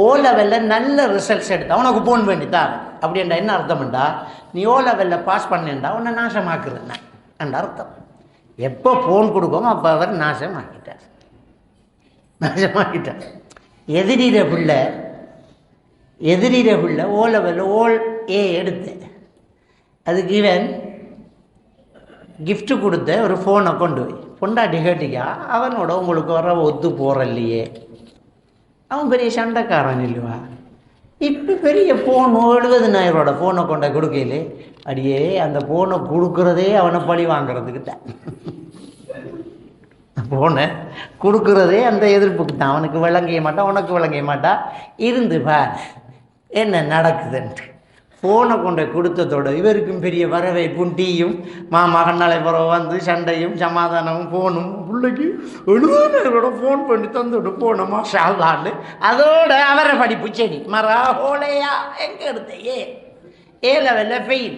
O லெவலில் நல்ல ரிசல்ட்ஸ் எடுத்தா உனக்கு ஃபோன் வேண்டித்தான். அப்படின்டா என்ன அர்த்தம்ண்டா, நீ O லெவலில் பாஸ் பண்ணேன்டா உன்னை நாசமாக்குறேன் என்ற அர்த்தம். எப்போ ஃபோன் கொடுப்போமோ அப்போ அவர் நாசமாக்கிட்டார். எதிரிட பிள்ளை O லெவலில் A எடுத்து அதுக்கு இவன் கிஃப்ட்டு கொடுத்த ஒரு ஃபோனை கொண்டு போய் பொண்டாட்டி கேட்டிக்கா, அவனோட உங்களுக்கு வர ஒத்து போகிற இல்லையே, அவன் பெரிய சண்டைக்காரன் இல்லைவா, இப்போ பெரிய ஃபோன் 70,000 ஃபோனை கொண்ட கொடுக்கல, அடியே அந்த ஃபோனை கொடுக்குறதே அவனை பழி வாங்கிறதுக்கு தான். ஃபோனை கொடுக்குறதே அந்த எதிர்ப்புக்கு தான். அவனுக்கு விளங்கிய மாட்டான், உனக்கு விளங்கிய மாட்டா, இருந்து பார் என்ன நடக்குதுன்ட்டு. ஃபோனை கொண்டு கொடுத்ததோட இவருக்கும் பெரிய வரவேற்பும் டீயும் மகனாலே பிறகு வந்து சண்டையும் சமாதானமும் ஃபோனும் பிள்ளைக்கு எழுதானோட ஃபோன் பண்ணி தந்துவிட்டு போனோமா ஷாலான்னு. அதோட அவரை படிப்பு செடி மரா ஹோலையா எங்கே எடுத்தையே ஏ லெவலில் ஃபெயில்.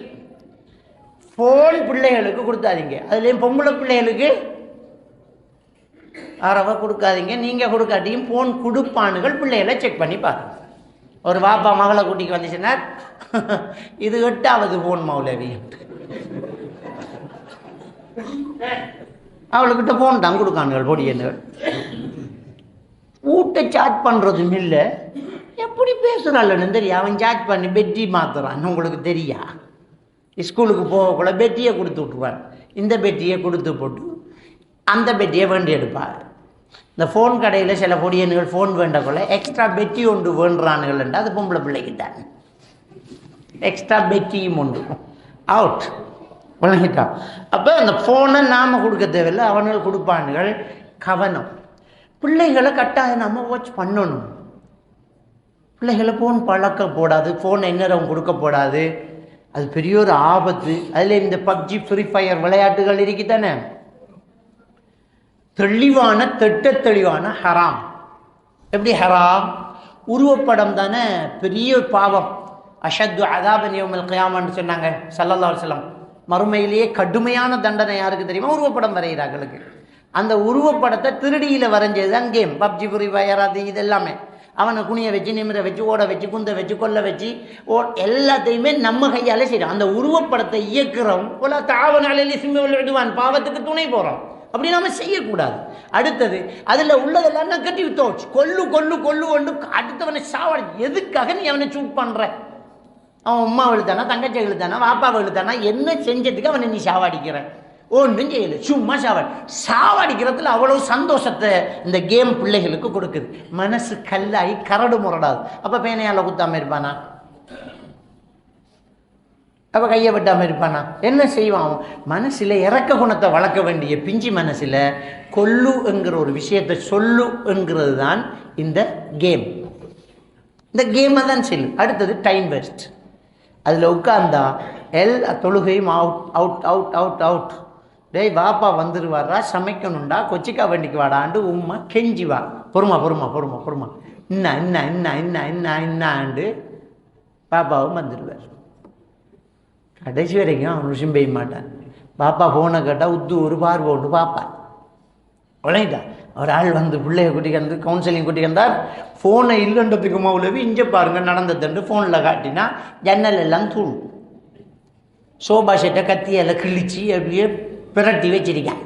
ஃபோன் பிள்ளைகளுக்கு கொடுத்தாதீங்க, அதுலேயும் பொம்பளை பிள்ளைகளுக்கு அறவை கொடுக்காதீங்க. நீங்கள் கொடுக்காட்டியும் ஃபோன் கொடுப்பானுகள் பிள்ளைகளை செக் பண்ணி பாருங்க. ஒரு வாப்பா மகளை கூட்டிக்கு வந்துச்சுன்னா இது 8வது ஃபோன் மௌலவி, அவளுக்கிட்ட ஃபோன் தான் கொடுக்கானுகள் பொடியன்கள். வீட்டை சார்ஜ் பண்ணுறதும் இல்லை, எப்படி பேசுகிறாள்னு தெரியும். அவன் சார்ஜ் பண்ணி பெட்டி மாத்துறான், உங்களுக்கு தெரியா? ஸ்கூலுக்கு போகக்குள்ள பெட்டியை கொடுத்து விட்டுருவான். இந்த பெட்டியை கொடுத்து போட்டு அந்த பெட்டியை வேண்டி எடுப்பார். இந்த ஃபோன் கடையில் சில பொடியன்கள் ஃபோன் வேண்டக்குள்ள எக்ஸ்ட்ரா பெட்டி ஒன்று வேண்டுறானுங்கள்ன்றா அது பொம்பளை பிள்ளைக்கிட்டாங்க. எக்ஸ்ட்ரா பெட்டியும் ஒன்று அவுட் வழங்கிட்டான். அப்போ அந்த ஃபோனை நாம் கொடுக்க தேவையில்லை, அவனுகள் கொடுப்பானுகள். கவனம், பிள்ளைகளை கட்டாயம் நம்ம வாட்ச் பண்ணணும். பிள்ளைகளை ஃபோன் பழக்க போடாது, ஃபோன் எந்நேரம் கொடுக்க போடாது, அது பெரிய ஒரு ஆபத்து. அதில் இந்த பப்ஜி ஃப்ரீ ஃபயர் விளையாட்டுகள் இருக்குதானே, தெளிவான தெளிவான ஹராம். எப்படி ஹராம்? உருவப்படம் தானே பெரிய பாவம். அஷத்து அதாபன் யௌமல் கியாமன்னு சொன்னாங்க ஸல்லல்லாஹு அலைஹி வஸல்லம். மறுமையிலேயே கடுமையான தண்டனை யாருக்கு தெரியுமா? உருவப்படம் வரைகிறார்களுக்கு. அந்த உருவப்படத்தை திருடியில் வரைஞ்சது தான் கேம். பப்ஜி ஃப்ரீ ஃபயர் அது இது எல்லாமே. அவனை குனிய வச்சு, நிமிர வச்சு, ஓட வச்சு, குந்த வச்சு, கொல்ல வச்சு, எல்லாத்தையுமே நம்ம கையால் செய்கிறோம். அந்த உருவப்படத்தை இயக்குறோம் போல தாவனாலே சிம்ம விடுவான், பாவத்துக்கு துணை போகிறோம். அப்படி நம்ம செய்யக்கூடாது. அடுத்தது அதில் உள்ளதெல்லாம் நெகட்டிவ் தாட்ஸ். கொல்லு கொல்லு கொல்லு கொண்டு அடுத்தவனை சாவடி. எதுக்காக நீ அவனை சூட் பண்ணுற? அவன் அம்மா எழுத்தானா, தங்கச்சி எழுத்தானா, வாப்பாவை எழுத்தானா, என்ன செஞ்சதுக்கு அவனை நீ சாவாடிக்கிற? ஒன்றும் செய்யலை, சும்மா சாவடிக்கிறதுல அவ்வளோ சந்தோஷத்தை இந்த கேம் பிள்ளைகளுக்கு கொடுக்குது. மனசு கல்லாகி கரடு முரடாது. அப்போ பேனையால் குத்தாமல் இருப்பானா? அப்போ கையை விட்டாமல் இருப்பானா? என்ன செய்வான்? மனசில் இறக்க குணத்தை வளர்க்க வேண்டிய பிஞ்சி மனசில் கொல்லு என்கிற ஒரு விஷயத்தை சொல்லு என்கிறது தான் இந்த கேம். இந்த கேமை தான் செல்லு. அடுத்தது டைம் வேஸ்ட். அதில் உட்கார்ந்தா எல்லா தொழுகையும் out out out out out. டேய் பாப்பா வந்துடுவாரா, சமைக்கணுண்டா, கொச்சிக்கா வண்டிக்கு வாடாண்டு உம்மா கெஞ்சிவா. பொறுமா பொறுமா பொறுமா பொறுமா, இன்ன இன்ன இன்ன இன்ன இன்ன இன்னாண்டு பாப்பாவும் வந்துடுவார். கடைசி வரைக்கும் அவன் விஷயம் பெய்ய மாட்டான். பாப்பா ஃபோனை கேட்டால் உத்து ஒரு பார்வை ஒன்று பார்ப்பான். உழைட்டா ஒரு ஆள் வந்து பிள்ளைய கூட்டிக்கு வந்து கவுன்சிலிங் கூட்டிக்கு வந்தார். ஃபோனை இல்லைன்றதுக்கு மௌலவி இங்கே பாருங்க நடந்ததுண்டு ஃபோனில் காட்டினா ஜன்னல் எல்லாம் தூள். சோபா செட்டை கத்தியால் கிழிச்சு அப்படியே பிரட்டி வச்சிருக்கேன்.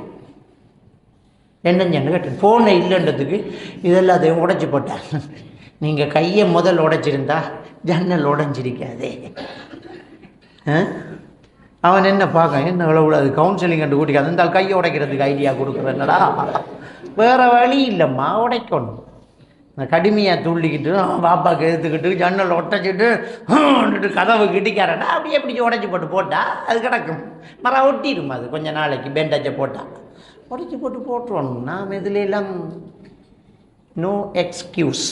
என்னன்னு கேட்டு ஃபோனை இல்லைன்றதுக்கு இதெல்லாத்தையும் உடைச்சி போட்டேன். நீங்கள் கையை முதல் உடைச்சிருந்தா ஜன்னல் உடைஞ்சிருக்காதே. அவன் என்ன பார்க்க என்ன விழக்கூடாது கவுன்சிலிங் கண்டு கூட்டிக்காது இருந்தால் கையை உடைக்கிறதுக்கு ஐடியா கொடுக்குறேன்னடா. வேறு வழி இல்லைம்மா, உடைக்கணும். கடுமையாக துள்ளிக்கிட்டு பாப்பாவுக்கு எடுத்துக்கிட்டு ஜன்னல் ஒட்டச்சிட்டு கதவு கிட்டிக்காரடா அப்படியே பிடிச்சி உடைச்சி போட்டு போட்டால் அது கிடக்கும். மரம் ஒட்டிடும். அது கொஞ்சம் நாளைக்கு பேண்டேஜை போட்டால் உடைச்சி போட்டு போட்டுருவோம். நாம் இதில் எல்லாம் நோ எக்ஸ்கியூஸ்.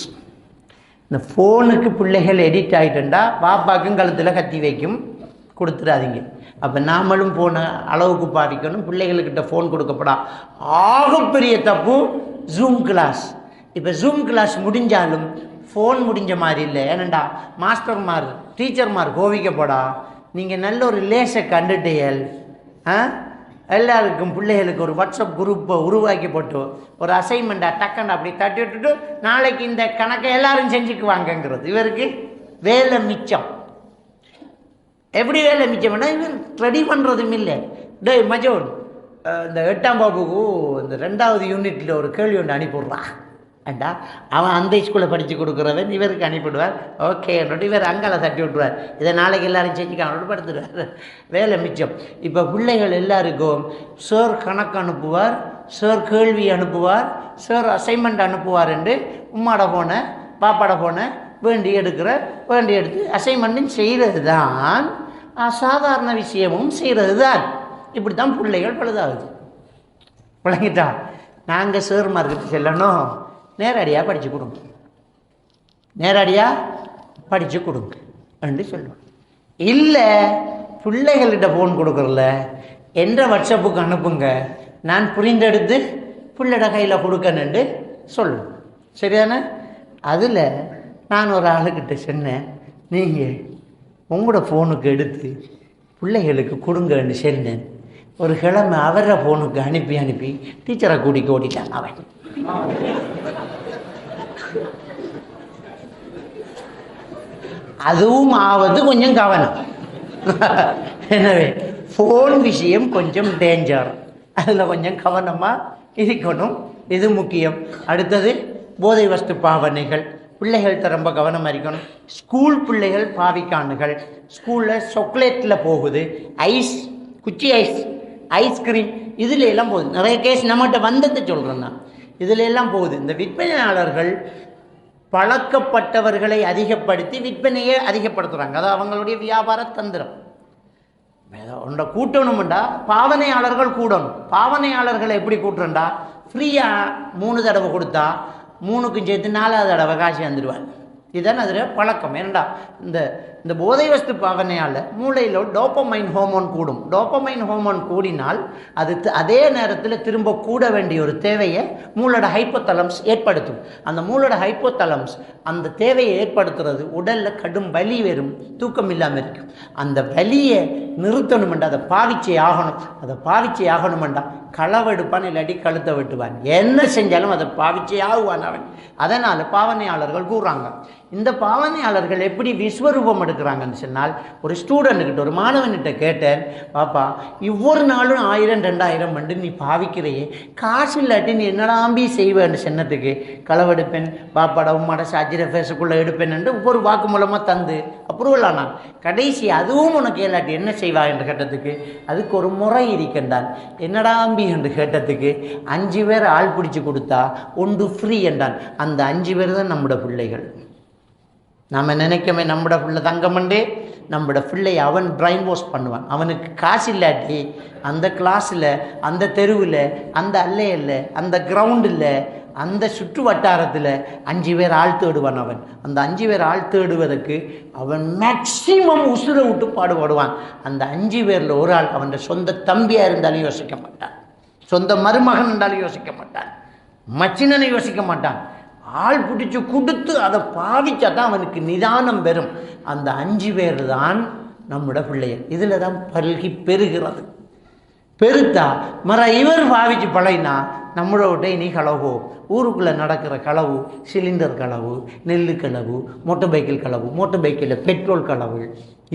இந்த ஃபோனுக்கு பிள்ளைகள் எடிட் ஆகிட்டுண்டா பாப்பாவுக்கும் கழுத்தில் கத்தி வைக்கும், கொடுத்துடாதீங்க. அப்போ நாமளும் போன அளவுக்கு பாதிக்கணும். பிள்ளைகளுக்கிட்ட ஃபோன் கொடுக்கப்படா. ஆகப்பெரிய தப்பு ஜூம் கிளாஸ். இப்போ ஜூம் கிளாஸ் முடிஞ்சாலும் ஃபோன் முடிஞ்ச மாதிரி இல்லை. ஏனண்டா மாஸ்டர்மார் டீச்சர்மார் கோவிக்கப்படா. நீங்கள் நல்ல ஒரு லேசை கண்டுட்டீர்கள். எல்லாருக்கும் பிள்ளைகளுக்கு ஒரு வாட்ஸ்அப் குரூப்பை உருவாக்கி போட்டு ஒரு அசைன்மெண்ட்டாக டக்குன்னு அப்படி தட்டி விட்டுட்டு நாளைக்கு இந்த கணக்கை எல்லாரும் செஞ்சுக்குவாங்கங்கிறது. இவருக்கு வேலை மிச்சம். எப்படி வேலை மிச்சம்னா இவர் ரெடி பண்ணுறதும் இல்லை. டே மஜோன் இந்த 8ஆம் வகுப்புக்கு இந்த 2வது யூனிட்டில் ஒரு கேள்வி ஒன்று அனுப்பிவிட்றான் ஏண்டா. அவன் அந்த ஸ்கூலில் படித்து கொடுக்குறவன் இவருக்கு அனுப்பிவிடுவார். ஓகே இவர் அங்கால தட்டி விட்டுருவார். இதை நாளைக்கு எல்லோரும் செஞ்சுக்கானோடு படுத்துடுவார். வேலை மிச்சம். இப்போ பிள்ளைகள் எல்லாருக்கும் சார் கணக்கு அனுப்புவார், சார் கேள்வி அனுப்புவார், சார் அசைன்மெண்ட் அனுப்புவார் என்று உம்மாட போன பாப்பாட போன வேண்டி எடுத்து அசைன்மெண்ட்டும் செய்கிறது தான், அசாதாரண விஷயமும் செய்கிறது தான். இப்படி தான் பிள்ளைகள் பழுதாகுது. விளங்கிட்டா? நாங்கள் ஷேர் மார்க்கெட்டு செல்லணும், நேரடியாக படித்து கொடுங்க, நேரடியாக படித்து கொடுங்க என்று சொல்லுவோம். இல்லை பிள்ளைகள்கிட்ட ஃபோன் கொடுக்குறல, என்ற வாட்ஸ்அப்புக்கு அனுப்புங்க, நான் புரிந்தெடுத்து பிள்ளைட கையில் கொடுக்கணுன்னு சொல்லுவேன். சரிதானே? அதில் நான் ஒரு ஆளுக்கிட்ட சொன்னேன், நீங்கள் உங்களோட ஃபோனுக்கு எடுத்து பிள்ளைகளுக்கு கொடுங்கன்னு சொன்னேன். ஒரு கிழமை அவர ஃபோனுக்கு அனுப்பி டீச்சரை கூட்டிக்கு ஓடிட்டான் அவன். அதுவும் ஆவது கொஞ்சம் கவனம். எனவே ஃபோன் விஷயம் கொஞ்சம் டேஞ்சர், அதில் கொஞ்சம் கவனமாக இருக்கணும், இது முக்கியம். அடுத்தது போதை வஸ்து பாவனைகள், பிள்ளைகள்கிட்ட ரொம்ப கவனமாக இருக்கணும். ஸ்கூல் பிள்ளைகள் பாவிக்கானுகள், ஸ்கூலில் சாக்லேட்டில் போகுது, ஐஸ், குச்சி ஐஸ், ஐஸ்கிரீம், இதில் எல்லாம் போகுது. நிறைய கேஸ் நம்மகிட்ட வந்ததை சொல்கிறேன் நான், இதில் எல்லாம் போகுது. இந்த விற்பனையாளர்கள் பழக்கப்பட்டவர்களை அதிகப்படுத்தி விற்பனையை அதிகப்படுத்துகிறாங்க. அது அவங்களுடைய வியாபார தந்திரம். உண்ட கூட்டணும்டா பாவனையாளர்கள் கூடணும். பாவனையாளர்களை எப்படி கூட்டுறண்டா, ஃப்ரீயாக 3 தடவை கொடுத்தா 3க்கும் சேர்த்து 4வது தடவை காசு வந்துடுவார். இதுதான் அதில் பழக்கம். ஏன்டா இந்த போதை வஸ்து பாவனையால் மூளையில் டோப்பமைன் ஹோமோன் கூடும். டோப்பமைன் ஹோமோன் கூடினால் அது அதே நேரத்தில் திரும்ப கூட வேண்டிய ஒரு தேவையை மூளோட ஹைப்போதலம்ஸ் ஏற்படுத்தும். அந்த மூளோட ஹைப்போதலம்ஸ் அந்த தேவையை ஏற்படுத்துறது, உடலில் கடும் வலி வரும், தூக்கம் இல்லாமல் இருக்கும். அந்த வலியை நிறுத்தணுமெண்டா அதை பாவிச்சே ஆகணும். அதை பாவிச்சே ஆகணுமெண்டா களவெடுப்பான், இல்லாட்டி கழுத்தை வெட்டுவான், என்ன செஞ்சாலும் அதை பாவிச்சே ஆகுவான் அவன். அதனால் பாவனையாளர்கள் கூறுறாங்க. இந்த பாவனையாளர்கள் எப்படி விஸ்வரூபம் எடுக்கிறாங்கன்னு சொன்னால், ஒரு ஸ்டூடெண்ட்டுக்கிட்ட, ஒரு மாணவன்கிட்ட கேட்டேன், பாப்பா ஒவ்வொரு நாளும் 1000 2000 வந்து நீ பாவிக்கிறையே, காசு இல்லாட்டி நீ என்னடாம்பி செய்வேன்னு சொன்னதுக்கு, களவெடுப்பேன், பாப்பாட உம்மாட சாஜிர ஃபேஸுக்குள்ளே எடுப்பேன் என்று ஒவ்வொரு வாக்கு மூலமாக தந்து அப்ரூவல் ஆனான். கடைசி அதுவும் உனக்கு இல்லாட்டி என்ன செய்வா என்று கேட்டதுக்கு, அதுக்கு ஒரு முறை இருக்கின்றான். என்னடாம்பி என்று கேட்டதுக்கு 5 பேர் ஆள் பிடிச்சி கொடுத்தா 1 ஃப்ரீ என்றான். அந்த 5 பேர் தான் நம்முடைய பிள்ளைகள். நாம் நினைக்கமே நம்மட பிள்ளை தங்கமண்டே, நம்மட பிள்ளை அவன் பிரைன் வாஷ் பண்ணுவான். அவனுக்கு காசு இல்லாட்டி அந்த கிளாஸில், அந்த தெருவில், அந்த அல்லையில், அந்த கிரவுண்டில், அந்த சுற்று வட்டாரத்தில் 5 பேர் ஆள் தேடுவான். அவன் அந்த 5 பேர் ஆள் தேடுவதற்கு அவன் மேக்சிமம் உசுரை விட்டு பாடுபடுவான். அந்த 5 பேரில் ஒரு ஆள் அவன் சொந்த தம்பியாக இருந்தாலும் யோசிக்க மாட்டான், சொந்த மருமகன் இருந்தாலும் யோசிக்க மாட்டான், மச்சினனை யோசிக்க மாட்டான். ஆள் பிடிச்சி கொடுத்து அதை பாவிச்சா தான் அவனுக்கு நிதானம் பெறும். அந்த 5 பேர் தான் நம்முடைய பிள்ளைகள். இதில் தான் பல்கி பெறுகிறது. பெருத்தா இவர் பாவிச்சு பழையினா நம்மளோட இனி களவு, ஊருக்குள்ளே நடக்கிற களவு, சிலிண்டர் களவு, நெல் களவு, மோட்டர் பைக்கில் களவு, மோட்டர் பைக்கில் பெட்ரோல் களவு,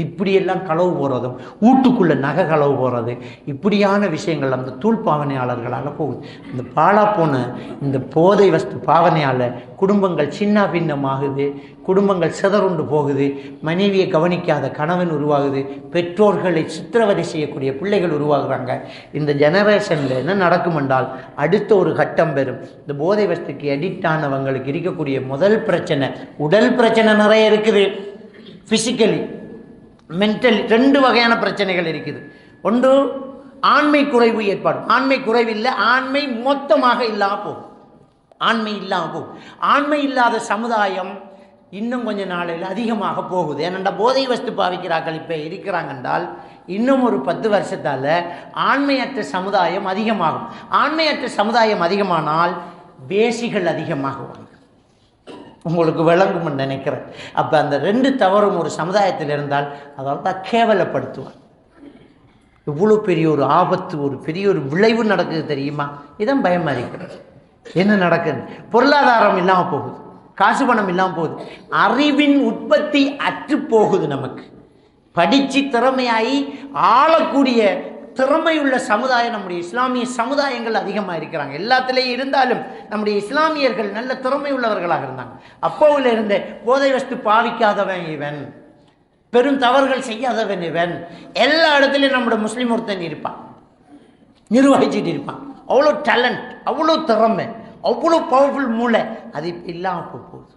இப்படியெல்லாம் களவு போகிறதும், வீட்டுக்குள்ளே நகை களவு போகிறது, இப்படியான விஷயங்கள் அந்த தூள் பாவனையாளர்களால் போகுது. இந்த பாழா போன இந்த போதை வஸ்து பாவனையால் குடும்பங்கள் சின்ன பின்னமாகுது, குடும்பங்கள் சிதறுண்டு போகுது, மனைவியை கவனிக்காத கணவன் உருவாகுது, பெற்றோர்களை சித்திரவதை செய்யக்கூடிய பிள்ளைகள் உருவாகுறாங்க. இந்த ஜெனரேஷனில் என்ன நடக்கும் என்றால், அடுத்த ஒரு கட்டம் பெறும். இந்த போதை வஸ்துக்கு அடிக்ட் ஆனவங்களுக்கு இருக்கக்கூடிய முதல் பிரச்சனை, உடல் பிரச்சனை நிறைய இருக்குது, ஃபிசிக்கலி மென்டலி 2 வகையான பிரச்சனைகள் இருக்குது. ஒன்று ஆண்மை குறைவு ஏற்பாடும். ஆண்மை குறைவு இல்லை, ஆண்மை மொத்தமாக இல்லாமல் போகும். ஆண்மை இல்லாமல் போகும். ஆண்மை இல்லாத சமுதாயம் இன்னும் கொஞ்ச நாளையில் அதிகமாக போகுது. ஏனென்றா போதை வஸ்து பாவிக்கிறார்கள் இப்போ இருக்கிறாங்க என்றால், இன்னும் ஒரு 10 வருஷத்தால் ஆண்மையற்ற சமுதாயம் அதிகமாகும். ஆண்மையற்ற சமுதாயம் அதிகமானால் வேசிகள் அதிகமாகுவாங்க. உங்களுக்கு விளங்கும்னு நினைக்கிறேன். அப்போ அந்த 2 தவறும் ஒரு சமுதாயத்தில் இருந்தால் அதால் தான் கேவலப்படுத்துவான். இவ்வளோ பெரிய ஒரு ஆபத்து, ஒரு பெரிய ஒரு விளைவு நடக்குது தெரியுமா? இதான் பயமாக இருக்கிறது. என்ன நடக்குது? பொருளாதாரம் இல்லாமல் போகுது, காசு பணம் இல்லாமல் போகுது, அறிவின் உற்பத்தி அற்று போகுது. நமக்கு படித்து திறமையாகி ஆளக்கூடிய திறமையுள்ள சமுதாயம் நம்முடைய இஸ்லாமிய சமுதாயங்கள் அதிகமாக இருக்கிறாங்க. எல்லாத்துலேயும் இருந்தாலும் நம்முடைய இஸ்லாமியர்கள் நல்ல திறமை உள்ளவர்களாக இருந்தாங்க. அப்போவில் இருந்த போதை வஸ்து பாவிக்காதவன் இவன், பெரும் தவறுகள் செய்யாதவன் இவன், எல்லா இடத்துலையும் நம்முடைய முஸ்லீம் ஒருத்தன் இருப்பான், நிர்வகிச்சுட்டு இருப்பான். அவ்வளோ டேலண்ட், அவ்வளோ திறமை, அவ்வளோ பவர்ஃபுல் மூளை, அது இல்லாமல் போகுது.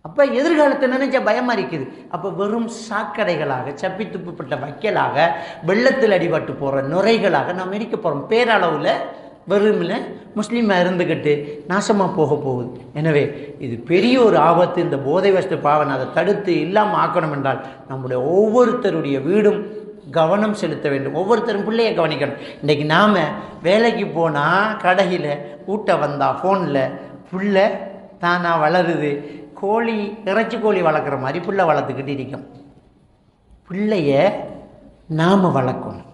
அப்போ எதிர்காலத்தை நினைச்ச பயமாக இருக்குது. அப்போ வெறும் சாக்கடைகளாக, சப்பி துப்புப்பட்ட வைக்கலாக, வெள்ளத்தில் அடிபட்டு போகிற நுரைகளாக நாம் இருக்க போகிறோம். பேரளவில் வெறுமில் முஸ்லீமாக இருந்துக்கிட்டு நாசமாக போக போகுது. எனவே இது பெரிய ஒரு ஆபத்து. இந்த போதை வஸ்து பாவனை அதை தடுத்து இல்லாமல் ஆக்கணும் என்றால் நம்முடைய ஒவ்வொருத்தருடைய வீடும் கவனம் செலுத்த வேண்டும். ஒவ்வொருத்தரும் பிள்ளையை கவனிக்கணும். இன்றைக்கி நாம் வேலைக்கு போனால் கடையில் ஊட்ட வந்தால் ஃபோனில் பிள்ளை தானாக வளருது. கோழி இறைச்சி கோழி வளர்க்குற மாதிரி பிள்ளை வளர்த்துக்கிட்டு இருக்கும். பிள்ளைய நாம் வளர்க்கணும்.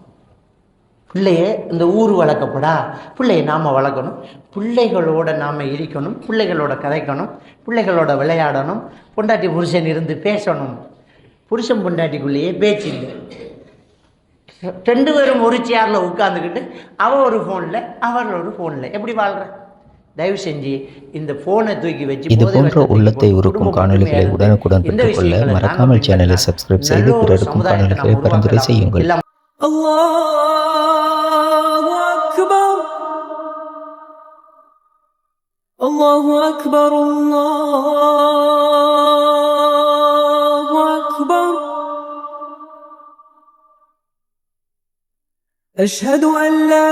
பிள்ளைய இந்த ஊர் வளர்க்கப்படா, பிள்ளையை நாம் வளர்க்கணும். பிள்ளைகளோட நாம் இருக்கணும், பிள்ளைகளோட கதைக்கணும், பிள்ளைகளோட விளையாடணும். பொண்டாட்டி புருஷன் இருந்து பேசணும். புருஷன் பொண்டாட்டிக்குள்ளேயே பேச்சு இல்லை. 2 பேரும் ஒரு சேரில் உட்காந்துக்கிட்டு அவள் ஒரு ஃபோனில் அவள் ஒரு ஃபோனில் எப்படி வாழ்கிற? தயவு செஞ்சு இந்த ஃபோனை தூக்கி வச்சு இது போன்ற உள்ளத்தை உருக்கும் காணொலிகளை உடனுக்குடன் பெற்றுக்கொள்ள மறக்காமல் சேனலை சப்ஸ்கிரைப் செய்து பிறருக்கும் காணொலிகளை பரிந்துரை செய்யுங்கள். அல்லாஹு அக்பர், அல்லாஹு அக்பர். அஷ்ஹது அன் லா